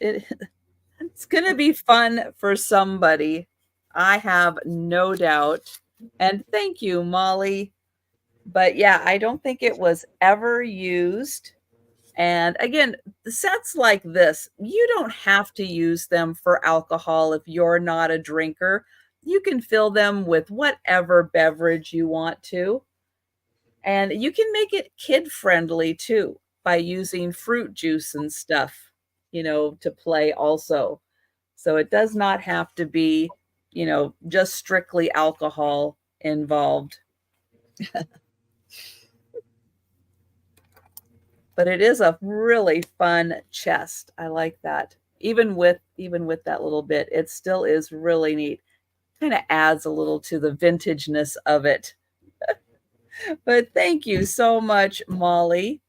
going to be fun for somebody. I have no doubt. And thank you, Molly. But yeah, I don't think it was ever used. And again, sets like this, you don't have to use them for alcohol if you're not a drinker. You can fill them with whatever beverage you want to. And you can make it kid-friendly too by using fruit juice and stuff, to play also. So it does not have to be, just strictly alcohol involved. But it is a really fun chest. I like that. Even with that little bit, it still is really neat. Kind of adds a little to the vintageness of it. But thank you so much, Molly.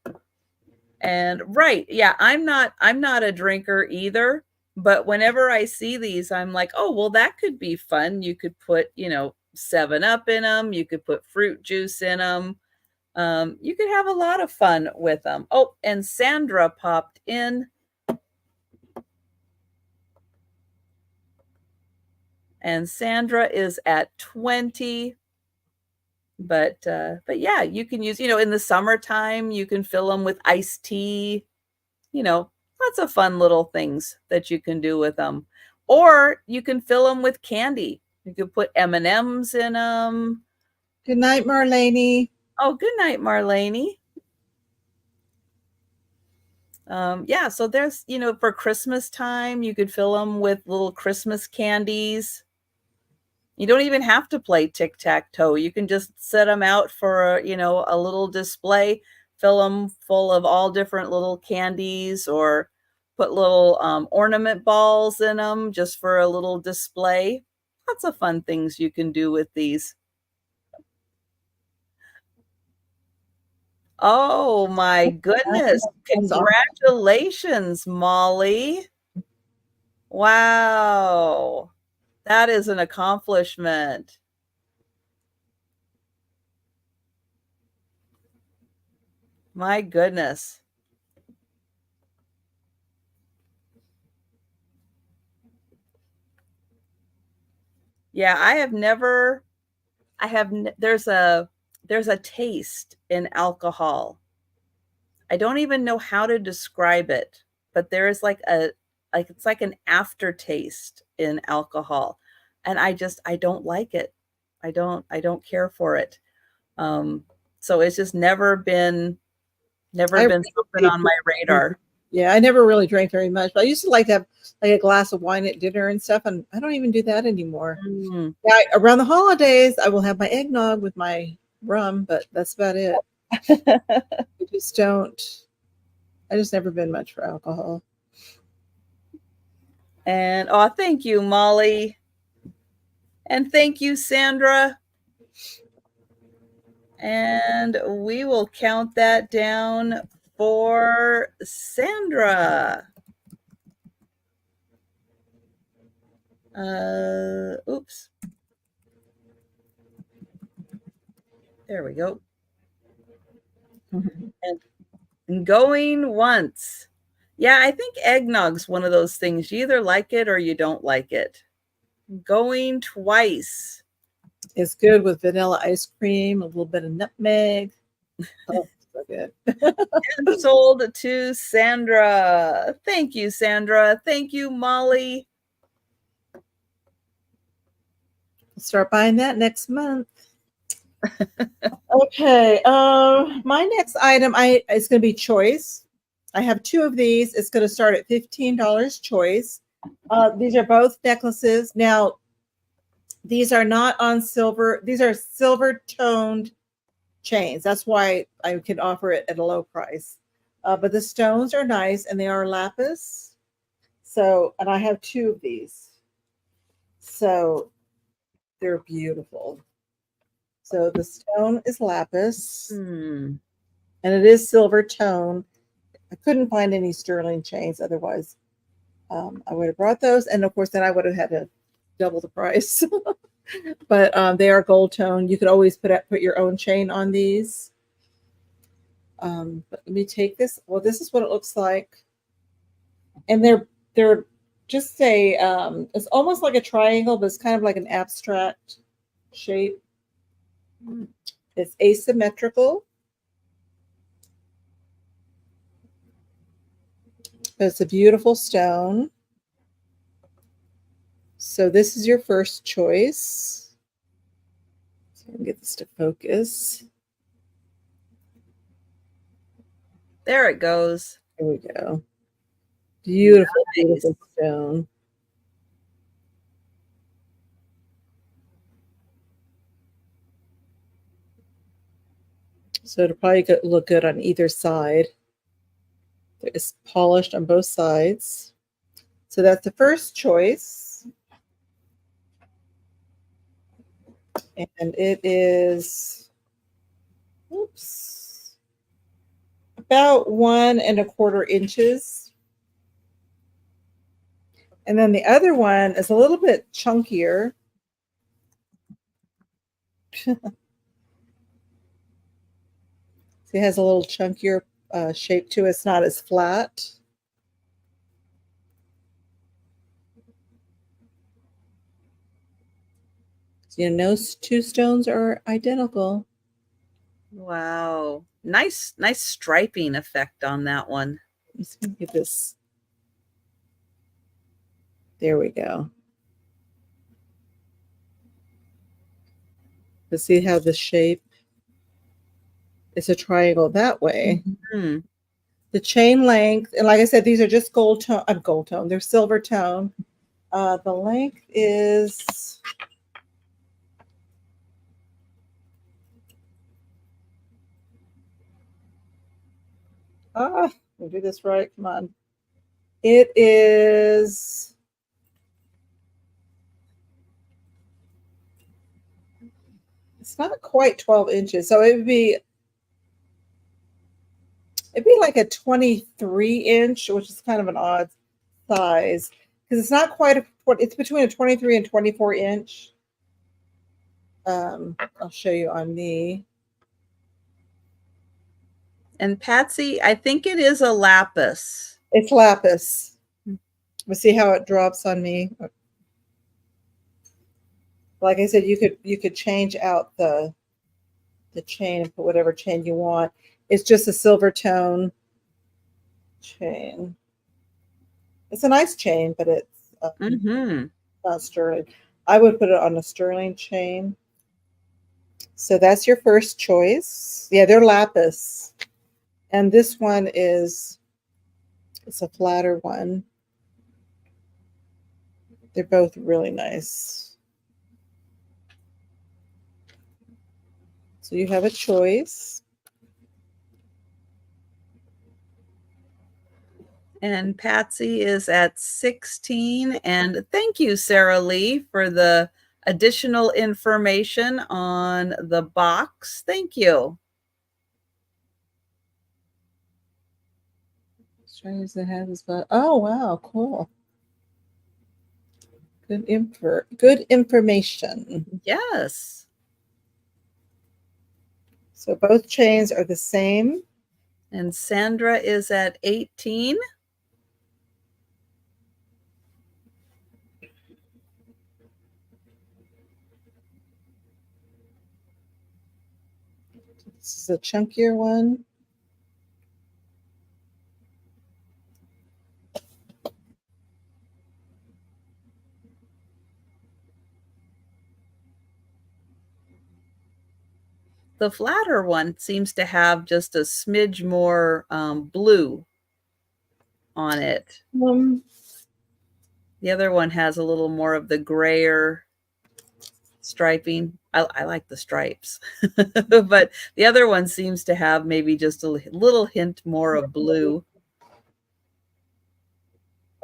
And right, yeah, I'm not a drinker either, but whenever I see these, I'm like, oh, well, that could be fun. You could put, 7-Up in them. You could put fruit juice in them. You could have a lot of fun with them. Oh, and Sandra popped in. And Sandra is at 20. But yeah, you can use, in the summertime, you can fill them with iced tea, lots of fun little things that you can do with them. Or you can fill them with candy. You could put M&Ms in them. Good night, Marlene. Oh, good night, Marlene. Yeah, so there's, for Christmas time, you could fill them with little Christmas candies. You don't even have to play tic-tac-toe. You can just set them out for, a little display. fill them full of all different little candies or put little ornament balls in them just for a little display. Lots of fun things you can do with these. Oh my goodness. Congratulations, Molly. Wow. That is an accomplishment. My goodness. Yeah, there's a taste in alcohol. I don't even know how to describe it, but there is it's like an aftertaste in alcohol. And I don't like it. I don't care for it. So it's just never been something on my radar. Yeah, I never really drank very much, but I used to like to have like a glass of wine at dinner and stuff, and I don't even do that anymore. Yeah, around the holidays, I will have my eggnog with my rum, but that's about it. I just never been much for alcohol. And thank you, Molly. And thank you, Sandra. And we will count that down for Sandra. Oops. There we go. And going once. Yeah, I think eggnog's one of those things. You either like it or you don't like it. Going twice. It's good with vanilla ice cream, a little bit of nutmeg. Oh, so good. And sold to Sandra. Thank you, Sandra. Thank you, Molly. I'll start buying that next month. Okay. My next item is going to be choice. I have two of these. It's going to start at $15 choice. These are both necklaces. Now, these are not on silver. These are silver toned chains. That's why I can offer it at a low price. But the stones are nice and they are lapis. So, and I have two of these. So they're beautiful. So the stone is lapis and it is silver tone. I couldn't find any sterling chains. Otherwise, I would have brought those. And of course, then I would have had to double the price. But they are gold tone. You could always put your own chain on these. But let me take this. Well, this is what it looks like. And they're just it's almost like a triangle, but it's kind of like an abstract shape. It's asymmetrical. But it's a beautiful stone. So this is your first choice. So I can get this to focus. There it goes. Here we go. Beautiful, nice. Beautiful stone. So it'll probably look good on either side. It's polished on both sides. So that's the first choice. And it is, about 1 1/4 inches. And then the other one is a little bit chunkier. See, it has a little chunkier shape to it. It's not as flat. So, no two stones are identical. Wow. Nice striping effect on that one. Let's get this. There we go. Let's see how the shape is a triangle that way. Mm-hmm. The chain length, and like I said, these are just gold tone. They're silver tone. The length is We'll do this right. Come on. It is. It's not quite 12 inches, so it'd be like a 23-inch, which is kind of an odd size because it's not quite a. It's between a 23 and 24-inch. I'll show you on me. And Patsy, I think it is a lapis. It's lapis. We'll see how it drops on me. Like I said, you could change out the chain and put whatever chain you want. It's just a silver tone chain. It's a nice chain, but it's not sterling. I would put it on a sterling chain. So that's your first choice. Yeah, they're lapis. And this one it's a flatter one. They're both really nice. So you have a choice. And Patsy is at 16. And thank you, Sarah Lee, for the additional information on the box. Thank you. Strange that has this, but oh wow, cool. Good information. Yes. So both chains are the same. And Sandra is at 18. This is a chunkier one. The flatter one seems to have just a smidge more blue on it. The other one has a little more of the grayer striping. I like the stripes, but the other one seems to have maybe just a little hint more of blue.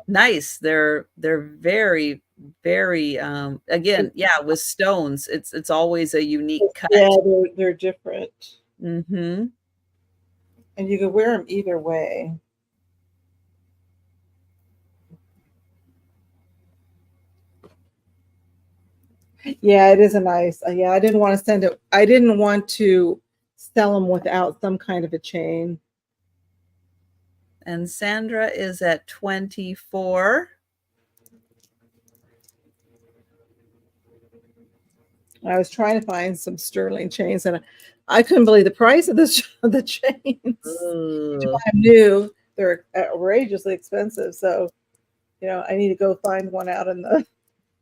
Nice. They're very, very again, yeah, with stones, it's always a unique cut. Yeah, they're different. Mm-hmm. And you can wear them either way. Yeah, it is a nice. Yeah, I didn't want to send it. I didn't want to sell them without some kind of a chain. And Sandra is at 24. I was trying to find some sterling chains, and I couldn't believe the price of the chains. I'm new; they're outrageously expensive. So, I need to go find one out in the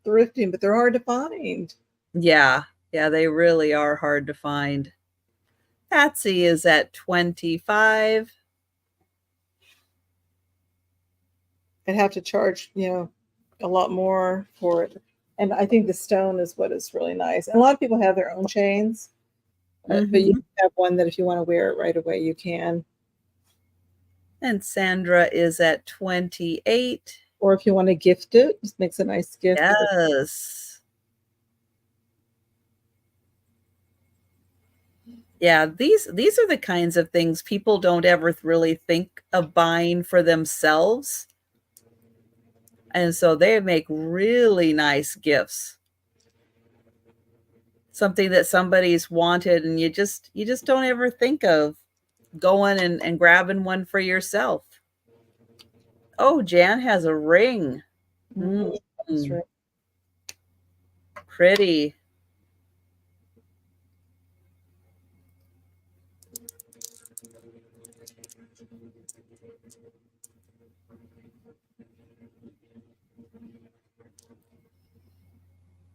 thrifting, but they're hard to find. Yeah, they really are hard to find. Patsy is at 25. I'd have to charge, a lot more for it. And I think the stone is what is really nice. And a lot of people have their own chains, but you have one that if you want to wear it right away, you can. And Sandra is at 28. Or if you want to gift it, just makes a nice gift. Yes. Yeah, these are the kinds of things people don't ever really think of buying for themselves. And so they make really nice gifts. Something that somebody's wanted and you just don't ever think of going and grabbing one for yourself. Oh, Jan has a ring. That's right. Pretty.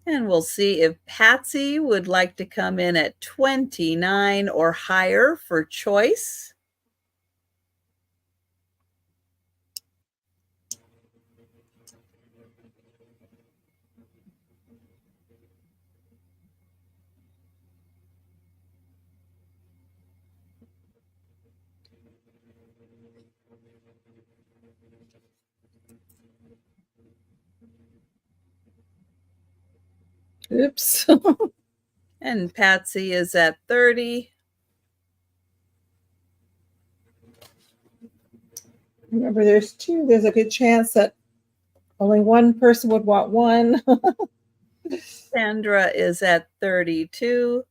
And we'll see if Patsy would like to come in at 29 or higher for choice. Oops. And Patsy is at 30. Remember, there's two. There's a good chance that only one person would want one. Sandra is at 32.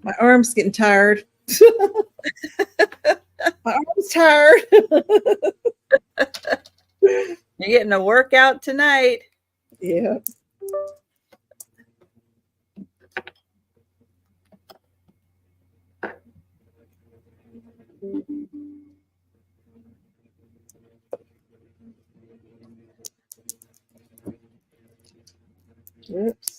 My arm's getting tired. My arm's tired. You're getting a workout tonight. Yeah. Oops.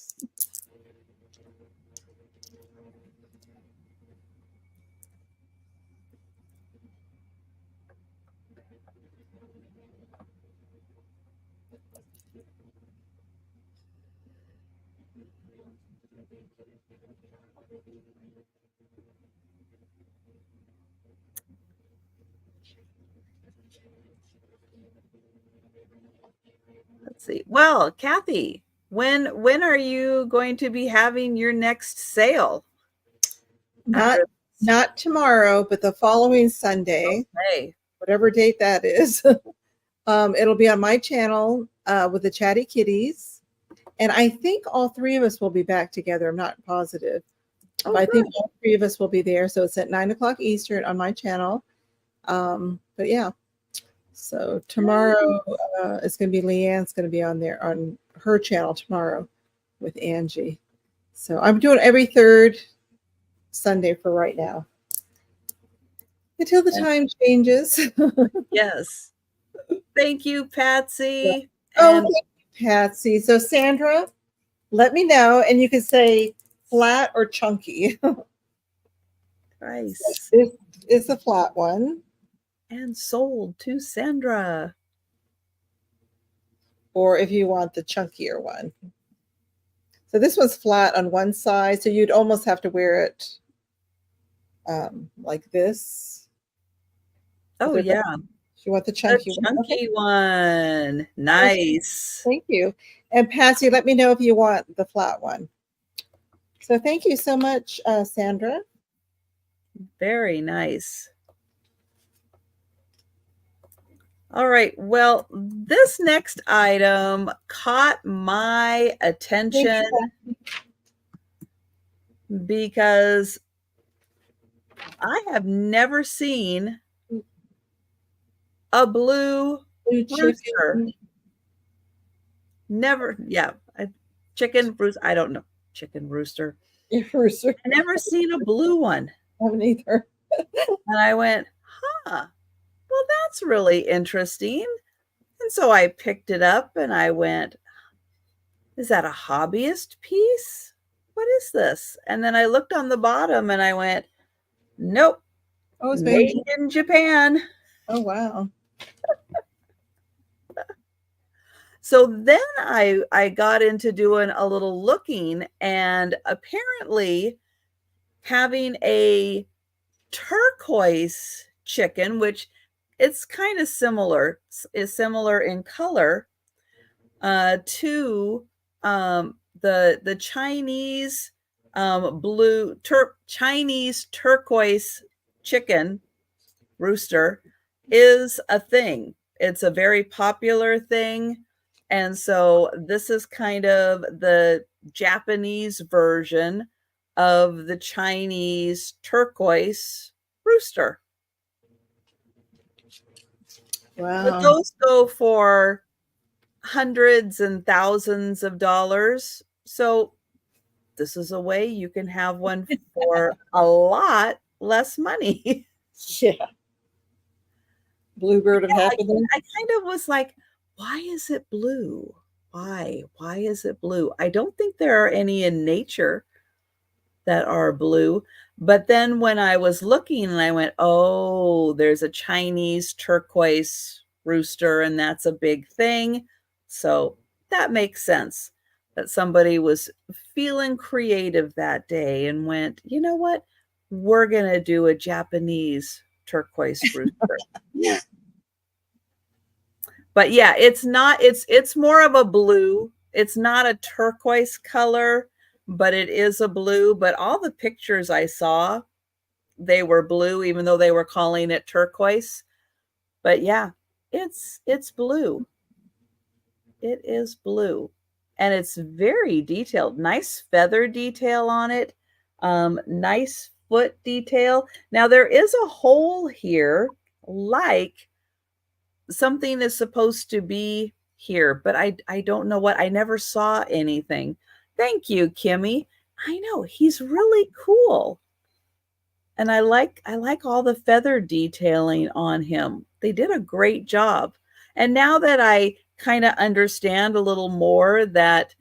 Let's see. Well, Kathy, when are you going to be having your next sale? Not tomorrow, but the following Sunday. Okay. Whatever date that is. It'll be on my channel with the Chatty Kitties. And I think all three of us will be back together. I'm not positive. Oh, but I think good. all three of us will be there. So it's at 9:00 Eastern on my channel. But yeah. So tomorrow it's going to be Leanne's going to be on there on her channel tomorrow with Angie. So I'm doing every third Sunday for right now. Until the time changes. Yes. Thank you, Patsy. Oh, thank you, Patsy. So Sandra, let me know, and you can say flat or chunky. Nice. This is the flat one. And sold to Sandra. Or if you want the chunkier one. So this one's flat on one side, so you'd almost have to wear it like this. Oh, yeah. You want the chunky one. Nice. Thank you. And Patsy, let me know if you want the flat one. So thank you so much, Sandra. Very nice. All right. Well, this next item caught my attention because I have never seen a blue rooster. Never. Yeah. Chicken rooster. I don't know. Chicken rooster. Rooster. I never seen a blue one. I haven't either. And I went, huh. Well, that's really interesting. And so I picked it up and I went, is that a hobbyist piece? What is this? And then I looked on the bottom and I went, nope. Oh, it's made in Japan. Oh, wow. So then I got into doing a little looking, and apparently having a turquoise chicken, which it's kind of similar, is similar in color to the Chinese Chinese turquoise chicken rooster is a thing. It's a very popular thing. And so this is kind of the Japanese version of the Chinese turquoise rooster. Wow. But those go for hundreds and thousands of dollars. So this is a way you can have one for a lot less money. Yeah. Bluebird of happiness. I kind of was like, why is it blue? Why is it blue? I don't think there are any in nature that are blue. But then when I was looking and I went, oh, there's a Chinese turquoise rooster, and that's a big thing. So that makes sense that somebody was feeling creative that day and went, you know what? We're going to do a Japanese turquoise rooster. But yeah, it's more of a blue. It's not a turquoise color, but it is a blue. But all the pictures I saw, they were blue, even though they were calling it turquoise. But yeah, it's blue. It is blue. And it's very detailed. Nice feather detail on it. Nice foot detail. Now there is a hole here, like something is supposed to be here, but I don't know what. I never saw anything. Thank you, Kimmy. I know, he's really cool. And I like all the feather detailing on him. They did a great job. And now that I kind of understand a little more that,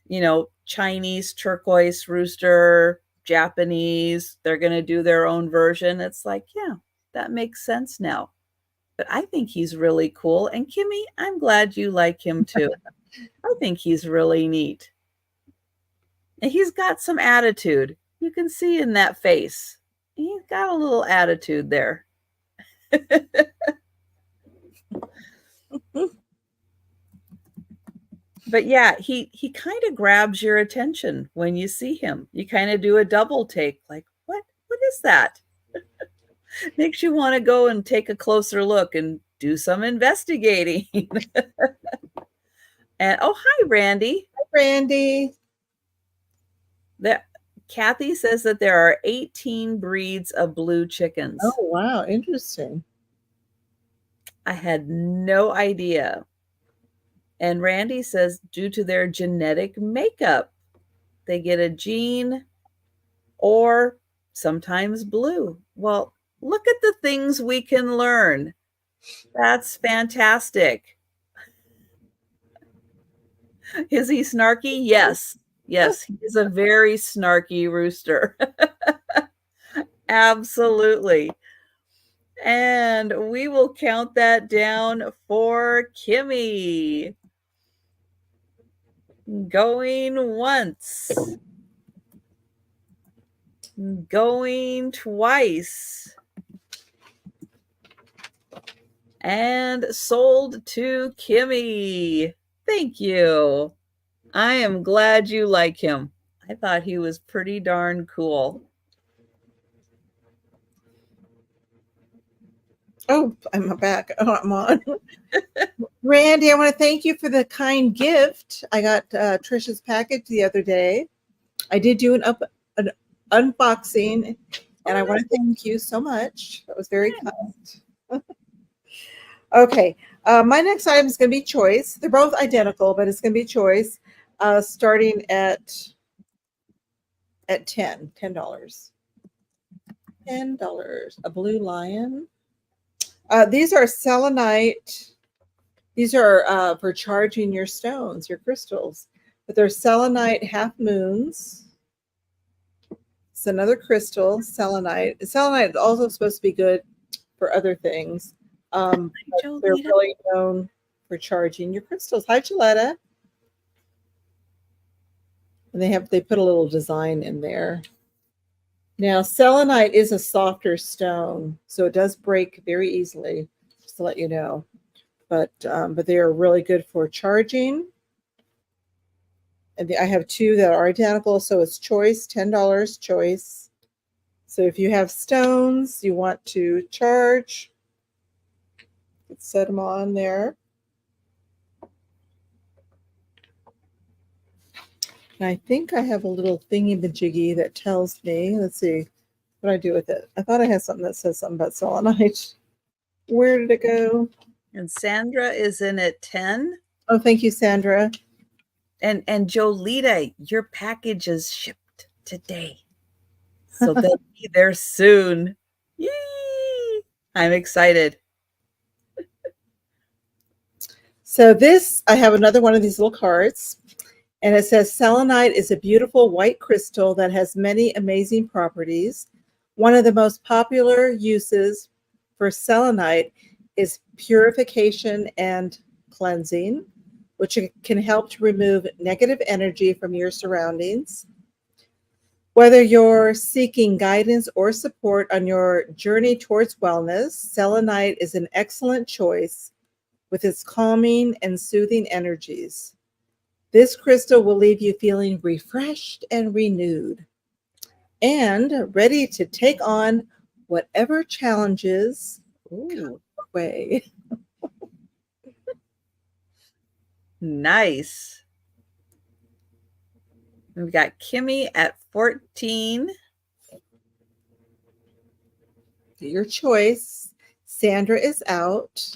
you know, Chinese turquoise rooster, Japanese, they're going to do their own version. It's like, yeah, that makes sense now. But I think he's really cool. And Kimmy, I'm glad you like him too. I think he's really neat. And he's got some attitude. You can see in that face. He's got a little attitude there. But yeah, he kind of grabs your attention when you see him. You kind of do a double take, like, what is that? Makes you want to go and take a closer look and do some investigating. And oh, hi, Randy. Hi, Randy. Kathy says that there are 18 breeds of blue chickens. Oh, wow. Interesting. I had no idea. And Randy says due to their genetic makeup, they get a gene or sometimes blue. Well, look at the things we can learn. That's fantastic. Is he snarky? Yes. Yes, he's a very snarky rooster. Absolutely. And we will count that down for Kimmy. Going once. Going twice. And sold to Kimmy. Thank you. I am glad you like him. I thought he was pretty darn cool. Oh, I'm back. Oh, I'm on. Randy, I want to thank you for the kind gift. I got Trisha's package the other day. I did do an unboxing, and I want to thank you so much. That was very kind. Okay, my next item is going to be choice. They're both identical, but it's going to be choice, starting at $10. $10. A blue lion. These are selenite. These are for charging your stones, your crystals. But they're selenite half moons. It's another crystal, selenite. Selenite is also supposed to be good for other things. They're really known for charging your crystals. Hi, Gilletta. And they put a little design in there. Now, selenite is a softer stone, so it does break very easily, just to let you know. But they are really good for charging. And I have two that are identical, so it's choice, $10 choice. So if you have stones you want to charge, let's set them on there. And I think I have a little thingy-majiggy that tells me, let's see what I do with it. I thought I had something that says something about selenite. Where did it go? And Sandra is in at 10. Oh, thank you, Sandra. And Jolita, your package is shipped today. So they'll be there soon. Yay! I'm excited. So I have another one of these little cards. And it says selenite is a beautiful white crystal that has many amazing properties. One of the most popular uses for selenite is purification and cleansing, which can help to remove negative energy from your surroundings. Whether you're seeking guidance or support on your journey towards wellness, selenite is an excellent choice with its calming and soothing energies. This crystal will leave you feeling refreshed and renewed and ready to take on whatever challenges come your way. Nice. We've got Kimmy at 14. Your choice. Sandra is out.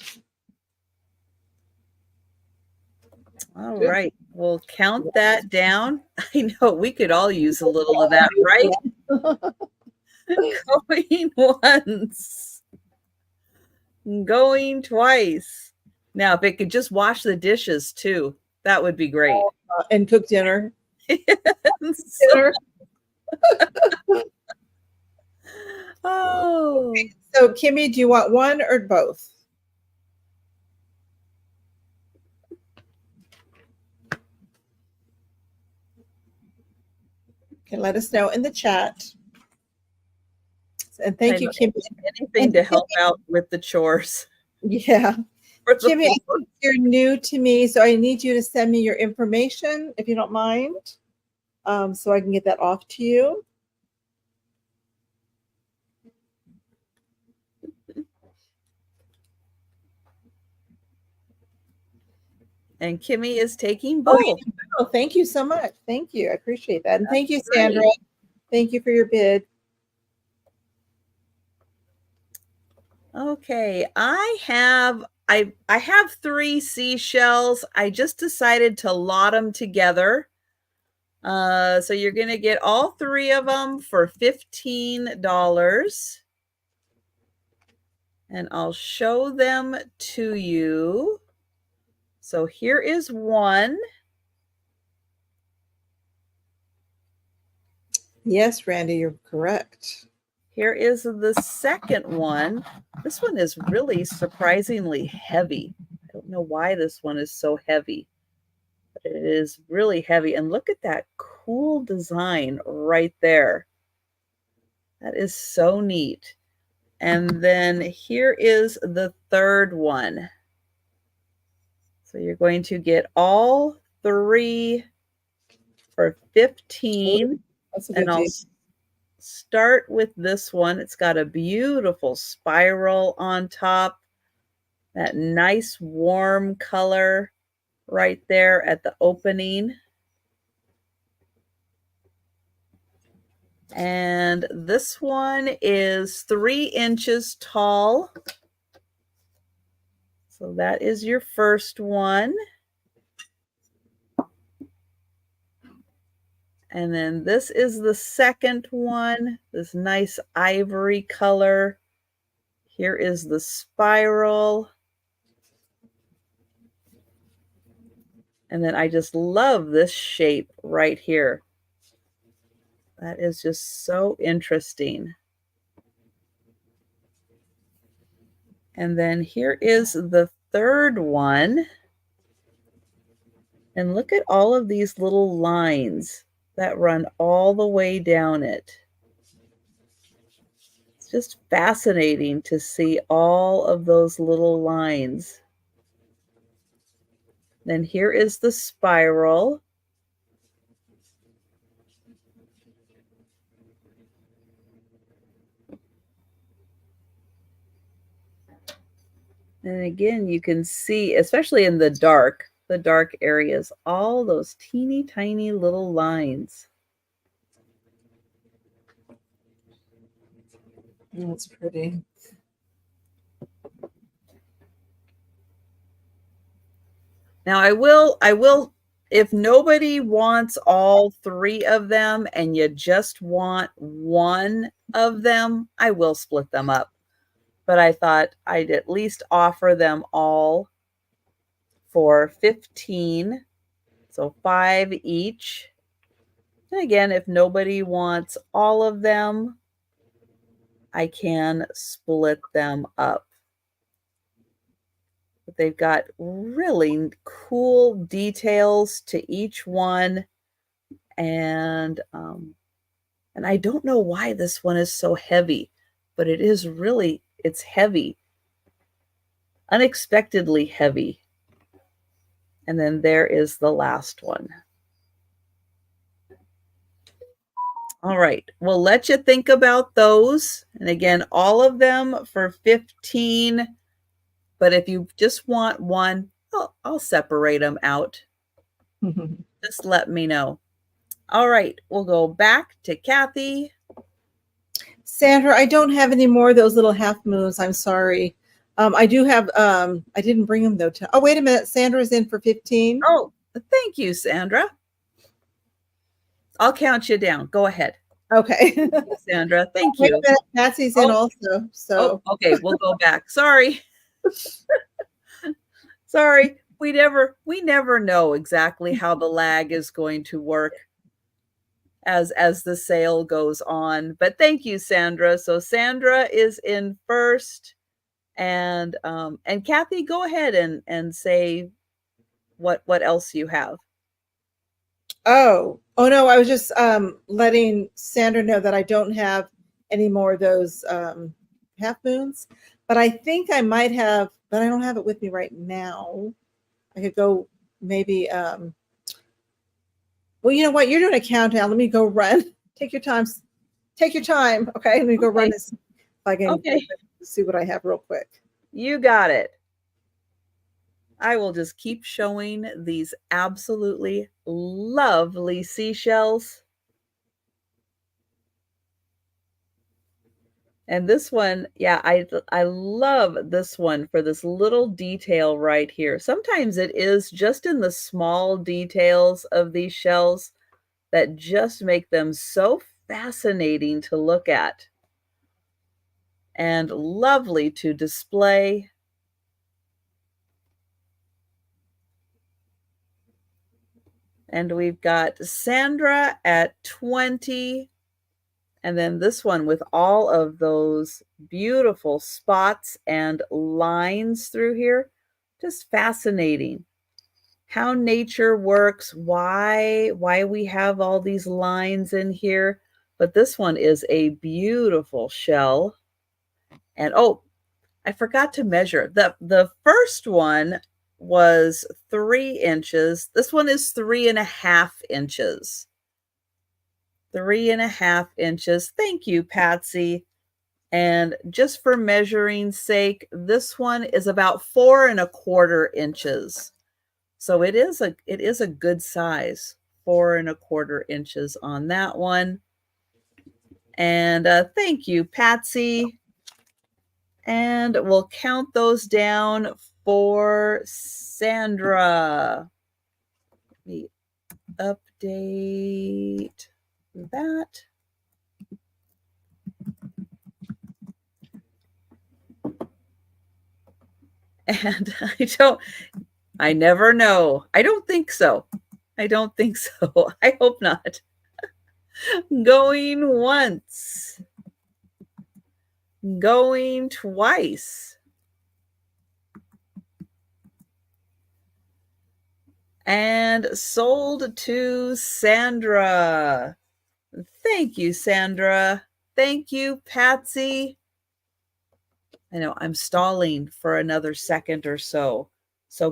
All right. We'll count that down. I know we could all use a little of that, right? Going once. Going twice. Now, if it could just wash the dishes too, that would be great. And cook dinner. Dinner. Oh. So, Kimmy, do you want one or both? Okay, let us know in the chat. And thank you, Kimmy. Anything to help out with the chores. Yeah. Kimmy, I think you're new to me, so I need you to send me your information, if you don't mind, so I can get that off to you. And Kimmy is taking both. Oh, thank you so much. Thank you. I appreciate that. And thank you, Sandra. Thank you for your bid. Okay, I have 3 seashells. I just decided to lot them together. So you're going to get all 3 of them for $15. And I'll show them to you. So here is one. Yes, Randy, you're correct. Here is the second one. This one is really surprisingly heavy. I don't know why this one is so heavy, but it is really heavy. And look at that cool design right there. That is so neat. And then here is the third one. So you're going to get all 3 for $15. That's a good deal. Start with this one. It's got a beautiful spiral on top. That nice warm color right there at the opening. And this one is 3 inches tall. So that is your first one. And then this is the second one, this nice ivory color. Here is the spiral. And then I just love this shape right here. That is just so interesting. And then here is the third one. And look at all of these little lines that run all the way down it. It's just fascinating to see all of those little lines. Then here is the spiral. And again, you can see, especially in the dark areas, all those teeny tiny little lines. That's pretty. Now I will, if nobody wants all 3 of them and you just want one of them, I will split them up. But I thought I'd at least offer them all for $15. So 5 each. And again, if nobody wants all of them, I can split them up. But they've got really cool details to each one. And I don't know why this one is so heavy, but it is really, it's heavy. Unexpectedly heavy. And then there is the last one. All right, we'll let you think about those. And again, all of them for 15. But if you just want one, I'll separate them out. Just let me know. All right, we'll go back to Kathy. Sandra, I don't have any more of those little half moons. I'm sorry. I do have, I didn't bring them though. Oh, wait a minute. Sandra's in for 15. Oh, thank you, Sandra. I'll count you down. Go ahead. Okay. Sandra, thank Wait you. a minute. Patsy's in also. So okay, we'll go back. Sorry. Sorry. We never know exactly how the lag is going to work as the sale goes on. But thank you, Sandra. So Sandra is in first. And Kathy, go ahead and say what else you have. Oh no, I was just letting Sandra know that I don't have any more of those half moons, but I think I might have, but I don't have it with me right now. I could go maybe well, you know what? You're doing a countdown. Let me go run. Take your time. Take your time. Okay. Let me go run this. If I can see what I have real quick. You got it. I will just keep showing these absolutely lovely seashells. And this one, yeah, I love this one for this little detail right here. Sometimes it is just in the small details of these shells that just make them so fascinating to look at and lovely to display. And we've got Sandra at 20. And then this one with all of those beautiful spots and lines through here. Just fascinating. How nature works, why we have all these lines in here. But this one is a beautiful shell. And oh, I forgot to measure. The first one was 3 inches. This one is 3.5 inches. 3.5 inches. Thank you, Patsy. And just for measuring sake, this one is about 4.25 inches. So it is a good size, 4.25 inches on that one. And thank you, Patsy. And we'll count those down for Sandra. Let me update that. And I never know. I don't think so. I don't think so. I hope not. Going once. Going twice. And sold to Sandra. Thank you, Sandra. Thank you, Patsy. I know I'm stalling for another second or so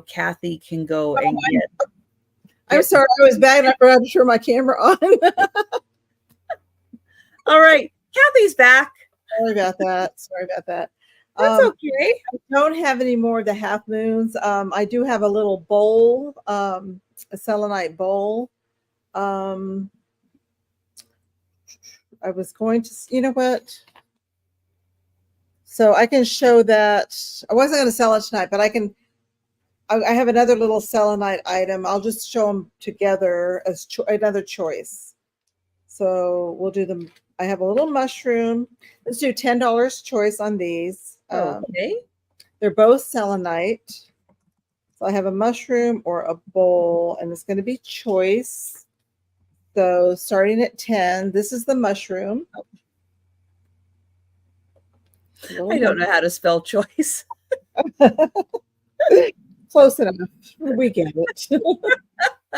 Kathy can go and get. I'm sorry, I was bad. I forgot to turn my camera on. All right, Kathy's back. Sorry about that. That's okay. I don't have any more of the half moons. I do have a little bowl, a selenite bowl. I was going to, you know what? So I can show that. I wasn't going to sell it tonight, but I have another little selenite item. I'll just show them together as another choice. So we'll do them. I have a little mushroom. Let's do $10 choice on these. Okay. They're both selenite. So I have a mushroom or a bowl, and it's going to be choice. So starting at 10, this is the mushroom. I don't know how to spell choice. Close enough. We get it.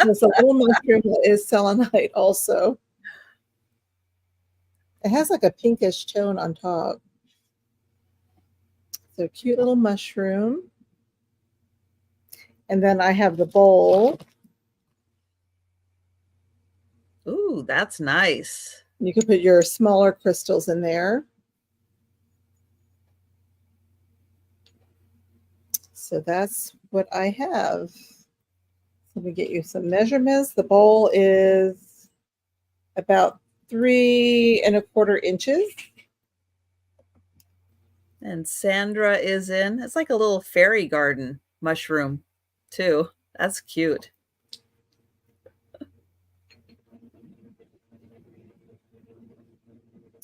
There's a little mushroom that is selenite also. It has like a pinkish tone on top. So cute little mushroom. And then I have the bowl. Ooh, that's nice. You can put your smaller crystals in there. So that's what I have. Let me get you some measurements. The bowl is about 3 1/4 inches. And Sandra is in. It's like a little fairy garden mushroom, too. That's cute.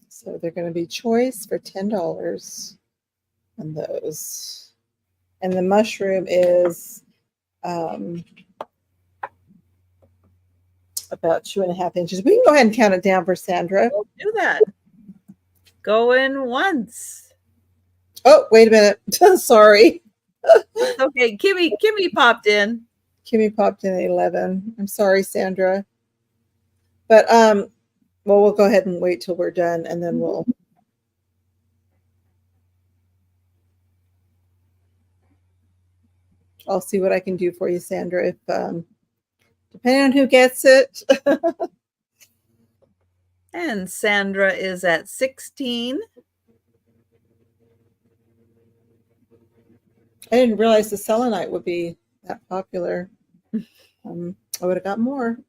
So they're going to be choice for $10 on those. And the mushroom is about 2.5 inches. We can go ahead and count it down for Sandra. We'll do that. Going once. Oh, wait a minute. Sorry. Okay, Kimmy popped in. Kimmy popped in at 11. I'm sorry, Sandra. But well, we'll go ahead and wait till we're done, and then we'll. I'll see what I can do for you, Sandra. If depending on who gets it. And Sandra is at 16. I didn't realize the selenite would be that popular. I would have got more.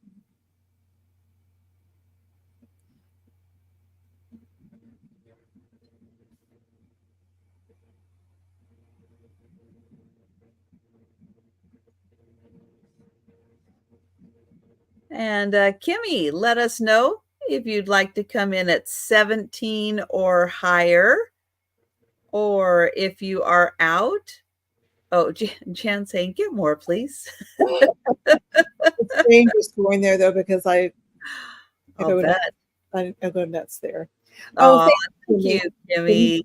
And Kimmy, let us know if you'd like to come in at 17 or higher, or if you are out. Oh, Jan saying, get more, please. It's dangerous going there, though, because I go nuts there. Oh, thank you, Kimmy.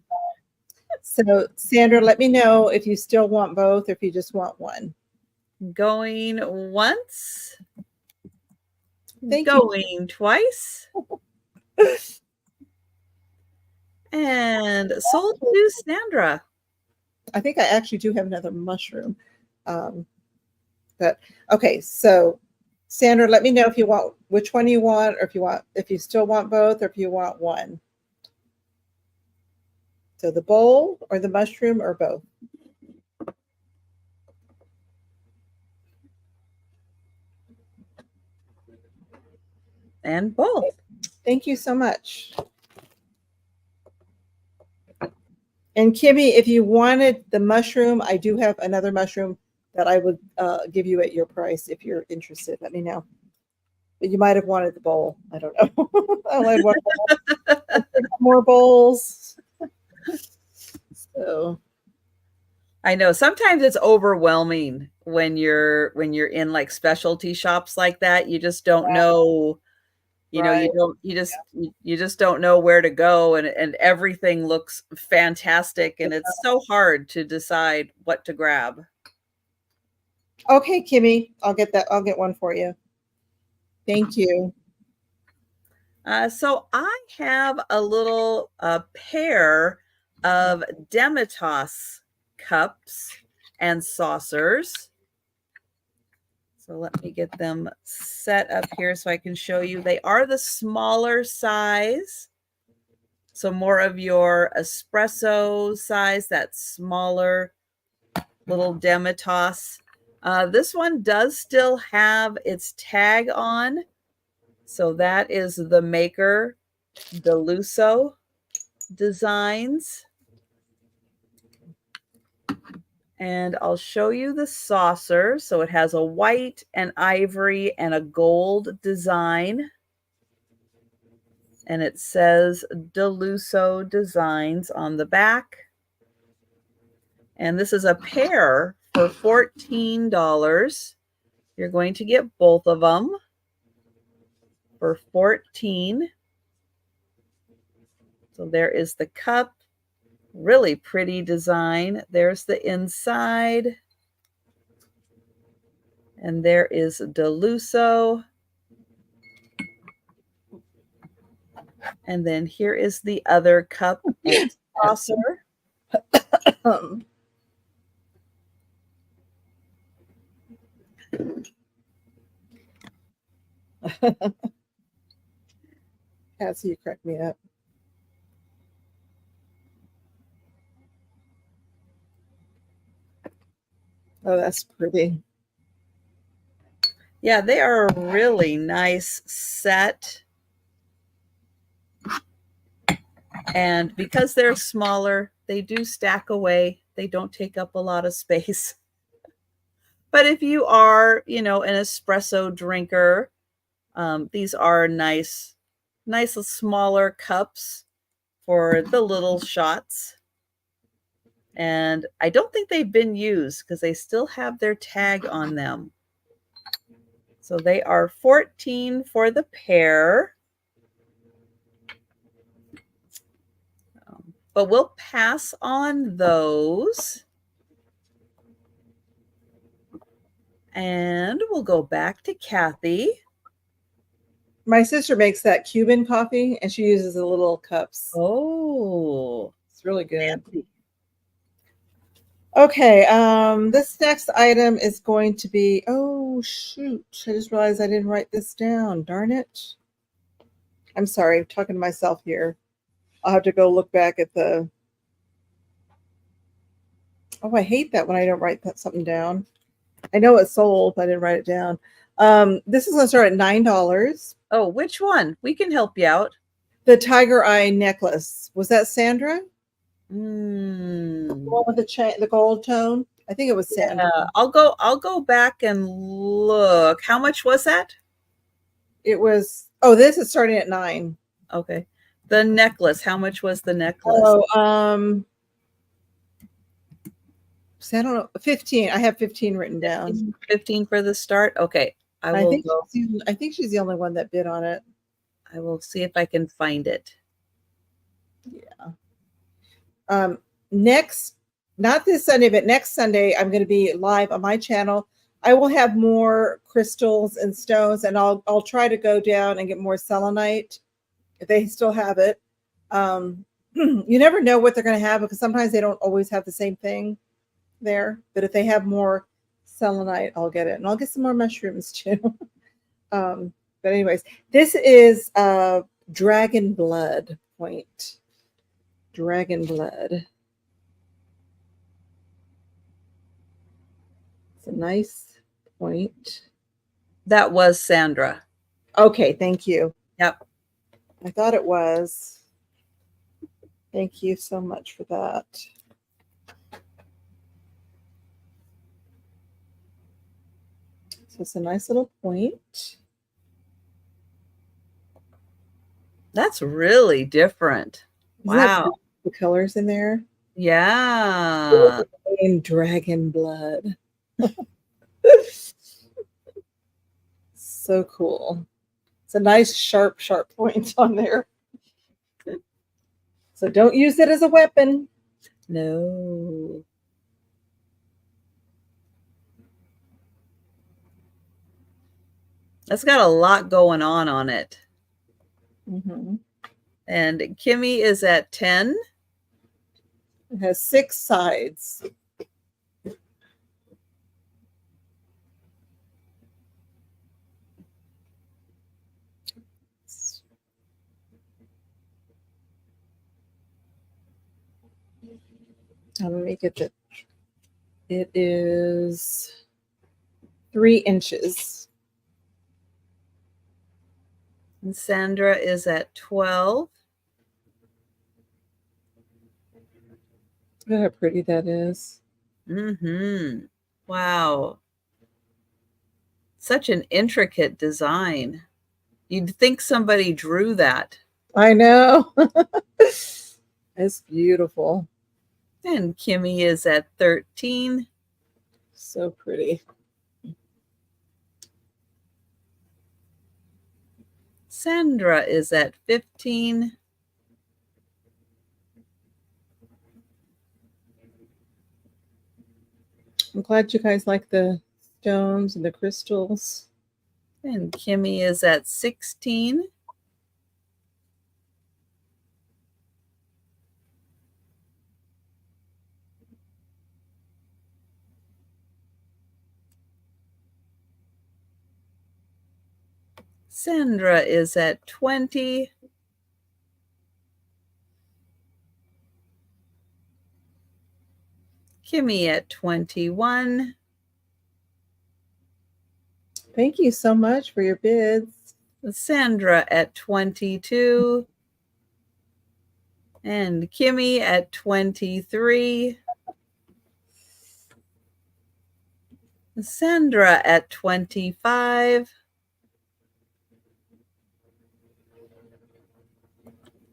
So, Sandra, let me know if you still want both or if you just want one. Going once. Thank Going you. twice. And sold to Sandra. I think I actually do have another mushroom. But okay, so Sandra, let me know if you want which one you want, or if you still want both, or if you want one. So the bowl or the mushroom or both. And both. Thank you so much. And Kimmy, if you wanted the mushroom, I do have another mushroom that I would give you at your price if you're interested. Let me know. But you might have wanted the bowl. I don't know. I might want more bowls. So I know sometimes it's overwhelming when you're in like specialty shops like that. You just don't know. You just don't know where to go, and everything looks fantastic, and it's so hard to decide what to grab. Okay, Kimmy, I'll get that. I'll get one for you. Thank you. So I have a little pair of Demitasse cups and saucers. So let me get them set up here so I can show you. They are the smaller size. So more of your espresso size, that smaller little Demitasse. This one does still have its tag on. So that is the maker, Deluso Designs. And I'll show you the saucer. So it has a white, an ivory, and a gold design. And it says Deluso Designs on the back. And this is a pair for $14. You're going to get both of them for $14. So there is the cup. Really pretty design. There's the inside. And there is Deluso. And then here is the other cup and saucer. As you crack me up. Oh, that's pretty. Yeah, they are a really nice set. And because they're smaller, they do stack away. They don't take up a lot of space. But if you are, an espresso drinker, these are nice smaller cups for the little shots. And I don't think they've been used because they still have their tag on them. So they are $14 for the pair. But we'll pass on those. And we'll go back to Kathy. My sister makes that Cuban coffee, and she uses the little cups. Oh, it's really good. Fancy. Okay, this next item is going to be, oh, shoot. I just realized I didn't write this down. Darn it. I'm sorry, I'm talking to myself here. I'll have to go look back at the, oh, I hate that when I don't write something down. I know it's sold, but I didn't write it down. This is going to start at $9. Oh, which one? We can help you out. The tiger eye necklace. Was that Sandra? The one with the gold tone? I think it was Sandra. Yeah, I'll go back and look. How much was that? It was, oh, this is starting at $9. Okay. The necklace. How much was the necklace? Oh, so I don't know. 15. I have 15 written down. 15 for the start. Okay. I think she's the only one that bid on it. I will see if I can find it. Yeah. Next, not this Sunday, but next Sunday, I'm going to be live on my channel. I will have more crystals and stones, and I'll try to go down and get more selenite if they still have it. You never know what they're going to have because sometimes they don't always have the same thing there. But if they have more selenite, I'll get it, and I'll get some more mushrooms too. But anyways, this is dragon blood point. Dragon blood. It's a nice point. That was Sandra. Okay, thank you. Yep. I thought it was. Thank you so much for that. So it's a nice little point. That's really different. Wow. The colors in there. Yeah. Dragon blood. So cool. It's a nice sharp point on there. So don't use it as a weapon. No. That's got a lot going on it. Mm-hmm. And Kimmy is at 10. It has 6 sides. I'm going to make it that it is 3 inches. And Sandra is at 12. Look how pretty that is. Mm-hmm. Wow. Such an intricate design. You'd think somebody drew that. I know. It's beautiful. And Kimmy is at 13. So pretty. Sandra is at 15. I'm glad you guys like the stones and the crystals. And Kimmy is at 16. Sandra is at 20. Kimmy at 21. Thank you so much for your bids. Sandra at 22. And Kimmy at 23. Sandra at 25.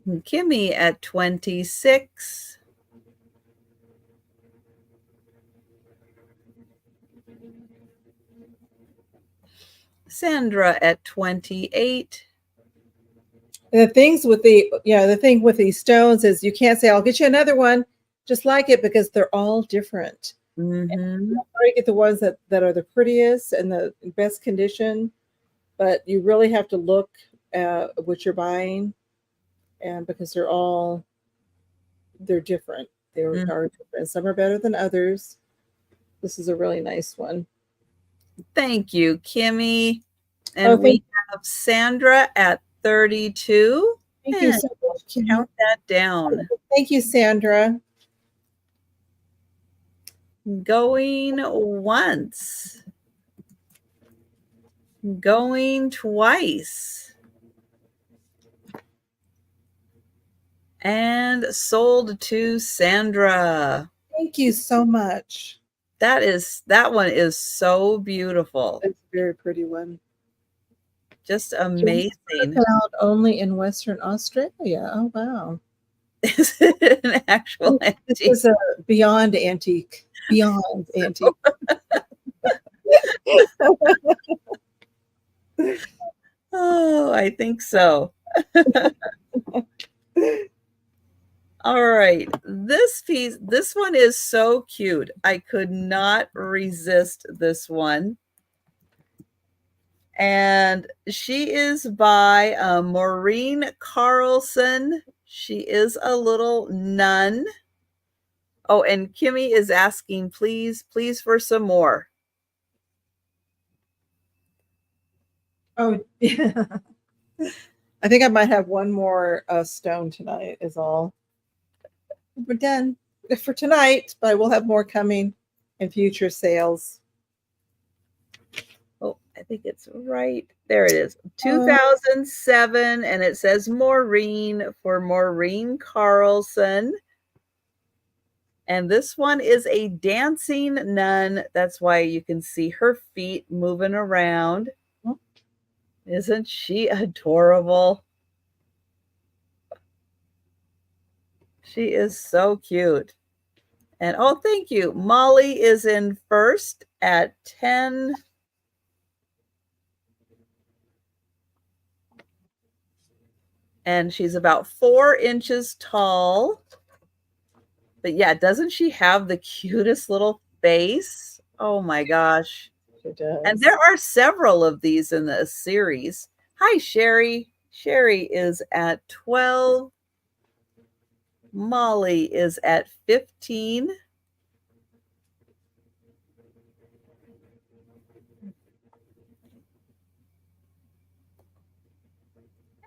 And Kimmy at 26. Sandra at 28. And the things with the thing with these stones is you can't say, I'll get you another one just like it, because they're all different. Mm-hmm. You get the ones that are the prettiest and the best condition, but you really have to look at what you're buying, and because they're different. They are different. Some are better than others. This is a really nice one. Thank you, Kimmy. And we have Sandra at 32. Thank you so much, Kimmy. Count that down. Thank you, Sandra. Going once. Going twice. And sold to Sandra. Thank you so much. That one is so beautiful. It's a very pretty one. Just amazing. Found only in Western Australia. Oh wow. Is it an actual antique? This is a beyond antique. Beyond antique. Oh, I think so. All right. This one is so cute. I could not resist this one. And she is by Maureen Carlson. She is a little nun. Oh, and Kimmy is asking, please for some more. Oh, yeah. I think I might have one more stone tonight is all. We're done for tonight, but we'll have more coming in future sales. Oh, I think it's right. There it is. 2007, and it says Maureen for Maureen Carlson. And this one is a dancing nun. That's why you can see her feet moving around. Isn't she adorable? She is so cute. And oh, thank you. Molly is in first at 10. And she's about 4 inches tall. But yeah, doesn't she have the cutest little face? Oh my gosh. She does. And there are several of these in the series. Hi, Sherry. Sherry is at 12. Molly is at 15.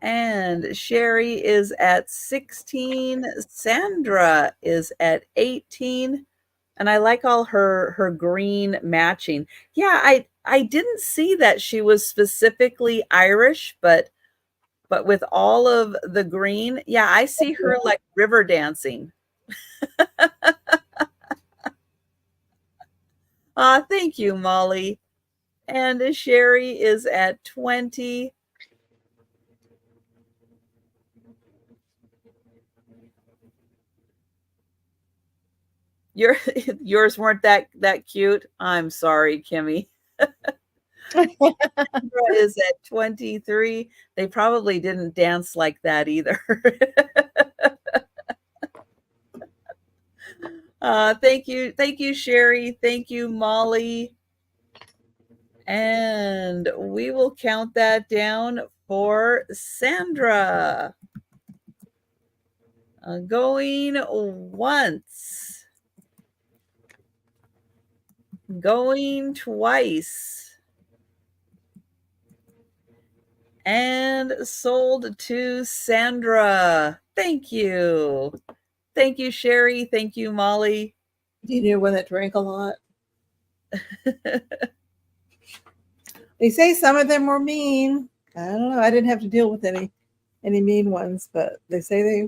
And Sherry is at 16. Sandra is at 18. And I like all her green matching. Yeah, I didn't see that she was specifically Irish, but with all of the green, yeah, I see her like river dancing. Thank you, Molly. And Sherry is at 20. yours weren't that cute. I'm sorry, Kimmy. Sandra is at 23. They probably didn't dance like that either. Thank you, Sherry. Thank you, Molly. And we will count that down for Sandra. Going once. Going twice. And sold to Sandra. Thank you. Thank you, Sherry. Thank you, Molly. Do you know one that drank a lot? They say some of them were mean. I don't know. I didn't have to deal with any mean ones, but they say they.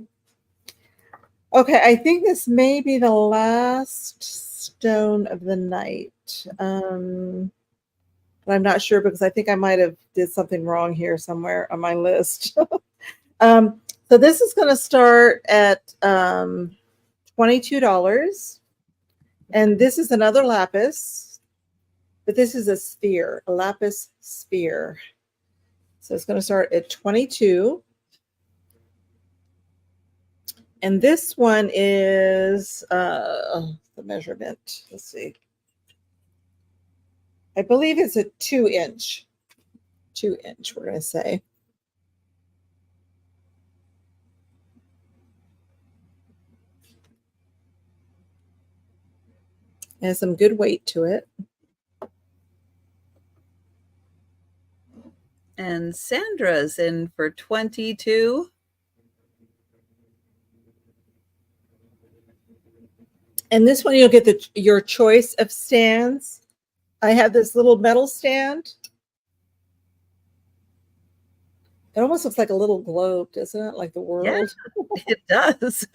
Okay, I think this may be the last stone of the night. But I'm not sure because I think I might have did something wrong here somewhere on my list. So this is going to start at $22. And this is another lapis, but this is a sphere, a lapis sphere. So it's going to start at 22. And this one is the measurement. Let's see. I believe it's a 2-inch. 2-inch, we're going to say. It has some good weight to it. And Sandra's in for 22. And this one you'll get your choice of stands. I have this little metal stand. It almost looks like a little globe, doesn't it? Like the world. Yeah, it does.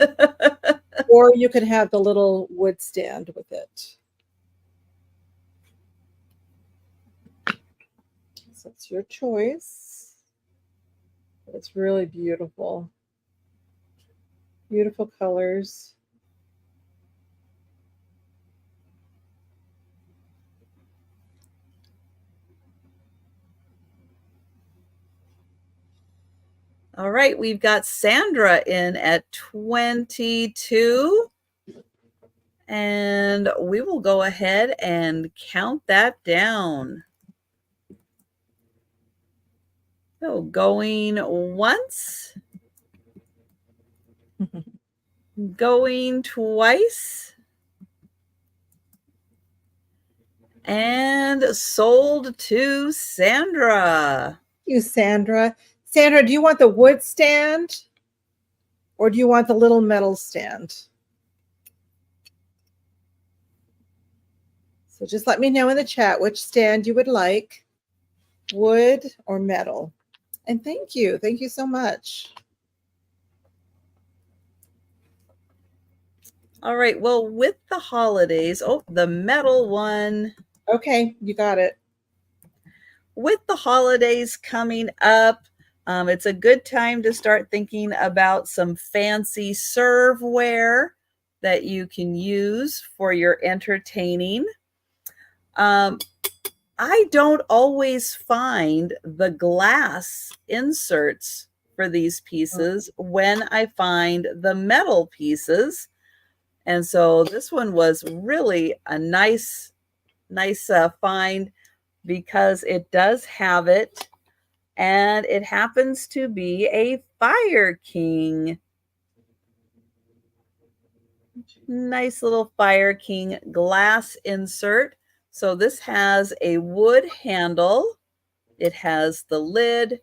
Or you can have the little wood stand with it. So it's your choice. It's really beautiful. Beautiful colors. All right, we've got Sandra in at 22. And we will go ahead and count that down. So going once. Going twice. And sold to Sandra. Thank you, Sandra. Sandra, do you want the wood stand or do you want the little metal stand? So just let me know in the chat which stand you would like, wood or metal. And thank you. Thank you so much. All right. Well, with the holidays, the metal one. Okay, you got it. With the holidays coming up, it's a good time to start thinking about some fancy serveware that you can use for your entertaining. I don't always find the glass inserts for these pieces when I find the metal pieces. And so this one was really a nice find because it does have it. And it happens to be a Fire King. Nice little Fire King glass insert. So this has a wood handle. It has the lid.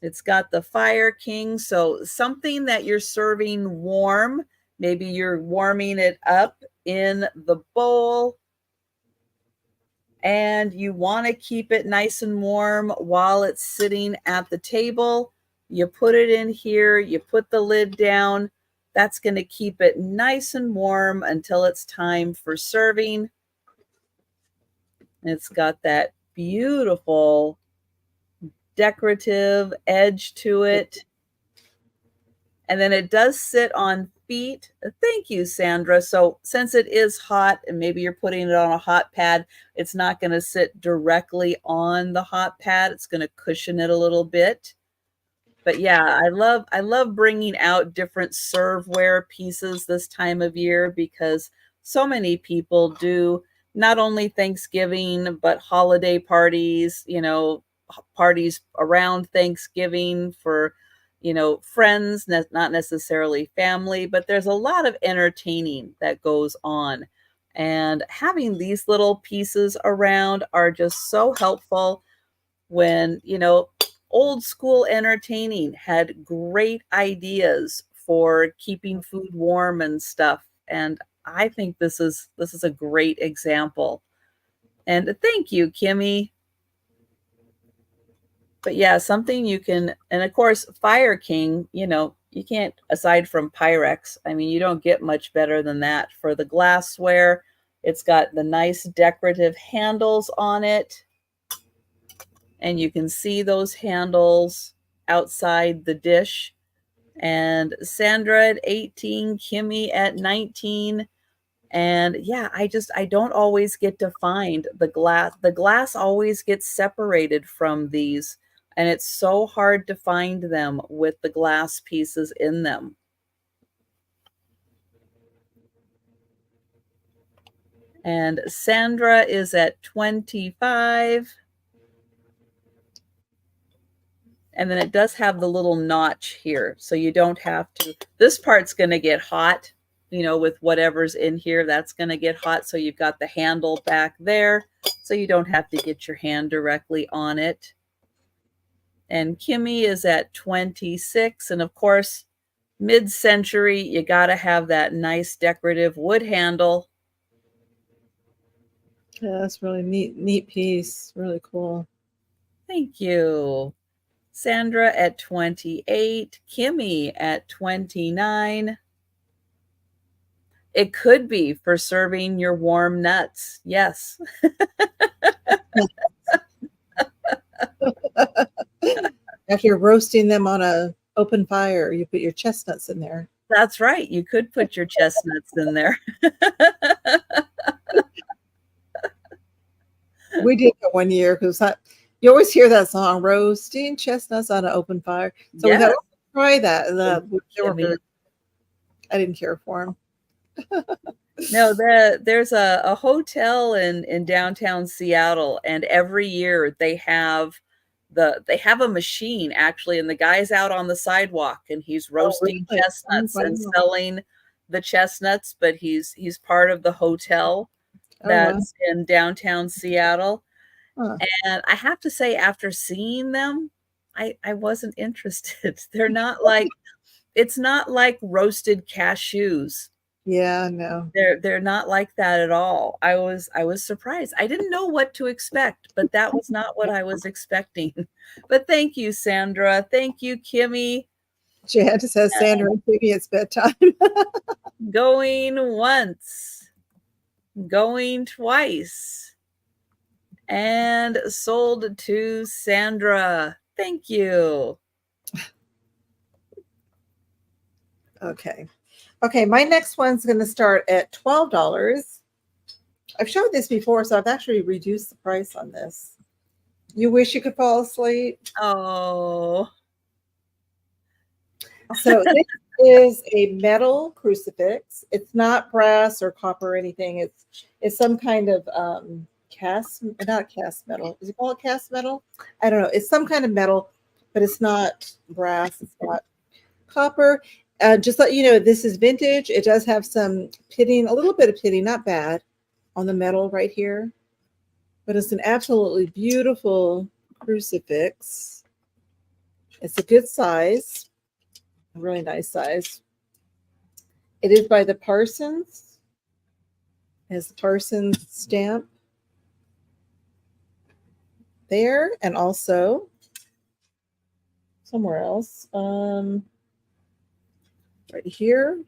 It's got the Fire King. So something that you're serving warm. Maybe you're warming it up in the bowl. And you want to keep it nice and warm while it's sitting at the table. You put it in here, you put the lid down. That's going to keep it nice and warm until it's time for serving. It's got that beautiful decorative edge to it. And then it does sit on feet. Thank you, Sandra. So since it is hot and maybe you're putting it on a hot pad, it's not going to sit directly on the hot pad. It's going to cushion it a little bit. But yeah, I love bringing out different serveware pieces this time of year because so many people do not only Thanksgiving, but holiday parties, you know, parties around Thanksgiving for, you know, friends, not necessarily family, but there's a lot of entertaining that goes on. And having these little pieces around are just so helpful when, you know, old school entertaining had great ideas for keeping food warm and stuff. And I think this is a great example. And thank you, Kimmy. But yeah, something you can, and of course, Fire King, you know, you can't, aside from Pyrex, I mean, you don't get much better than that. For the glassware, it's got the nice decorative handles on it. And you can see those handles outside the dish. And Sandra at 18, Kimmy at 19. And yeah, I don't always get to find the glass. The glass always gets separated from these, and it's so hard to find them with the glass pieces in them. And Sandra is at 25. And then it does have the little notch here, so you don't have to, this part's going to get hot, you know, with whatever's in here, that's going to get hot. So you've got the handle back there, so you don't have to get your hand directly on it. And Kimmy is at 26. And of course, mid-century, you got to have that nice decorative wood handle. Yeah, that's really neat piece. Really cool. Thank you. Sandra at 28, Kimmy at 29. It could be for serving your warm nuts. Yes. If you're roasting them on a open fire, you put your chestnuts in there. That's right. You could put your chestnuts in there. We did it one year because you always hear that song, roasting chestnuts on an open fire. So we thought, let's try that. I didn't care for them. No, there's a hotel in downtown Seattle, and every year they have a machine actually, and the guy's out on the sidewalk and he's roasting chestnuts and selling the chestnuts, but he's part of the hotel that's in downtown Seattle. And I have to say, after seeing them, I wasn't interested. They're not like, it's not like roasted cashews. Yeah, no. They're not like that at all. I was surprised. I didn't know what to expect, but that was not what I was expecting. But thank you, Sandra. Thank you, Kimmy. Jan just says, Sandra and Kimmy, it's bedtime. Going once, going twice, and sold to Sandra. Thank you. Okay, my next one's going to start at $12. I've showed this before, so I've actually reduced the price on this. You wish you could fall asleep? Oh. So this is a metal crucifix. It's not brass or copper or anything. It's some kind of not cast metal. Is it called cast metal? I don't know. It's some kind of metal, but it's not brass. It's not copper. Just let you know, this is vintage. It does have some pitting, a little bit of pitting, not bad, on the metal right here. But it's an absolutely beautiful crucifix. It's a good size, a really nice size. It is by the Parsons. It has the Parsons stamp there, and also somewhere else. Right here.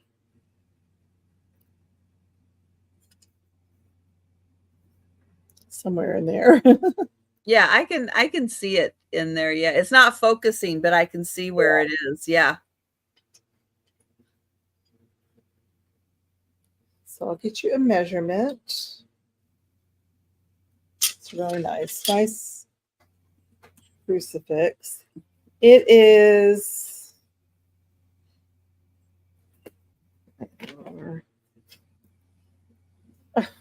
Somewhere in there. Yeah, I can see it in there. Yeah, it's not focusing, but I can see where it is. Yeah. So I'll get you a measurement. It's really nice. Nice crucifix. It is. Okay,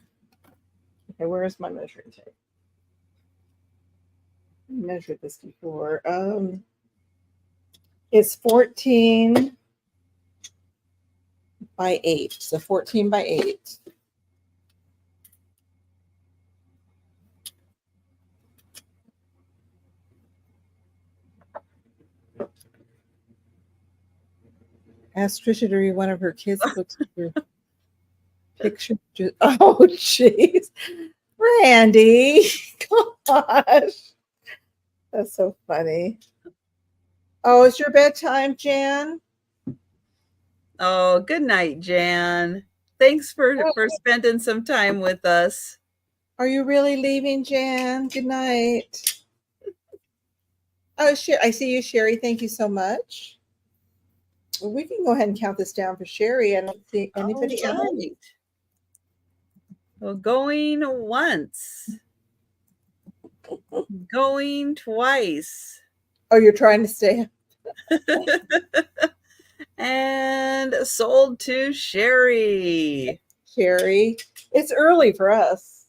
where's my measuring tape? I measured this before. It's 14 by 8. So 14 by 8. Ask Trisha to read one of her kids' books with her picture. Oh, jeez. Randy. Gosh. That's so funny. Oh, it's your bedtime, Jan? Oh, good night, Jan. Thanks for spending some time with us. Are you really leaving, Jan? Good night. Oh, shit. I see you, Sherry. Thank you so much. Well, we can go ahead and count this down for Sherry. I don't see anybody else. Right. Well, going once. Going twice. Oh, you're trying to stay. And sold to Sherry. Sherry. It's early for us.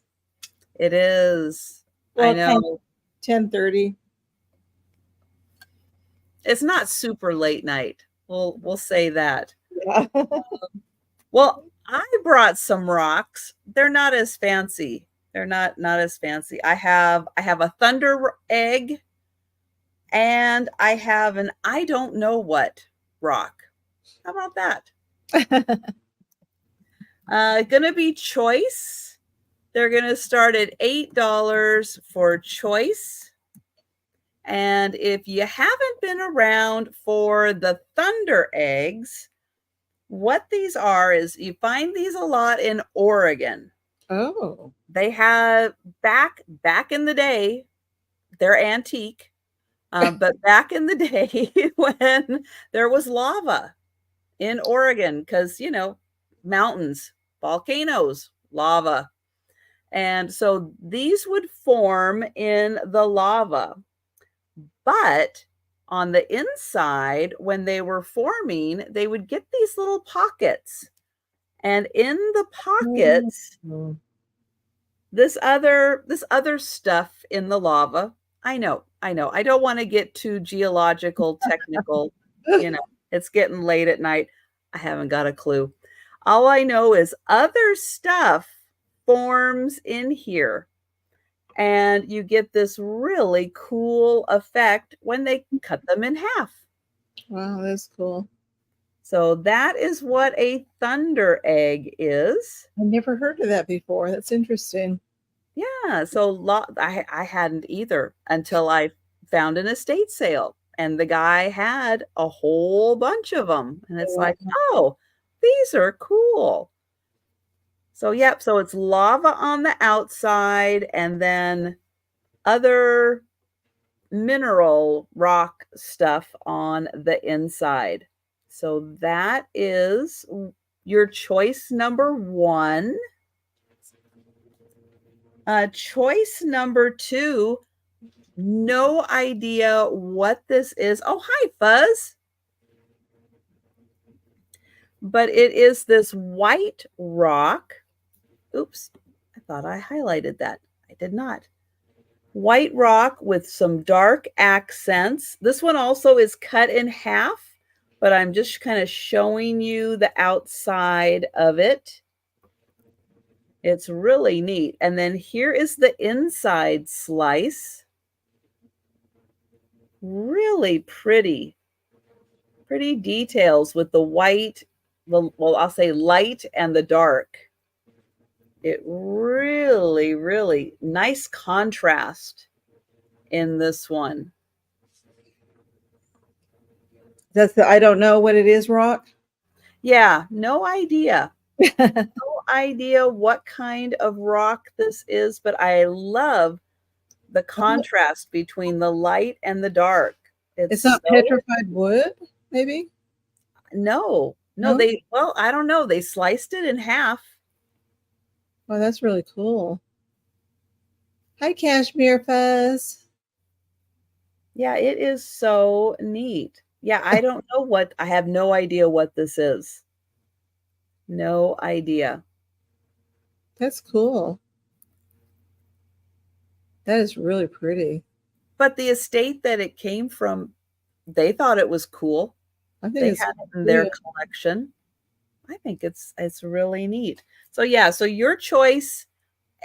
It is. Well, I know. 10:30. It's not super late night. We'll say that. Yeah. Well, I brought some rocks. They're not as fancy. They're not as fancy. I have a thunder egg, and I have an I don't know what rock. How about that? Gonna be choice. They're gonna start at $8 for choice. And if you haven't been around for the thunder eggs, what these are is you find these a lot in Oregon. Oh. They have back in the day, they're antique, but back in the day when there was lava in Oregon, because, you know, mountains, volcanoes, lava. And so these would form in the lava. But on the inside, when they were forming, they would get these little pockets. And in the pockets, this other stuff in the lava. I know. I don't want to get too geological, technical. You know, it's getting late at night. I haven't got a clue. All I know is other stuff forms in here. And you get this really cool effect when they cut them in half. Wow, that's cool. So that is what a thunder egg is. I never heard of that before. That's interesting. Yeah, so I hadn't either until I found an estate sale, and the guy had a whole bunch of them. And it's like, oh, these are cool. So, yep, so it's lava on the outside and then other mineral rock stuff on the inside. So that is your choice number 1. Choice number 2, no idea what this is. Oh, hi, Fuzz. But it is this white rock. Oops, I thought I highlighted that. I did not. White rock with some dark accents. This one also is cut in half, but I'm just kind of showing you the outside of it. It's really neat. And then here is the inside slice. Really pretty. Pretty details with the white, well, I'll say light and the dark. It really, really nice contrast in this one. That's the I don't know what it is rock? Yeah, no idea. No idea what kind of rock this is, but I love the contrast between the light and the dark. It's not petrified wood, maybe? No, No? I don't know. They sliced it in half. Oh, that's really cool. Hi, Cashmere Fuzz. Yeah, it is so neat. Yeah, I have no idea what this is. No idea. That's cool. That is really pretty. But the estate that it came from, they thought it was cool. I think They it's had it in their cute. collection. I think it's really neat. So yeah, so your choice,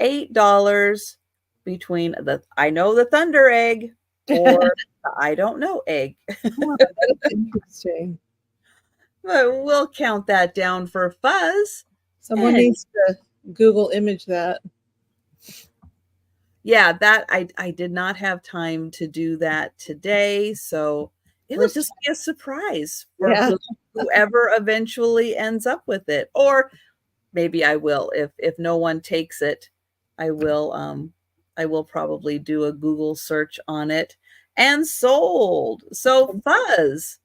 $8 between the I know the Thunder egg or the I don't know egg. Oh, that is interesting. But we'll count that down for Fuzz. Someone And needs to Google image that. yeah, that I did not have time to do that today, so it'll First, just be a surprise for yeah. whoever eventually ends up with it. Or maybe I will if no one takes it, I will probably do a Google search on it. And sold. So Fuzz,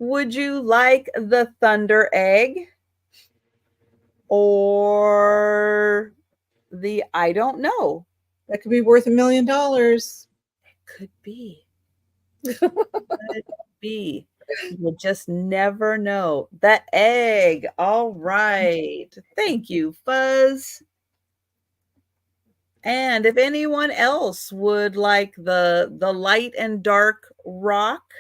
would you like the Thunder egg or the I don't know? That could be worth $1 million. Could be. Could be. You just never know. The egg. All right. Thank you, Fuzz. And if anyone else would like the light and dark rock,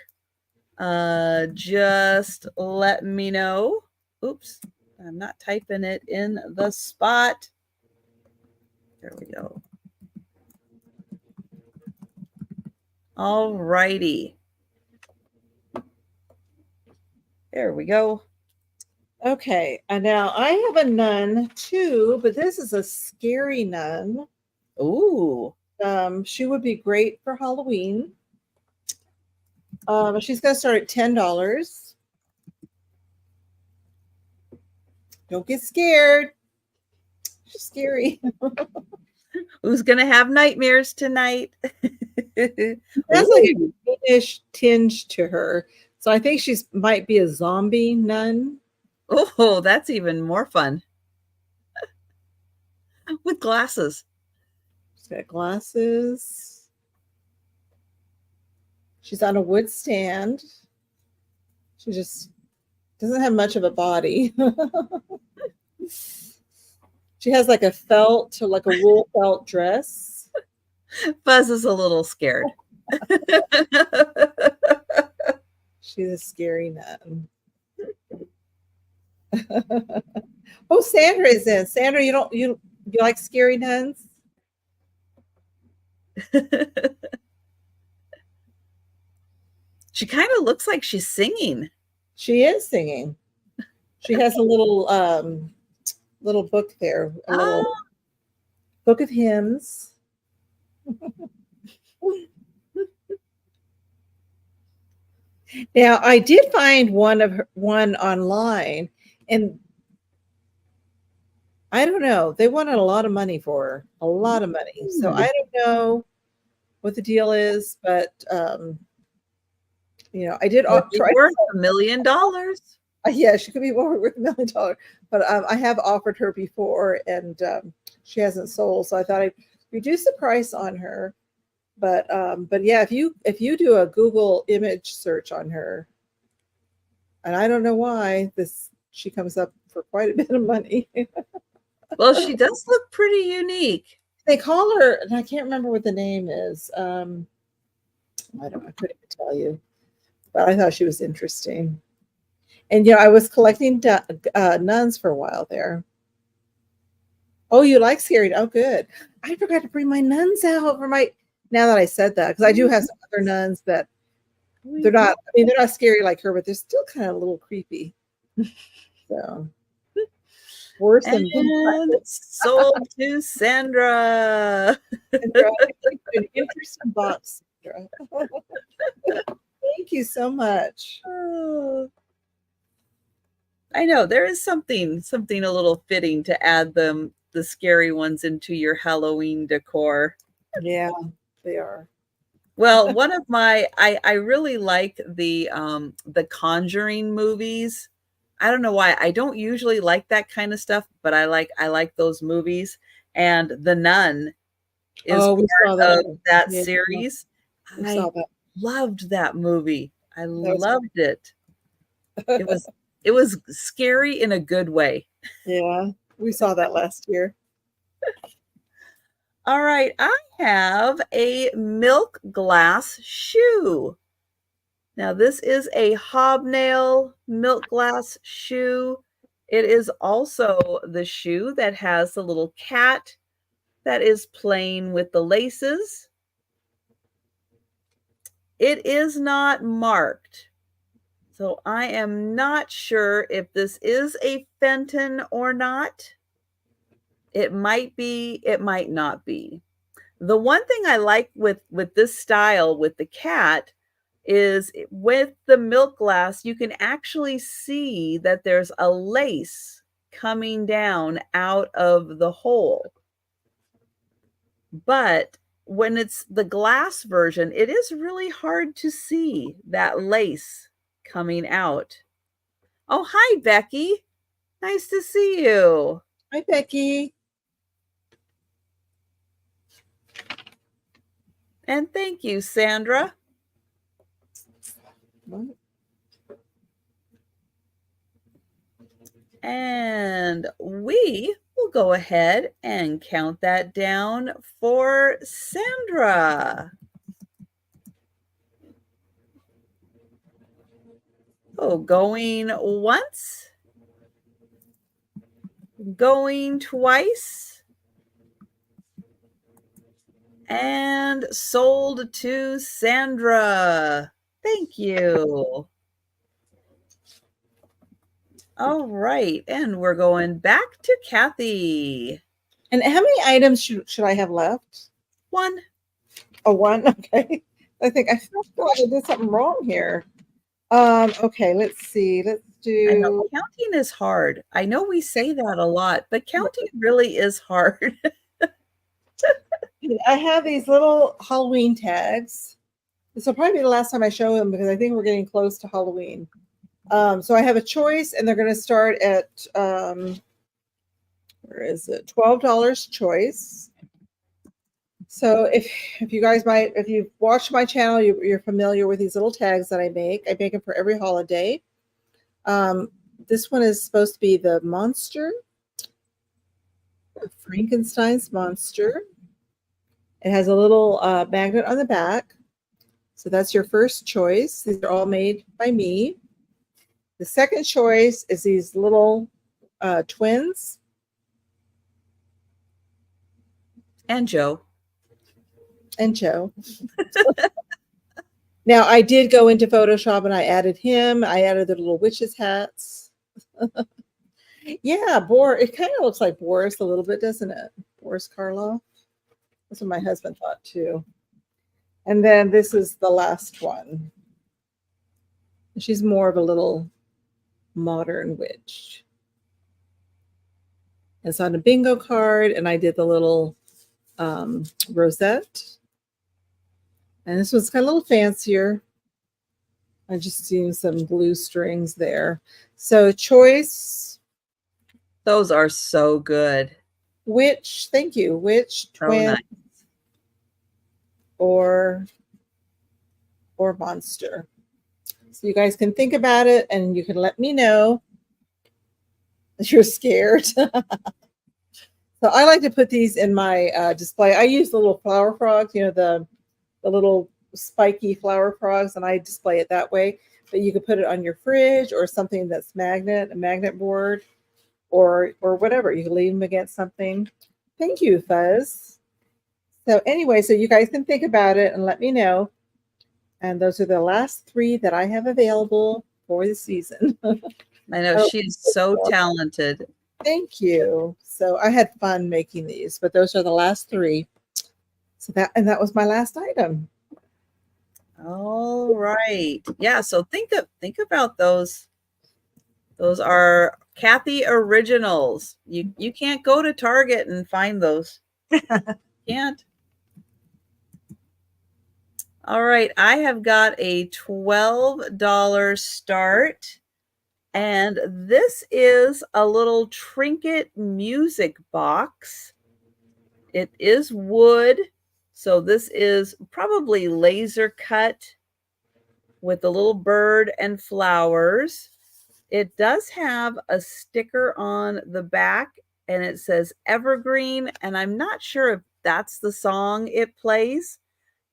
just let me know. Oops, I'm not typing it in the spot. There we go. All righty. There we go. Okay, and now I have a nun too, but this is a scary nun. Ooh. She would be great for Halloween. She's going to start at $10. Don't get scared. She's scary. Who's gonna have nightmares tonight? That's like a greenish tinge to her. So I think she's might be a zombie nun. Oh, that's even more fun. With glasses. She's got glasses. She's on a wood stand. She just doesn't have much of a body. She has like a wool felt dress. Buzz is a little scared. She's a scary nun. Oh, Sandra is in. Sandra, you like scary nuns? She kind of looks like she's singing. She is singing. She has a little book there, a little book of hymns. Now, I did find one online, and I don't know. They wanted a lot of money for her, a lot of money. So I don't know what the deal is, but I did try worth $1 million. Yeah, she could be worth $1 million, but I have offered her before, and she hasn't sold. So I thought I'd reduce the price on her. But yeah, if you do a Google image search on her, and I don't know why she comes up for quite a bit of money. Well, she does look pretty unique. They call her, and I can't remember what the name is. I couldn't even tell you, but I thought she was interesting. And I was collecting nuns for a while there. Oh, you like scary? Oh, good. I forgot to bring my nuns out for my. Now that I said that, because I do have some other nuns that they're not. I mean, they're not scary like her, but they're still kind of a little creepy. So worse than sold to Sandra. Sandra, an interesting box, Sandra. Thank you so much. I know there is something a little fitting to add the scary ones into your Halloween decor. Yeah, they are. Well, one of I really like the Conjuring movies. I don't know why. I don't usually like that kind of stuff, but I like those movies. and The Nun is Oh, we saw part of that. that Yeah, series. we I saw that. loved that movie. I That was loved it. great. It was scary in a good way. Yeah, we saw that last year. All right, I have a milk glass shoe. Now, this is a hobnail milk glass shoe. It is also the shoe that has the little cat that is playing with the laces. It is not marked, so I am not sure if this is a Fenton or not. It might be, it might not be. The one thing I like with this style with the cat is with the milk glass, you can actually see that there's a lace coming down out of the hole. But when it's the glass version, it is really hard to see that lace coming out. Oh, hi, Becky. Nice to see you. Hi, Becky. And thank you, Sandra. What? And we will go ahead and count that down for Sandra. Oh, going once, going twice, and sold to Sandra. Thank you. All right, and we're going back to Kathy. And how many items should I have left? One. Oh, one? Okay. I think I feel like I did something wrong here. Okay, let's see. Let's I know do counting is hard. I know we say that a lot, but counting really is hard. I have these little Halloween tags. This will probably be the last time I show them because I think we're getting close to Halloween. So I have a choice, and they're going to start at where is it? $12 choice. So if you guys might, if you've watched my channel, you're familiar with these little tags that I make. I make them for every holiday. This one is supposed to be the monster, Frankenstein's monster. It has a little magnet on the back. So that's your first choice. These are all made by me. The second choice is these little twins. And Joe. And Joe. Now, I did go into Photoshop and I added him. I added the little witches' hats. Yeah, it kind of looks like Boris a little bit, doesn't it? Boris Karloff. That's what my husband thought too. And then this is the last one. She's more of a little modern witch. It's on a bingo card, and I did the little rosette. And this one's kind of a little fancier. I just used some glue strings there. So choice. Those are so good. Witch, thank you. Witch, twin, nice. or monster. So you guys can think about it, and you can let me know if you're scared. So I like to put these in my display. I use the little flower frogs, you know, the little spiky flower frogs, and I display it that way. But you can put it on your fridge or something that's a magnet board, or whatever. You can leave them against something. Thank you, Fuzz. So anyway, so you guys can think about it and let me know. And those are the last 3 that I have available for the season. I know she's so talented. Thank you. So I had fun making these, but those are the last 3. So that was my last item. All right. Yeah, so think about those. Those are Kathy originals. You can't go to Target and find those. Can't. All right, I have got a $12 start, and this is a little trinket music box. It is wood. So this is probably laser cut with a little bird and flowers. It does have a sticker on the back and it says Evergreen, and I'm not sure if that's the song it plays.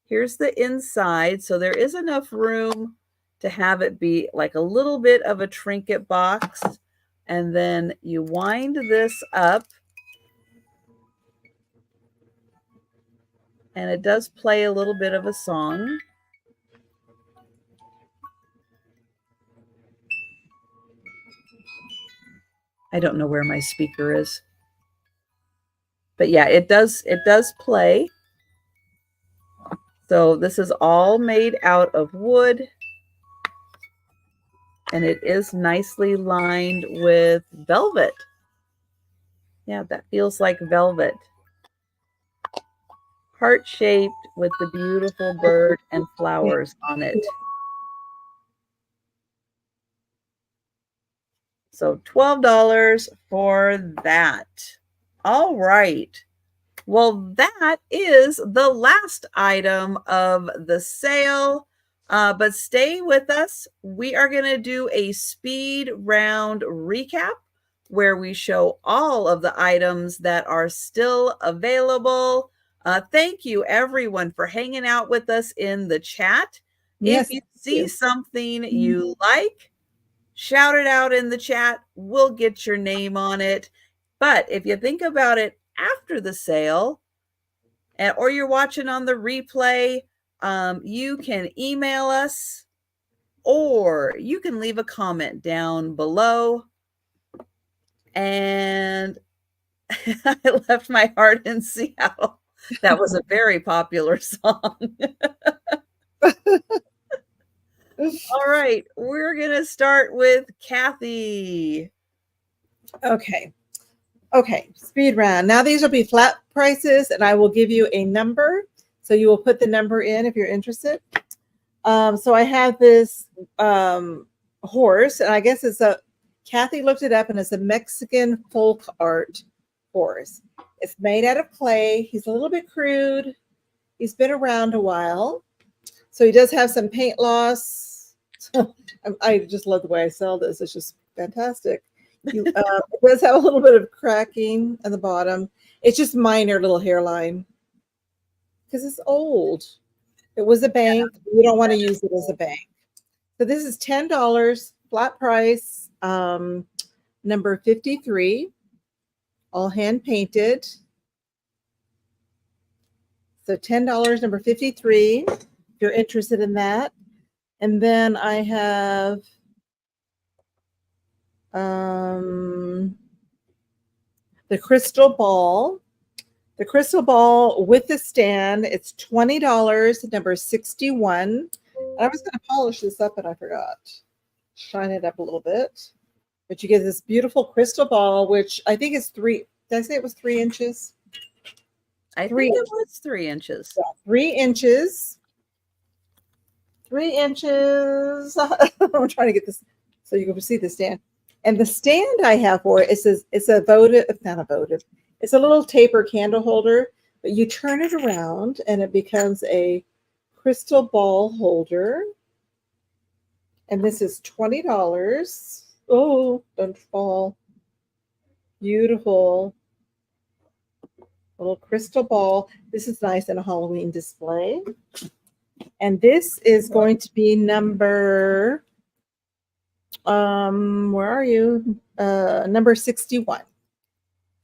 Here's the inside. So there is enough room to have it be like a little bit of a trinket box. And then you wind this up. And it does play a little bit of a song. I don't know where my speaker is. But yeah, it does play. So this is all made out of wood. And it is nicely lined with velvet. Yeah, that feels like velvet. Heart-shaped with the beautiful bird and flowers on it. So $12 for that. All right. Well, that is the last item of the sale. But stay with us. We are going to do a speed round recap where we show all of the items that are still available. Thank you, everyone, for hanging out with us in the chat. Yes, if you see something you like, shout it out in the chat. We'll get your name on it. But if you think about it after the sale, or you're watching on the replay, you can email us or you can leave a comment down below. And I left my heart in Seattle. That was a very popular song. All right, we're going to start with Kathy. Okay. Okay, speed round. Now these will be flat prices, and I will give you a number. So you will put the number in if you're interested. So I have this horse, and I guess it's Kathy looked it up, and it's a Mexican folk art horse. It's made out of clay. He's a little bit crude. He's been around a while. So he does have some paint loss. I just love the way I sell this. It's just fantastic. It does have a little bit of cracking at the bottom. It's just minor little hairline because it's old. It was a bank. We don't want to use it as a bank. So this is $10 flat price, number 53, all hand painted. So $10, number 53, if you're interested in that. And then I have the crystal ball. The crystal ball with the stand, it's $20, number 61. I was going to polish this up, and I forgot. Shine it up a little bit. But you get this beautiful crystal ball, which I think is 3. Did I say it was 3 inches? I think it was 3 inches. Yeah, 3 inches. 3 inches. I'm trying to get this so you can see the stand. And the stand I have for it, it's a votive, not a votive. It's a little taper candle holder, but you turn it around and it becomes a crystal ball holder. And this is $20. Oh, don't fall. Beautiful. Little crystal ball. This is nice in a Halloween display. And this is going to be number, where are you? Number 61.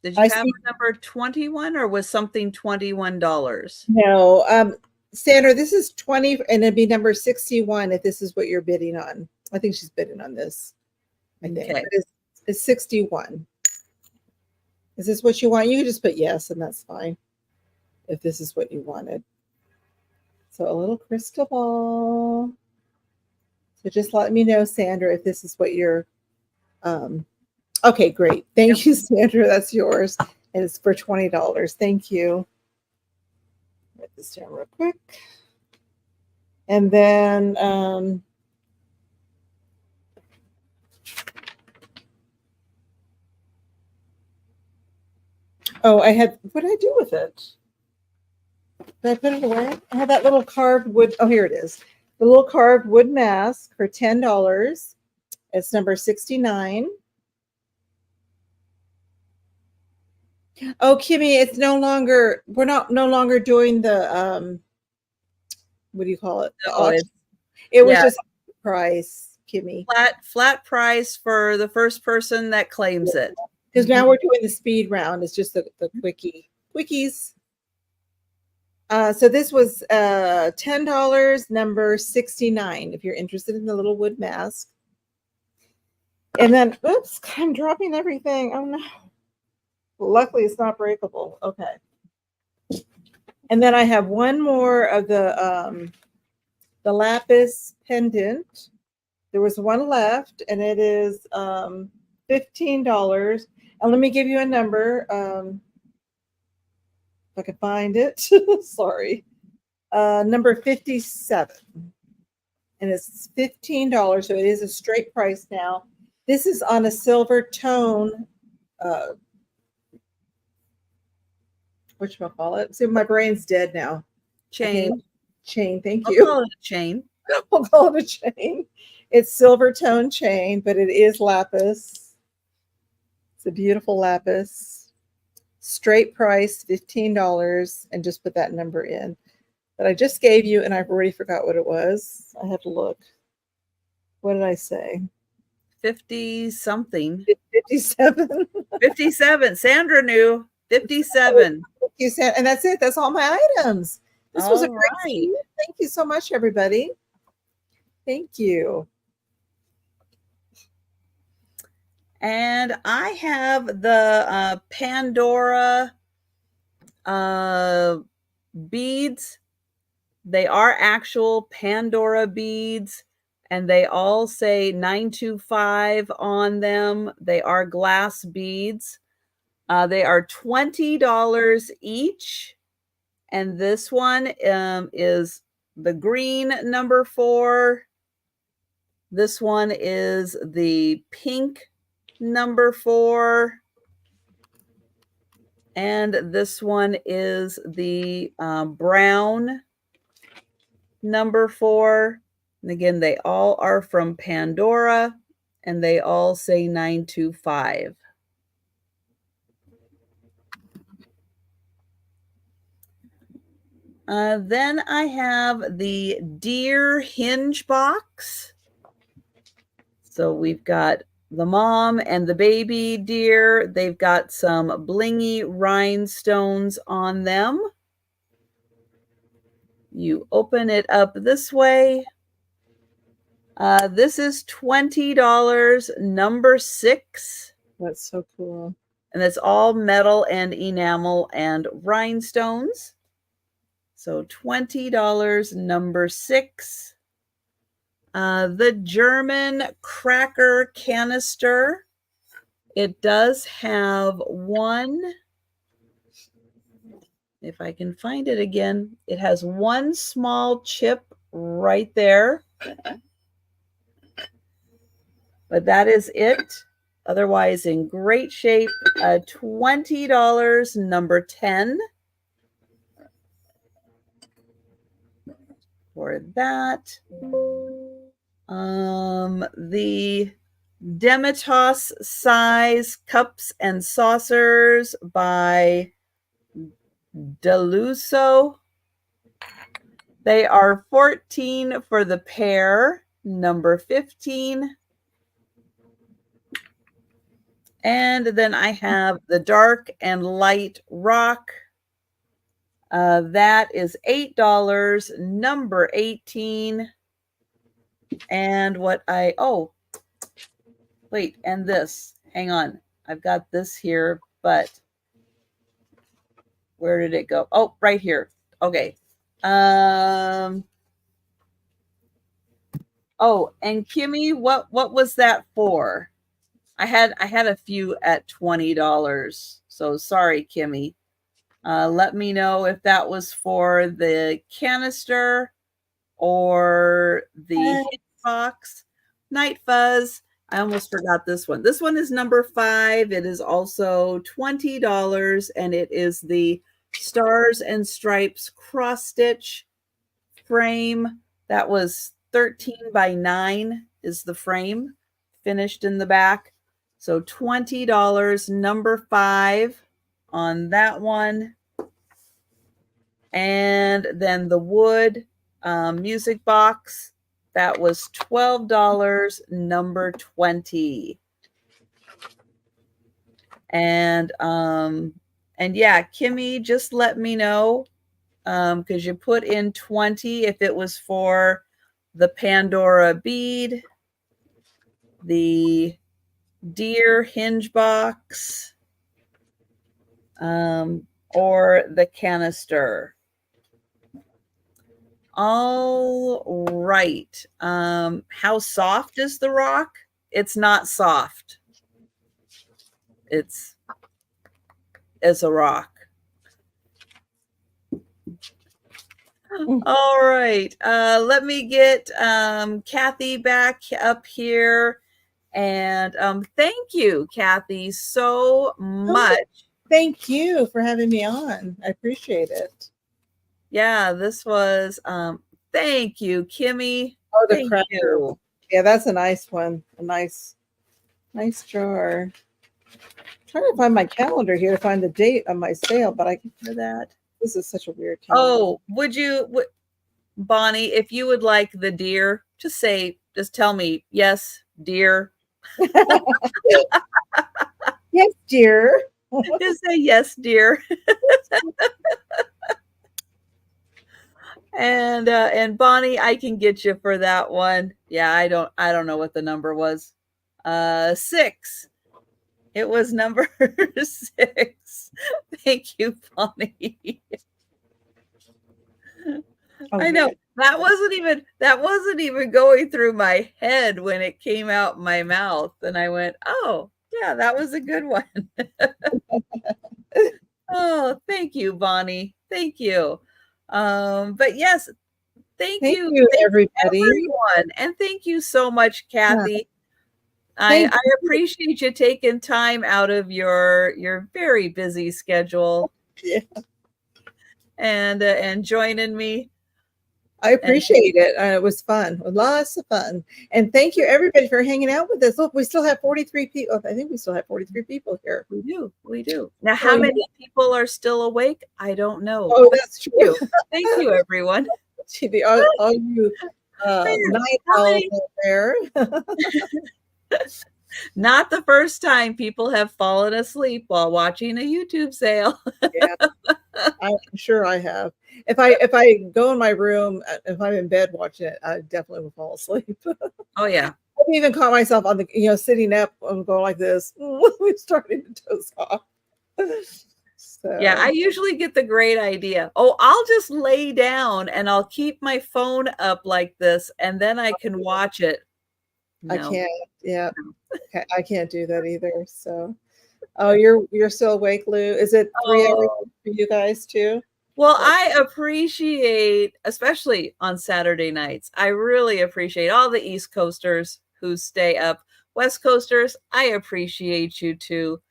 Did you have a number 21 or was something $21? No, Sandra, this is 20 and it'd be number 61 if this is what you're bidding on. I think she's bidding on this. I think Okay. it's 61. Is this what you want? You can just put yes, and that's fine if this is what you wanted. So a little crystal ball. So just let me know, Sandra, if this is what you're okay, great. Thank you, Sandra. That's yours. And it's for $20. Thank you. Write this down real quick. And then Oh, I had, what did I do with it? Did I put it away? I had that little carved wood. Oh, here it is. The little carved wood mask for $10. It's number 69. Oh, Kimmy, it's no longer, we're not no longer doing the what do you call it? The No, auction. It was yeah, just price, Kimmy. flat price for the first person that claims it. Because now we're doing the speed round. It's just the quickies. So this was $10, number 69, if you're interested in the little wood mask. And then, oops, I'm dropping everything. Oh no. Luckily, it's not breakable. Okay. And then I have one more of the lapis pendant. There was one left, and it is $15. And let me give you a number. If I can find it. Sorry. Number 57. And it's $15. So it is a straight price now. This is on a silver tone. Whatchamacallit? See, my brain's dead now. Chain. Chain, thank I'll you. call it a chain. We'll call it a chain. It's silver tone chain, but it is lapis. It's a beautiful lapis. Straight price, $15, and just put that number in. But I just gave you, and I've already forgot what it was. I have to look. What did I say? 50 something. 57. 57. Sandra knew. 57. Thank you, Sam. And that's it. That's all my items. This was a great season. Thank you so much, everybody. Thank you. And I have the Pandora beads. They are actual Pandora beads, and they all say 925 on them. They are glass beads. They are $20 each. And this one is the green number 4. This one is the pink number 4. And this one is the brown number 4. And again, they all are from Pandora, and they all say 925. Then I have the deer hinge box. So we've got the mom and the baby deer. They've got some blingy rhinestones on them. You open it up this way. This is $20, number 6. That's so cool. And it's all metal and enamel and rhinestones. So $20, number 6. The German cracker canister. It does have one, if I can find it again, it has one small chip right there. But that is it. Otherwise, in great shape. $20, number 10. For that. The Demitasse size cups and saucers by Deluso. They are $14 for the pair, number 15. And then I have the dark and light rock. That is $8, number 18. And wait, and this, hang on. I've got this here, but where did it go? Oh, right here. Okay. Oh, and Kimmy, what was that for? I had a few at $20. So sorry, Kimmy. Let me know if that was for the canister or the hit box. Night Fuzz. I almost forgot this one. This one is number 5. It is also $20, and it is the Stars and Stripes cross stitch frame. That was 13 by 9 is the frame, finished in the back. So $20, number 5 on that one. And then the wood music box, that was $12, number 20. And yeah, Kimmy, just let me know, because you put in 20 if it was for the Pandora bead, the deer hinge box, or the canister. All right. How soft is the rock? It's not soft. It's a rock. All right. Let me get Kathy back up here. And thank you, Kathy, so much. Thank you for having me on. I appreciate it. Yeah, this was thank you, Kimmy. Oh, the thank cracker. you. Yeah, that's a nice one. A nice jar. I'm trying to find my calendar here to find the date on my sale, but I can do that. This is such a weird calendar. Oh, would Bonnie, if you would like the deer, just tell me, yes, deer. Yes, dear. Just say yes, dear. And Bonnie, I can get you for that one. Yeah, I don't know what the number was. 6. It was number 6. Thank you, Bonnie. I know that wasn't even going through my head when it came out my mouth, and I went, "Oh, yeah, that was a good one." Oh, thank you, Bonnie. Thank you. But yes, thank you everybody. Everyone. And thank you so much, Kathy. Yeah. I appreciate you taking time out of your very busy schedule. Yeah. And joining me. I appreciate it. It was fun. Lots of fun. And thank you, everybody, for hanging out with us. Look, we still have 43 people. I think we still have 43 people here. We do. Now, how many people are still awake? I don't know. Oh, that's true. Thank you, everyone. all you night owls out there. Not the first time people have fallen asleep while watching a YouTube sale. Yeah, I'm sure I have. If I go in my room, if I'm in bed watching it, I definitely will fall asleep. Oh yeah. I've even caught myself on the sitting up and going like this, starting to doze off. So. Yeah, I usually get the great idea. Oh, I'll just lay down and I'll keep my phone up like this, and then I can watch it. No. I can't. Yeah, I can't do that either. So, oh, you're still awake, Lou? Is it 3 hours for you guys too? Well, I appreciate, especially on Saturday nights, I really appreciate all the East Coasters who stay up. West Coasters, I appreciate you too.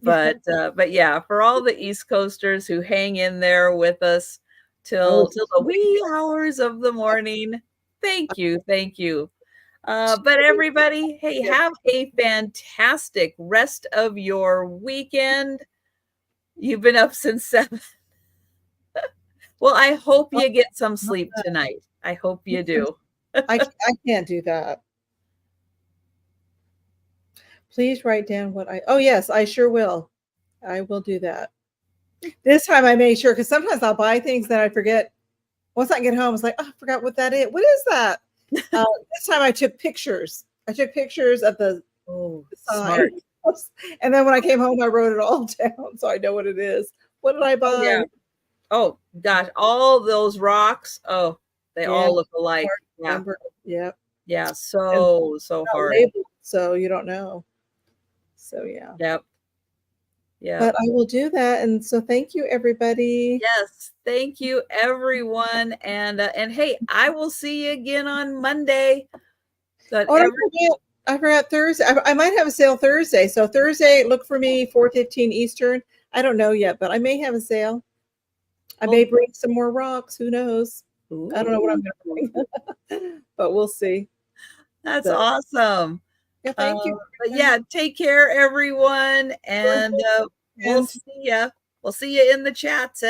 But yeah, for all the East Coasters who hang in there with us till the wee hours of the morning, thank you. But everybody, hey, have a fantastic rest of your weekend. You've been up since 7. Well, I hope you get some sleep tonight. I hope you do. I can't do that. Please write down what oh yes, I sure will. I will do that. This time I made sure, because sometimes I'll buy things that I forget. Once I get home, it's like, oh, I forgot what that is. What is that? This time I took pictures. I took pictures of the sign. And then when I came home, I wrote it all down so I know what it is. What did I buy? Oh, yeah. Oh gosh, all those rocks. Oh, they all look alike. Yeah. Yeah, so hard. Labeled, so you don't know. So yeah. Yep. Yeah. But I will do that. And so thank you, everybody. Yes, thank you, everyone. And hey, I will see you again on Monday. But I forgot Thursday. I might have a sale Thursday. So Thursday, look for me 4:15 Eastern. I don't know yet, but I may have a sale. I may bring some more rocks. Who knows? I don't know what I'm going to bring, but we'll see. That's awesome. Yeah, thank you. But yeah, take care, everyone, and we'll see you. We'll see you in the chats.